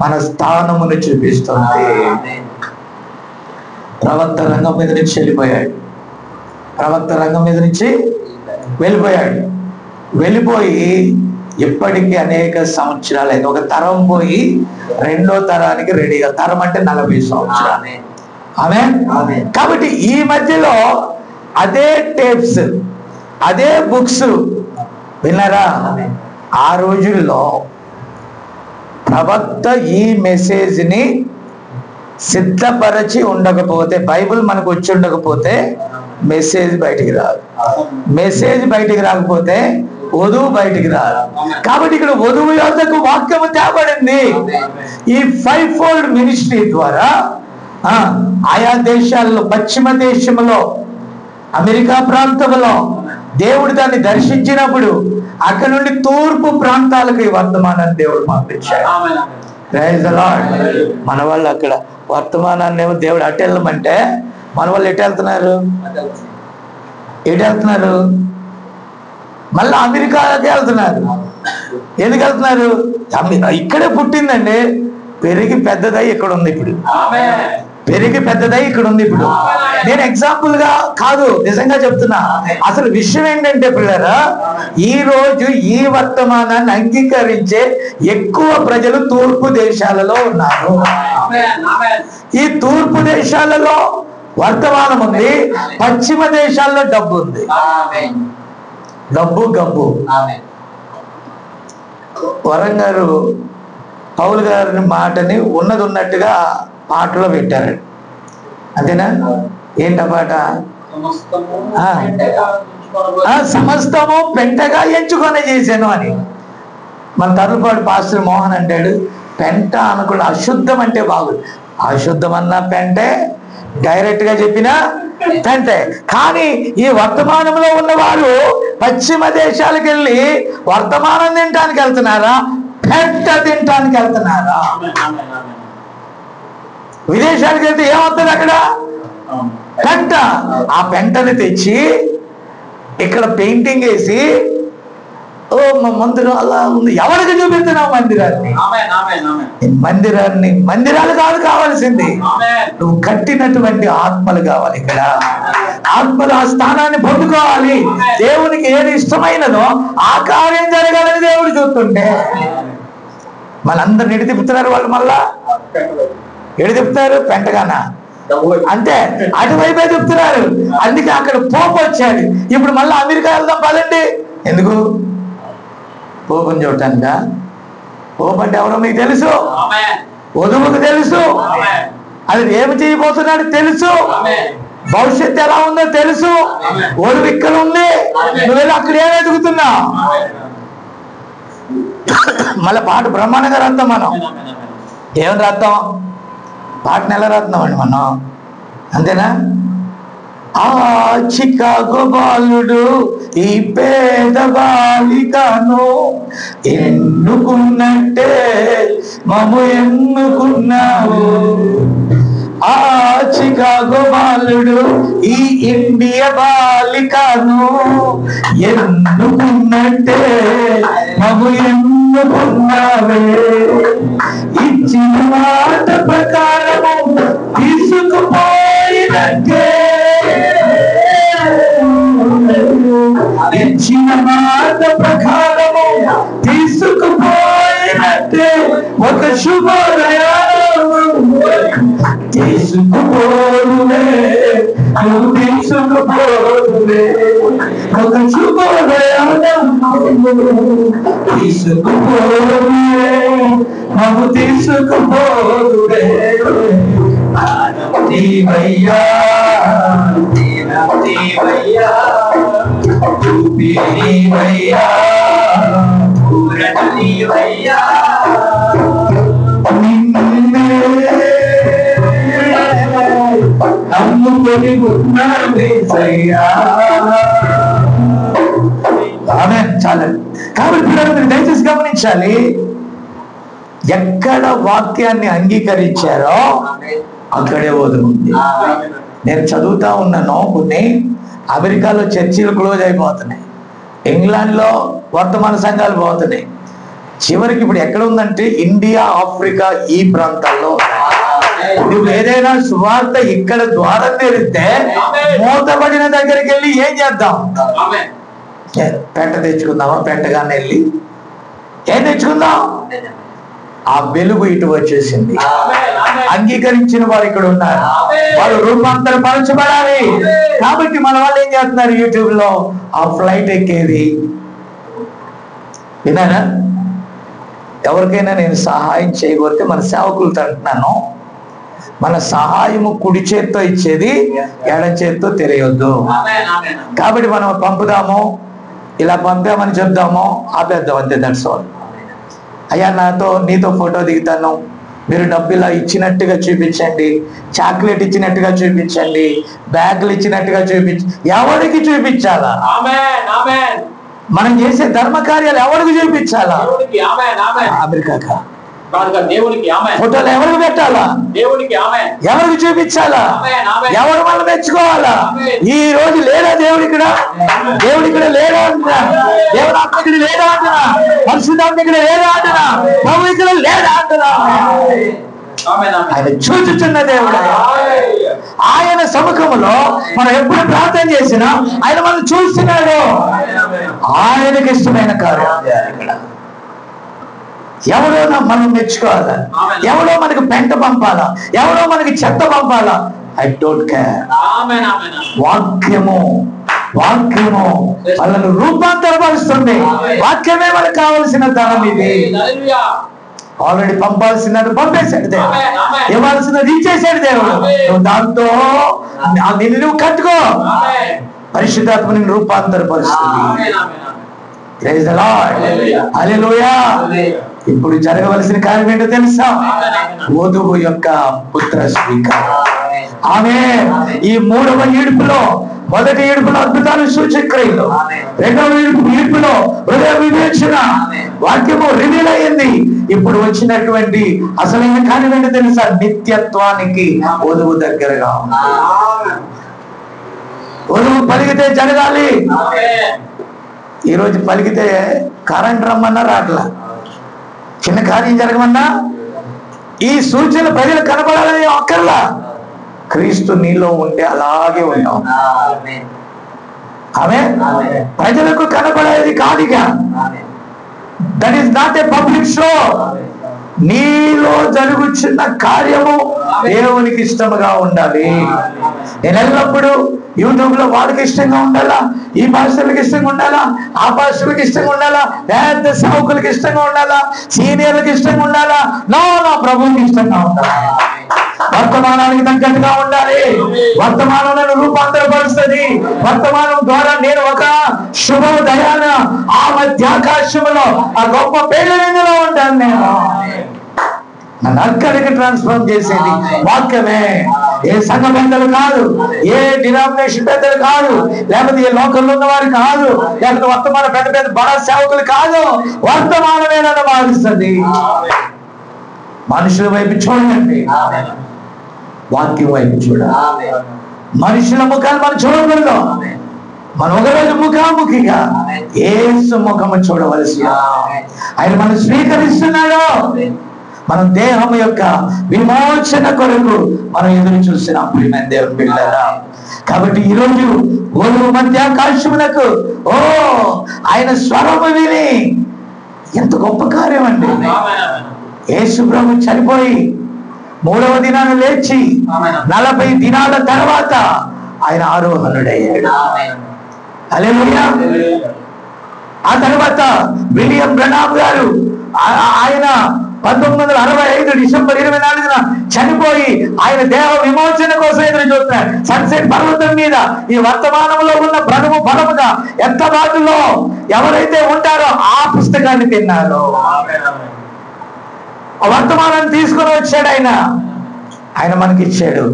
Speaker 2: మన స్థానమును చూపిస్తుంది. ప్రవక్త రంగం మీద నుంచి వెళ్ళిపోయాడు. వెళ్ళిపోయి ఇప్పటికీ అనేక సంవత్సరాలు అయింది. ఒక తరం పోయి రెండో తరానికి రెడీగా, తరం అంటే 40 సంవత్సరాలు. ఆమె కాబట్టి ఈ మధ్యలో అదే టేప్స్, అదే బుక్స్ విన్నారా? ఆ రోజుల్లో ప్రవక్త ఈ మెసేజ్ ని సిద్ధపరచి ఉండకపోతే, బైబిల్ మనకు వచ్చి ఉండకపోతే మెసేజ్ బయటికి రాదు. మెసేజ్ బయటికి రాకపోతే వధువు బయటికి రాదు. కాబట్టి ఇక్కడ వధువు యొద్దకు వాక్యము తేబడింది. ఈ 5-fold మినిస్ట్రీ ద్వారా ఆయా దేశాల్లో, పశ్చిమ దేశంలో, అమెరికా ప్రాంతంలో దేవుడు దాన్ని దర్శించినప్పుడు అక్కడ నుండి తూర్పు ప్రాంతాలకు ఈ వర్తమానాన్ని దేవుడు పంపించాడు. Praise the Lord. మన వాళ్ళు అక్కడ వర్తమానాన్ని ఏమో దేవుడు అటు వెళ్ళమంటే మన వాళ్ళు ఎటు వెళ్తున్నారు? మళ్ళీ అమెరికాకి వెళ్తున్నారు. ఎందుకు వెళ్తున్నారు? ఇక్కడే పుట్టిందండి, పెరిగి పెద్దదై ఇక్కడ ఉంది. ఇప్పుడు పెరిగి పెద్దదై ఇక్కడ ఉంది. ఇప్పుడు నేను ఎగ్జాంపుల్ గా కాదు, నిజంగా చెప్తున్నా. అసలు విషయం ఏంటంటే పిల్లరా, ఈ రోజు ఈ వర్తమానాన్ని అంగీకరించే ఎక్కువ ప్రజలు తూర్పు దేశాలలో ఉన్నారు. ఈ తూర్పు దేశాలలో వర్తమానం ఉంది, పశ్చిమ దేశాల్లో డబ్బు ఉంది. డబ్బు గబ్బు. వరంగారు పౌలు గారి మాటని ఉన్నది ఉన్నట్టుగా పాటలో పెట్టారు. అంతేనా? ఏంట పాట? సమస్తము పెంటగా ఎంచుకొని చేశాను అని. మన తరుపాడు పాస్టర్ మోహన్ అంటాడు, పెంట అనకుండా అశుద్ధం అంటే బాగుంది. అశుద్ధం అన్నా పెంటే, డైరెక్ట్ గా చెప్పినా పెంటే. కానీ ఈ వర్తమానంలో ఉన్నవారు పశ్చిమ దేశాలకు వెళ్ళి వర్తమానం తినడానికి వెళ్తున్నారా, పెంట తినడానికి వెళ్తున్నారా? విదేశాలకు వెళ్తే ఏమవుతుంది? అక్కడ పెంట. ఆ పెంటని తెచ్చి ఇక్కడ పెయింటింగ్ వేసి, ఓ మా మందిరం అలా ఉంది, ఎవరికి చూపిస్తున్నావు మందిరాన్ని? మందిరాలు కాదు కావాల్సింది, నువ్వు కట్టినటువంటి ఆత్మలు కావాలి. ఇక్కడ ఆత్మలు ఆ స్థానాన్ని పొందుకోవాలి. దేవునికి ఏది ఇష్టమైనదో ఆ కార్యం జరగాలని దేవుడు చూస్తుంటే మనందరిని ఎడి తిప్పుతున్నారు. వాళ్ళు మళ్ళా ఎడి తిప్పుతారు? పెంటగానా? అంతే, అటువైపే చెప్తున్నారు. అందుకే అక్కడ పోపు వచ్చాడు. ఇప్పుడు మళ్ళీ అమెరికా వెళ్దాం పదండి. ఎందుకు? పోపని చూడటానిక? పోపు అంటే ఎవరో మీకు తెలుసు, వధువుకు తెలుసు, అది ఏమి చేయబోతున్నాడు తెలుసు, భవిష్యత్తు ఎలా ఉందో తెలుసు. వధువు ఇక్కడ ఉంది, నువ్వు అక్కడ ఏమి ఎదుగుతున్నా? మళ్ళీ పాట బ్రహ్మాండంగా రాస్తాం మనం. ఏమని రాస్తాం? పాటను ఎలా రాస్తున్నామండి మనం? అంతేనా? ఆ చికాగో బాలుడు ఈ పేద బాలికను ఎన్నుకున్నట్టే మము ఎన్నుకున్నావు. ఆ చికాగో బాలుడు ఈ ఇండియా బాలికను ఎన్నుకున్నట్టే మము ఎన్నుకున్నావే. ఇచ్చిన మాట ప్రకారము తీసుకుపోయినట్టే, ఇచ్చిన మాట ప్రకారము తీసుకుపోయినట్టే ఒక శుభోదయం తీసుకుపోరులే, నువ్వు తీసుకుపోరులే ఒక శుభోదయం తీసుకుపోరులే, నువ్వు తీసుకుపోరులే. నీవయ్యా నీవయ్యా నీవయ్యా పూరణ నీవయ్యా, నిన్నే నమ్ముకొని ఉన్నాయ్యా. చాలండి. కాబట్టి మీరు దయచేసి గమనించాలి, ఎక్కడ వాక్యాన్ని అంగీకరించారో అక్కడే వదులుంది. నేను చదువుతా ఉన్నాను, కొన్ని అమెరికాలో చర్చిలు క్లోజ్ అయిపోతున్నాయి, ఇంగ్లాండ్లో వర్తమాన సంఘాలు పోతున్నాయి. చివరికి ఇప్పుడు ఎక్కడ ఉందంటే ఇండియా, ఆఫ్రికా ఈ ప్రాంతాల్లో. నువ్వు ఏదైనా సువార్త ఇక్కడ ద్వారం తెరిస్తే మూతబడిన దగ్గరికి వెళ్ళి ఏం చేద్దాం? పెంట తెచ్చుకుందామా? పెంటగానే వెళ్ళి ఏం తెచ్చుకుందాం? ఆ వెలుగు ఇటు వచ్చేసింది. అంగీకరించిన వారు ఇక్కడ ఉన్నారు. వారు రూపాంతరపరచబడాలి. కాబట్టి మన వాళ్ళు ఏం చేస్తున్నారు? యూట్యూబ్ లో ఆ ఫ్లైట్ ఎక్కేది విన్నారా? ఎవరికైనా నేను సహాయం చేయగలిగితే మన సేవకులతో అంటున్నాను, మన సహాయము కుడి చేత్తో ఇచ్చేది ఎడం చేత్తో తెలియొద్దు. కాబట్టి మనం పంపుదాము, ఇలా పంపామని చెప్దాము, ఆపేద్దాం అంతే. That's all. అయ్యా నీతో ఫోటో దిగుతాను, మీరు డబ్బు ఇలా ఇచ్చినట్టుగా చూపించండి, చాక్లెట్ ఇచ్చినట్టుగా చూపించండి, బ్యాగులు ఇచ్చినట్టుగా ఎవరికి చూపించాలా? మనం చేసే ధర్మ కార్యాలు ఎవరికి చూపించాలా? అమెరికాకా దేవునికి ఫోటోలు ఎవరికి పెట్టాలా? దేవునికి ఎవరికి చూపించాలా? ఎవరు మనం మెచ్చుకోవాలా? ఈ రోజు లేదా దేవుడు ఇక్కడ? దేవుడు ఇక్కడ లేడా అంటున్నా? దేవుడు ఆత్మ ఇక్కడ లేడా అంటున్నా? పరిశుద్ధాత్మ ఇక్కడ లేడా అంటున్నా? ప్రభు ఇక్కడ లేడా అంటున్నా? ఆయన చూచుచున్న దేవుడు. ఆయన సముఖంలో మనం ఎప్పుడు ప్రార్థన చేసినా ఆయన మనం చూస్తున్నాడు. ఆయనకి ఇష్టమైన కార్యం ఇక్కడ. ఎవరో మనం మెచ్చుకోవాలా? ఎవరో మనకి పెంట పంపాలా? ఎవరో మనకి చెత్త పంపాలా? I don't care. వాక్యము వాళ్ళను రూపాంతరపరుస్తుంది. వాక్యమే మనకు కావలసిన ధనం. ఇది ఆల్రెడీ పంపాల్సినది పంపేశాడు దేవుడు, ఇవ్వాల్సినది ఇచ్చేసాడు దేవుడు. నువ్వు దాంతో నిన్ను నువ్వు కట్టుకో. పరిశుద్ధాత్మ నిన్ను రూపాంతరపరుస్తుంది. Praise the Lord. హల్లెలూయా. ఇప్పుడు జరగవలసిన కార్యం ఏంటో తెలుసా? వధువు యొక్క పుత్ర స్వీకారం. ఆమేన్. ఈ మూడవ ఈడుపులో, మొదటి ఈడుపులో అద్భుతాలు, సూచక్రియలు, రెండవ ఈడుపులో హృదయ వివేచన, వాక్యము రివీల్ అయ్యింది. ఇప్పుడు వచ్చినటువంటి అసలైన కార్యం ఏంటో తెలుసా? నిత్యత్వానికి వధువు దగ్గరగా. వధువు పలికితే జరగాలి. ఈరోజు పలికితే కరెంట్ రమ్మన్నా రాట్లా, చిన్న కార్యం జరగమన్నా ఈ సూచన ప్రజలు కనపడాలని అక్కర్లా. క్రీస్తు నీలో ఉంటే అలాగే ఉంటాం. ఆమేన్. ప్రజలకు కనపడేది కాదుగా. That is not a public show. నీలో జరుగుతున్న కార్యము దేవునికి ఇష్టముగా ఉండాలి. నేను ఎల్లప్పుడూ యూట్యూబ్ లో వాళ్ళకి ఇష్టంగా ఉండాలా, ఈ భాషలకు ఇష్టంగా ఉండాలా, ఆ భాషలకు ఇష్టంగా ఉండాలా, పెద్ద సేవకులకు ఇష్టంగా ఉండాలా, సీనియర్లకు ఇష్టంగా ఉండాలా? నా ప్రభువుకి ఇష్టంగా ఉండాలి. వర్తమానానికి తగ్గట్టుగా ఉండాలి. వర్తమానం నన్ను రూపాంతరపరుస్తుంది. వర్తమానం ద్వారా నేను ఒక శుభోదయాన ఆ మధ్యాకాశంలో ఆ గొప్ప పేదలో ఉంటాను. నేను నన్ను అక్కడికి ట్రాన్స్ఫార్మ్ చేసేది వాక్యమే. ఏ సంఘ పెద్దలు కాదు, ఏ డినామినేషన్ పెద్దలు కాదు, లేకపోతే ఏ లోకల్లో ఉన్న వారు కాదు, లేకపోతే వర్తమాన పెద్ద పెద్ద బడా సేవకులు కాదు. వర్తమానమే నన్ను మారుస్తుంది. మనుషుల వైపు చూడండి, వాక్యం వైపు చూడాలి. మనుషుల ముఖాలు మనం చూడకూడదు. మనం ఒకరోజు ముఖాముఖిగా యేసు ముఖము చూడవలసి. ఆయన మనం స్వీకరిస్తున్నాడు. మనం దేహం యొక్క విమోచన కొరకు మనం ఎదురు చూసిన ప్రియమైన దేవుని బిడ్డలారా. కాబట్టి ఈరోజు వధువు మధ్యాకాశమునకు ఆయన స్వరము విని, ఎంత గొప్ప కార్యం అండి. యేసు ప్రభు చనిపోయి 3వ దినాన లేచి 40 దినాల తర్వాత ఆయన ఆరోహణుడయ్యాడు. హల్లెలూయా. ఆ తర్వాత విలియం బ్రనామ్ గారు ఆయన 1965 డిసెంబర్ 24న చనిపోయి ఆయన దేహ విమోచన కోసం ఎదురు చూస్తున్నారు. సన్సెట్ పర్వతం మీద ఈ వర్తమానంలో ఉన్న బలముగా ఎత్తబాటులో ఎవరైతే ఉంటారో ఆ పుస్తకాన్ని తిన్నారు. ఆ వర్తమానాన్ని తీసుకొని వచ్చాడు ఆయన మనకిచ్చాడు.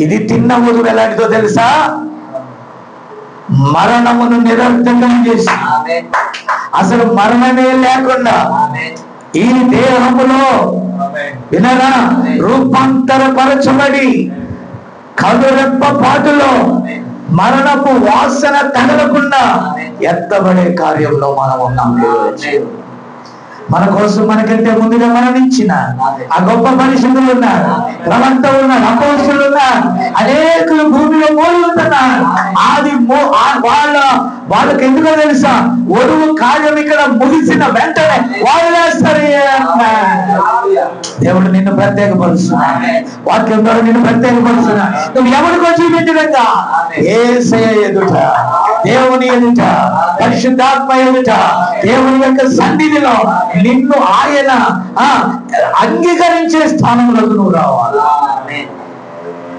Speaker 2: ఇది తిన్న వధువు ఎలాంటిదో తెలుసా? మరణమును నిరర్థకం చేసి, అసలు మరణమే లేకుండా ఈ దేహములో వినరా రూపాంతరపరచబడి కదురెప్ప పాటులో మరణపు వాసన తగలకుండా ఎత్తబడే కార్యంలో మనం ఉన్నాం. మన కోసం మనకంటే ముందుగా మరణించిన ఆ గొప్ప పరిశుద్ధులు ఉన్నారు, ప్రవక్త ఉన్నారు, అపోస్తులు ఉన్నారు, అనేకులు భూమిలో మోడి ఉంటున్నారు. అది వాళ్ళకి ఎందుకో తెలుసా, ఒరువు కార్యం ఇక్కడ ముగిసిన వెంటనే వాళ్ళు వేస్తారు. దేవుడు నిన్ను ప్రత్యేకపరుస్తున్నా, వాక్యం ద్వారా నిన్ను ప్రత్యేకపరుస్తున్నా. నువ్వు ఎవరికో చూపించడంగా యేసయ్య ఎదుట, దేవుని ఎదుట, పరిశుద్ధాత్మ ఎదుట, దేవుని యొక్క సన్నిధిలో నిన్ను ఆయన అంగీకరించే స్థానంలోకి నువ్వు రావాలి.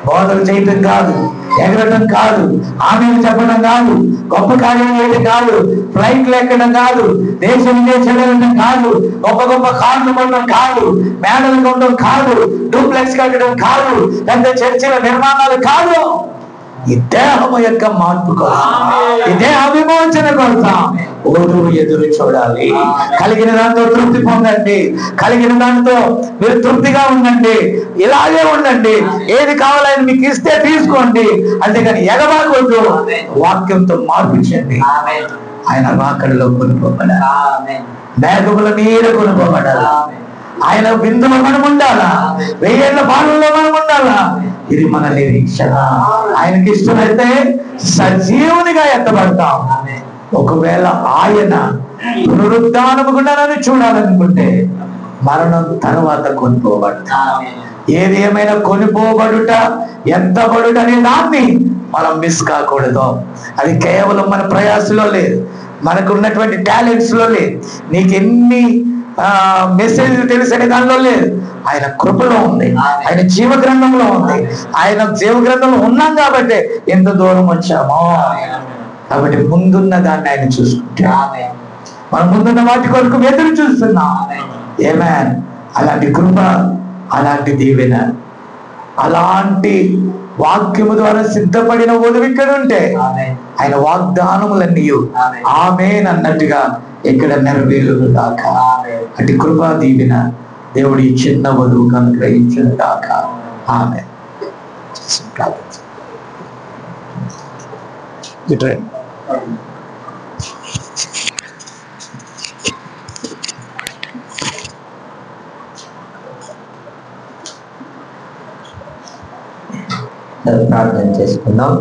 Speaker 2: బోధలు చేయటం కాదు, ఎగరటం కాదు, ఆమెను చెప్పడం కాదు, గొప్ప కార్యం చేయడం కాదు, ఫ్లైట్లు ఎక్కడం కాదు, దేశం విదేశాలు కాదు, గొప్ప గొప్ప కార్లు కొనడం కాదు, మేడలు కొనడం కాదు, డూప్లెక్స్ కట్టడం కాదు, పెద్ద చర్చిల నిర్మాణాలు కాదు. ఈ దేహము యొక్క మార్పు కోసం, ఈ దేహ విమోచన కోసం ఓరువు ఎదురు చూడాలి. కలిగిన దాంతో తృప్తి పొందండి, కలిగిన దాంతో మీరు తృప్తిగా ఉండండి, ఇలాగే ఉండండి. ఏది కావాలని మీకు ఇస్తే తీసుకోండి, అంతేగాని ఎగబాకొద్దు. వాక్యంతో మార్పించండి. ఆయన రాకడలో కొనుక్కోబడాలి, మేఘముల మీద కొనుక్కోబడాలి. ఆయన బిందులో మనం ఉండాలా, 1000 ఏళ్ల పాలనలో మనం ఉండాలా. ఇది మన నిరీక్షణ. ఆయనకి ఇష్టమైతే సజీవునిగా ఎత్తబడతాం. ఒకవేళ ఆయన పునరుద్ధానము కూడా నన్ను చూడాలనుకుంటే మరణం తర్వాత కొనిపోబడతాం. ఏది ఏమైనా కొనిపోబడుట, ఎత్తబడుట అనే దాన్ని మనం మిస్ కాకూడదు. అది కేవలం మన ప్రయాసలో లేదు, మనకు ఉన్నటువంటి టాలెంట్స్ లో లేదు, నీకు ఎన్ని మెసేజ్ తెలిసనే దానిలో లేదు. ఆయన కృపలో ఉంది, ఆయన జీవ గ్రంథంలో ఉంది. ఆయన జీవ గ్రంథంలో ఉన్నాం కాబట్టి ఎంత దూరం వచ్చామో. కాబట్టి ముందున్న దాన్ని ఆయన చూసుకుంటే మనం ముందున్న వాటి కొరకు ఎదురు చూస్తున్నాం. ఏమేన్ అలాంటి కృప, అలాంటి దీవెన, అలాంటి వాక్యము ద్వారా సిద్ధపడిన వధువు ఇక్కడ ఉంటే ఆయన వాగ్దానములన్నీ ఆమేన్ అన్నట్టుగా ఇక్కడ నెరవేరును గాక. అటు కృపా దీవెన దేవుడి చిన్న వధువుకు అనుగ్రహించును గాక. ఆమేన్.
Speaker 3: ప్రార్థన చేసుకుందాం.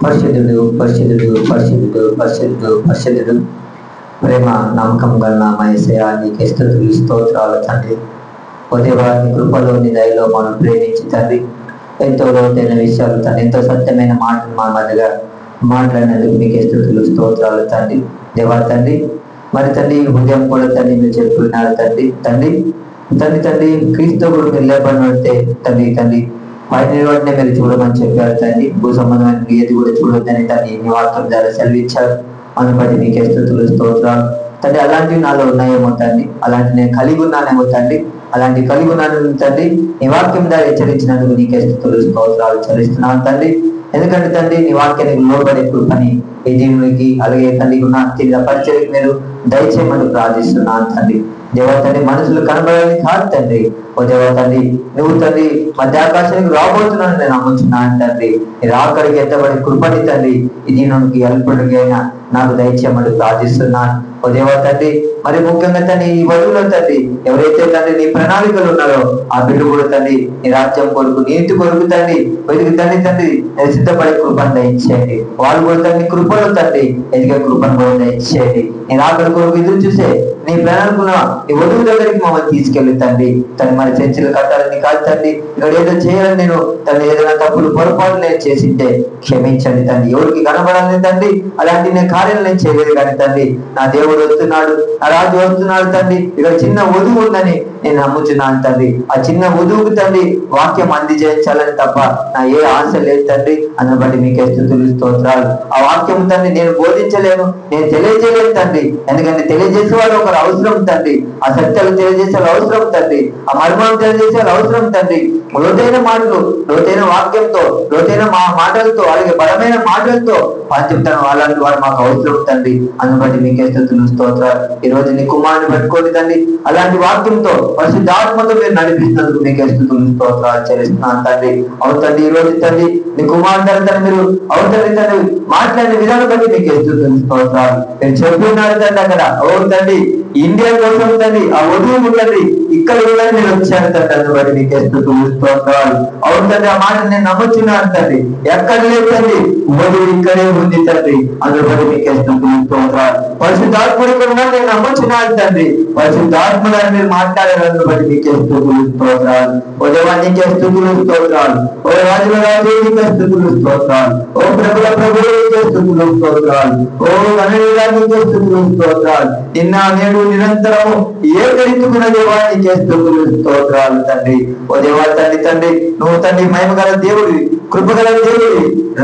Speaker 3: పరిశుద్ధుడు, పరిశుద్ధుడు, పరిశుద్ధుడు, పరిశుద్ధుడు, పరిశుద్ధుడు, ప్రేమ నమ్మకం గల మా యేసయ్యా, నీకే స్తుతులు స్తోత్రాలు తండ్రి. ఓ దేవా, నీ కృపలో నీ దయలో మనం ప్రేమించి తండ్రి, ఎంతో లోతైన విషయాలు తండ్రి, ఎంతో సత్యమైన మాటలు మా మధ్యగా మాట్లాడినందుకు మీకే స్తుతులు స్తోత్రాలు తండ్రి. దేవా తండ్రి, మరి తండ్రి ఉదయం కూడా తండ్రి మీరు చెప్పుకున్నారు తండ్రి, తండ్రి తండ్రి తండ్రి క్రీస్తు కూడా మీరు లేపడితే తండ్రి తండ్రి పైన వాటిని మీరు చూడమని చెప్పారు తండ్రి. భూ సంబంధమైన ఏది కూడా చూడొద్దని తండ్రి నీ వాక్యం ద్వారా సెలవిచ్చారు. అందుబట్టి నీకే స్తుతులు స్తోత్రాలు తండ్రి. అలాంటివి నాలో ఉన్నాయేమో తండ్రి, అలాంటి నేను కలిగి ఉన్నానేమో తండ్రి, అలాంటి కలిగి ఉన్నాను తండ్రి. నీ వాక్యం ద్వారా హెచ్చరించినందుకు నీకే స్తుతులు స్తోత్రాలు చెల్లిస్తున్నాను తండ్రి. ఎందుకంటే తండ్రి నీ వాక్యానికి లోబడే కృపని ఈ దీనికి అలాగే తండ్రి ఉన్న తిరిగి పరిచయకు మీరు దయచేయమని ప్రార్థిస్తున్నాను తండ్రి. దేవా తండ్రి మనుషులు కనబడాలని కాదు తండ్రి. ఓ దేవా తండ్రి, నువ్వు తండ్రి మధ్యాకాశానికి రాబోతున్నాను నేను నమ్ముతున్నాను తండ్రి. నీ రాకడికి ఎత్తబడి కృపని తండ్రి ఇది నుండి అల్పుడికి అయినా నాకు దయచేయమని ప్రార్థిస్తున్నాను. ఓ దేవా తండ్రి, మరి ముఖ్యంగా తండ్రి ఈ వధువులో తండ్రి ఎవరైతే తండ్రి నీ ప్రణాళికలు ఉన్నారో ఆ బిడ్డ కూడా తండ్రి నీ రాజ్యం కొరకు నీతి కొరకు తండ్రి వెతికి తండ్రి తండ్రి సిద్ధపడే కృపను దయచేయండి. వాళ్ళు కూడా తండ్రి కృపలో తండ్రి ఎదిగే కృపను కూడా దయచేయండి. నీ రాకడి కొరకు ఎదురు చూసే నీ ప్రణాళికల నీ వధువు దగ్గరికి మమ్మల్ని తీసుకెళ్ళి తండ్రి తను మరి చర్చలు కట్టాలని కాదు తండ్రి, ఇక్కడ ఏదో చేయాలని నేను తను ఏదైనా తప్పులు పొరపాటు నేను చేసింటే క్షమించండి తండ్రి. ఎవరికి కనబడాలని తండ్రి అలాంటి నేను కార్యాలు నేను చేయలేదు కానీ తండ్రి నా దేవుడు వస్తున్నాడు, నా రాజు వస్తున్నాడు తండ్రి. ఇక్కడ చిన్న వధువు ఉందని నేను నమ్ముతున్నాను తండ్రి. ఆ చిన్న వధువుకు తండ్రి వాక్యం అందజేయించాలని తప్ప నా ఏ ఆశ లేదు తండ్రి. అందుని బట్టి మీకే స్తుతులు స్తోత్రాలు. ఆ వాక్యం తండ్రి నేను బోధించలేను, నేను తెలియజేయలేను తండ్రి. ఎందుకంటే తెలియజేసే వాళ్ళు ఒకరు అవసరం తండ్రి. ఆ సత్యాలు తెలియజేసే అవసరం తండ్రి. ఆ మర్మం తెలియజేసే అవసరం తండ్రి. లోతైన మాటలు, లోతైన వాక్యంతో, లోతైన మాటలతో అలాగే బలమైన మాటలతో చెప్తాను అలాంటి వాడు మాకు అవసరం తండ్రి. అందుని బట్టి మీకే స్తుతులు స్తోత్రాలు. ఈ రోజు నీ కుమారుని పెట్టుకోండి తండ్రి, అలాంటి వాక్యంతో పరిశుద్ధాత్మతో మీరు నడిపిస్తున్నందుకు మీకే స్తుతులు స్తోత్రాలు చెల్లిస్తున్నాను తండ్రి. అవుతండి ఈ రోజు తండ్రి నీ కుమారుని తండ్రి మీరు అవుతండి తండ్రి మాట్లాడిన విధానం విధానం బట్టి మీకు స్తుతులు స్తోత్రాలు. నేను చెప్తున్నారు తండ్రి అక్కడ, ఓ తండ్రి ఇండియా కోసం తండ్రి ఆ వధువు తండ్రి ఇక్కడ కూడా నేను వచ్చాను తండ్రి, అందుని బట్టి మీకు స్తుతులు స్తోత్రాలు. అవును తండ్రి, ఆ మాట నేను నమ్ముచున్నాను తండ్రి, ఎక్కడ లేదు తండ్రి, వధువు ఇక్కడే ఉంది తండ్రి, అందుని బట్టి మీకు స్తుతులు స్తోత్రాలు. పరిశుద్ధాత్ముడు ఇక్కడ ఉన్నా నేను నమ్ముచున్నాను తండ్రి, పరిశుద్ధాత్ముడు అని మీరు మాట్లాడారు, అందుని బట్టి మీకు స్తుతులు స్తోత్రాలు. ఓ దేవా నీకే స్తుతులు స్తోత్రాలు. ఓ రాజుల రాజు నీకే స్తుతులు స్తోత్రాలు. ఓ ప్రభుల ప్రభువు నీకే స్తుతులు స్తోత్రాలు. ఓ గణనీయుడా నీకే స్తుతులు స్తోత్రాలు. నిన్న నేడు నిరంతరము ఏకరీతుకున్న దేవా నీకే స్తుతులు స్తోత్రాలు తండ్రి. ఓ దేవా తండ్రి తండ్రి నువ్వు తండ్రి మహిమగల దేవుడి, కృపగల దేవుడి,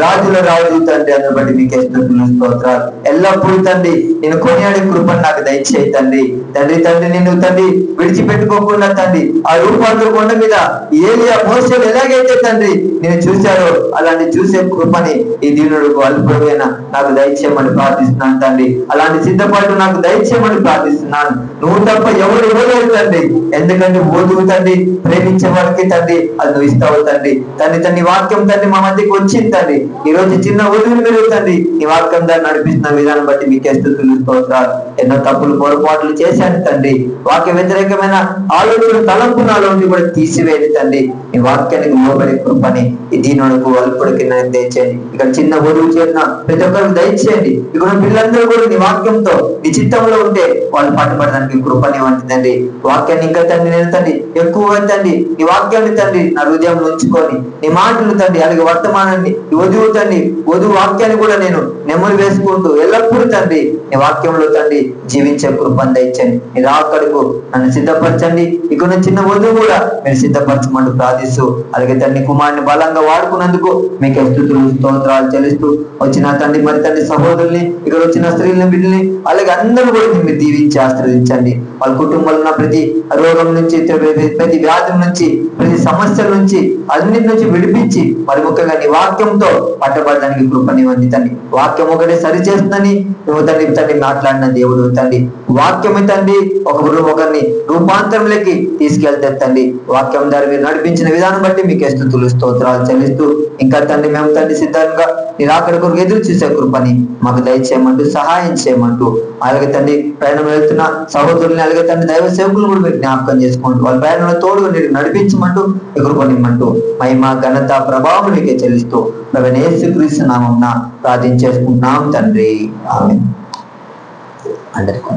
Speaker 3: రాజుల రాజు తండ్రి, అందుని బట్టి మీకే స్తుతులు స్తోత్రాలు. ఎల్లప్పుడూ తండ్రి నేను కొనియాడే కృపను నాకు దయచేయి తండ్రి. తండ్రి తండ్రి నిన్ను తండ్రి విడిచిపెట్టుకోకుండా తండ్రి ఆ రూపాంతర కొండ మీద ఏలియా మోషేలు ఎలాగైతే తండ్రి నేను చూశారో అలాంటి చూసే కృపని ఈ దీనుడుకు అల్పుడైన నాకు దయచేయమని ప్రార్థిస్తున్నాను తండ్రి. అలాంటి సిద్ధపాటు నాకు దయచేయమని ప్రార్థిస్తున్నాను. నువ్వు తప్ప ఎవరు ఇవ్వలేరు తండ్రి, ఎందుకంటే వధువు తండ్రి ప్రేమించే వారికి తండ్రి అది నువ్వు ఇస్తావు తండ్రి. తండ్రి తండ్రి వాక్యం తండ్రి మా మధ్యకి వచ్చింది తండ్రి. ఈ రోజు చిన్న వధువుని మీరు తండ్రి ఈ వాక్యం దాన్ని నడిపిస్తున్న విధానం బట్టి మీకే స్తుతులు స్తోత్రాలు. ఎన్నో తప్పులు పొరపాట్లు చేశాను తండ్రి, వాక్య వ్యతిరేకమైన ఆలోచన తలంపు నాలో నుండి కూడా తీసివేయండి తండ్రి. ఈ వాక్యానికి లోబడే కృపని ఈ దీనుడుకు అల్పుడికి నేను దయచేయండి. ఇక్కడ చిన్న వధువు చేసిన ప్రతి ఒక్కరికి దయచేయండి. ఇక్కడ పిల్లలందరూ కూడా నీ వాక్యంతో నీ చిత్తంలో ఉంటే వాళ్ళు పట్టుబడడానికి కృపని వంటి తండ్రి. వాక్యాన్ని ఇంకా తండ్రి నేను తండ్రి ఎక్కువగా తండ్రి నీ వాక్యాన్ని తండ్రి నా హృదయంలో ఉంచుకొని నీ మాటలు తండ్రి అలాగే వర్తమానాన్ని ఈ వధువు తండ్రి వధువు వాక్యాన్ని కూడా నేను నెమ్మది వేసుకుంటూ ఎల్లప్పుడూ తండ్రి నీ వాక్యంలో తండ్రి జీవించే కృపను దయచండి. నీ రాకడకు నన్ను సిద్ధపరచండి. ఇక్కడ చిన్న వధువు కూడా మీరు సిద్ధపరచమంటూ ప్రార్థిస్తూ అలాగే తండ్రి కుమారుని బలంగా వాడుకున్నందుకు మీకు స్తుతులు స్తోత్రాలు చెల్లిస్తూ వచ్చిన తండ్రి మరి తండ్రి సహోదరుల్ని ఇక్కడ వచ్చిన స్త్రీలని బిడ్డల్ని అలాగే అందరూ కూడా మీరు దీవించి ఆశీర్వదించండి. వాళ్ళ కుటుంబంలో ఉన్న ప్రతి రోగం నుంచి ప్రతి వ్యాధి నుంచి ప్రతి సమస్యల నుంచి అన్నిటి నుంచి విడిపించి మరి ముఖ్యంగా నీ వాక్యంతో పట్టబడడానికి కృపనివ్వండి తండ్రి. వాక్యం ఒకటే సరి చేస్తుందని నువ్వు తండ్రి తండ్రి మాట్లాడిన దేవుడు తండ్రి. వాక్యమే తండ్రి ఒకరిని రూపాంతరంలోకి తీసుకెళ్తే తండ్రి వాక్యం ద్వారా మీరు నడిపించిన విధానం బట్టి మీకు స్తుతులు స్తోత్రాలు చెల్లిస్తూ ఇంకా తండ్రి మేము తండ్రి సిద్ధంగా నీ రాకడ కొరకు ఎదురు చూసే కృపని మాకు దయచేయమంటూ సహాయం చేయమంటూ అలాగే తండ్రి ప్రయాణం వెళ్తున్న సహోదరుల్ని అలాగే తండ్రి దైవ సేవకులు కూడా మీరు జ్ఞాపకం చేసుకుంటూ వాళ్ళ ప్రయాణంలో తోడుగా మీరు నడిపించమంటూ కృపనిమ్మంటూ మహిమ ఘనత ప్రభావం మీకే చెల్లిస్తూ యేసుక్రీస్తు నామమున ప్రార్థించేసుకుంటున్నాం తండ్రి, ఆమేన్. అందరికీ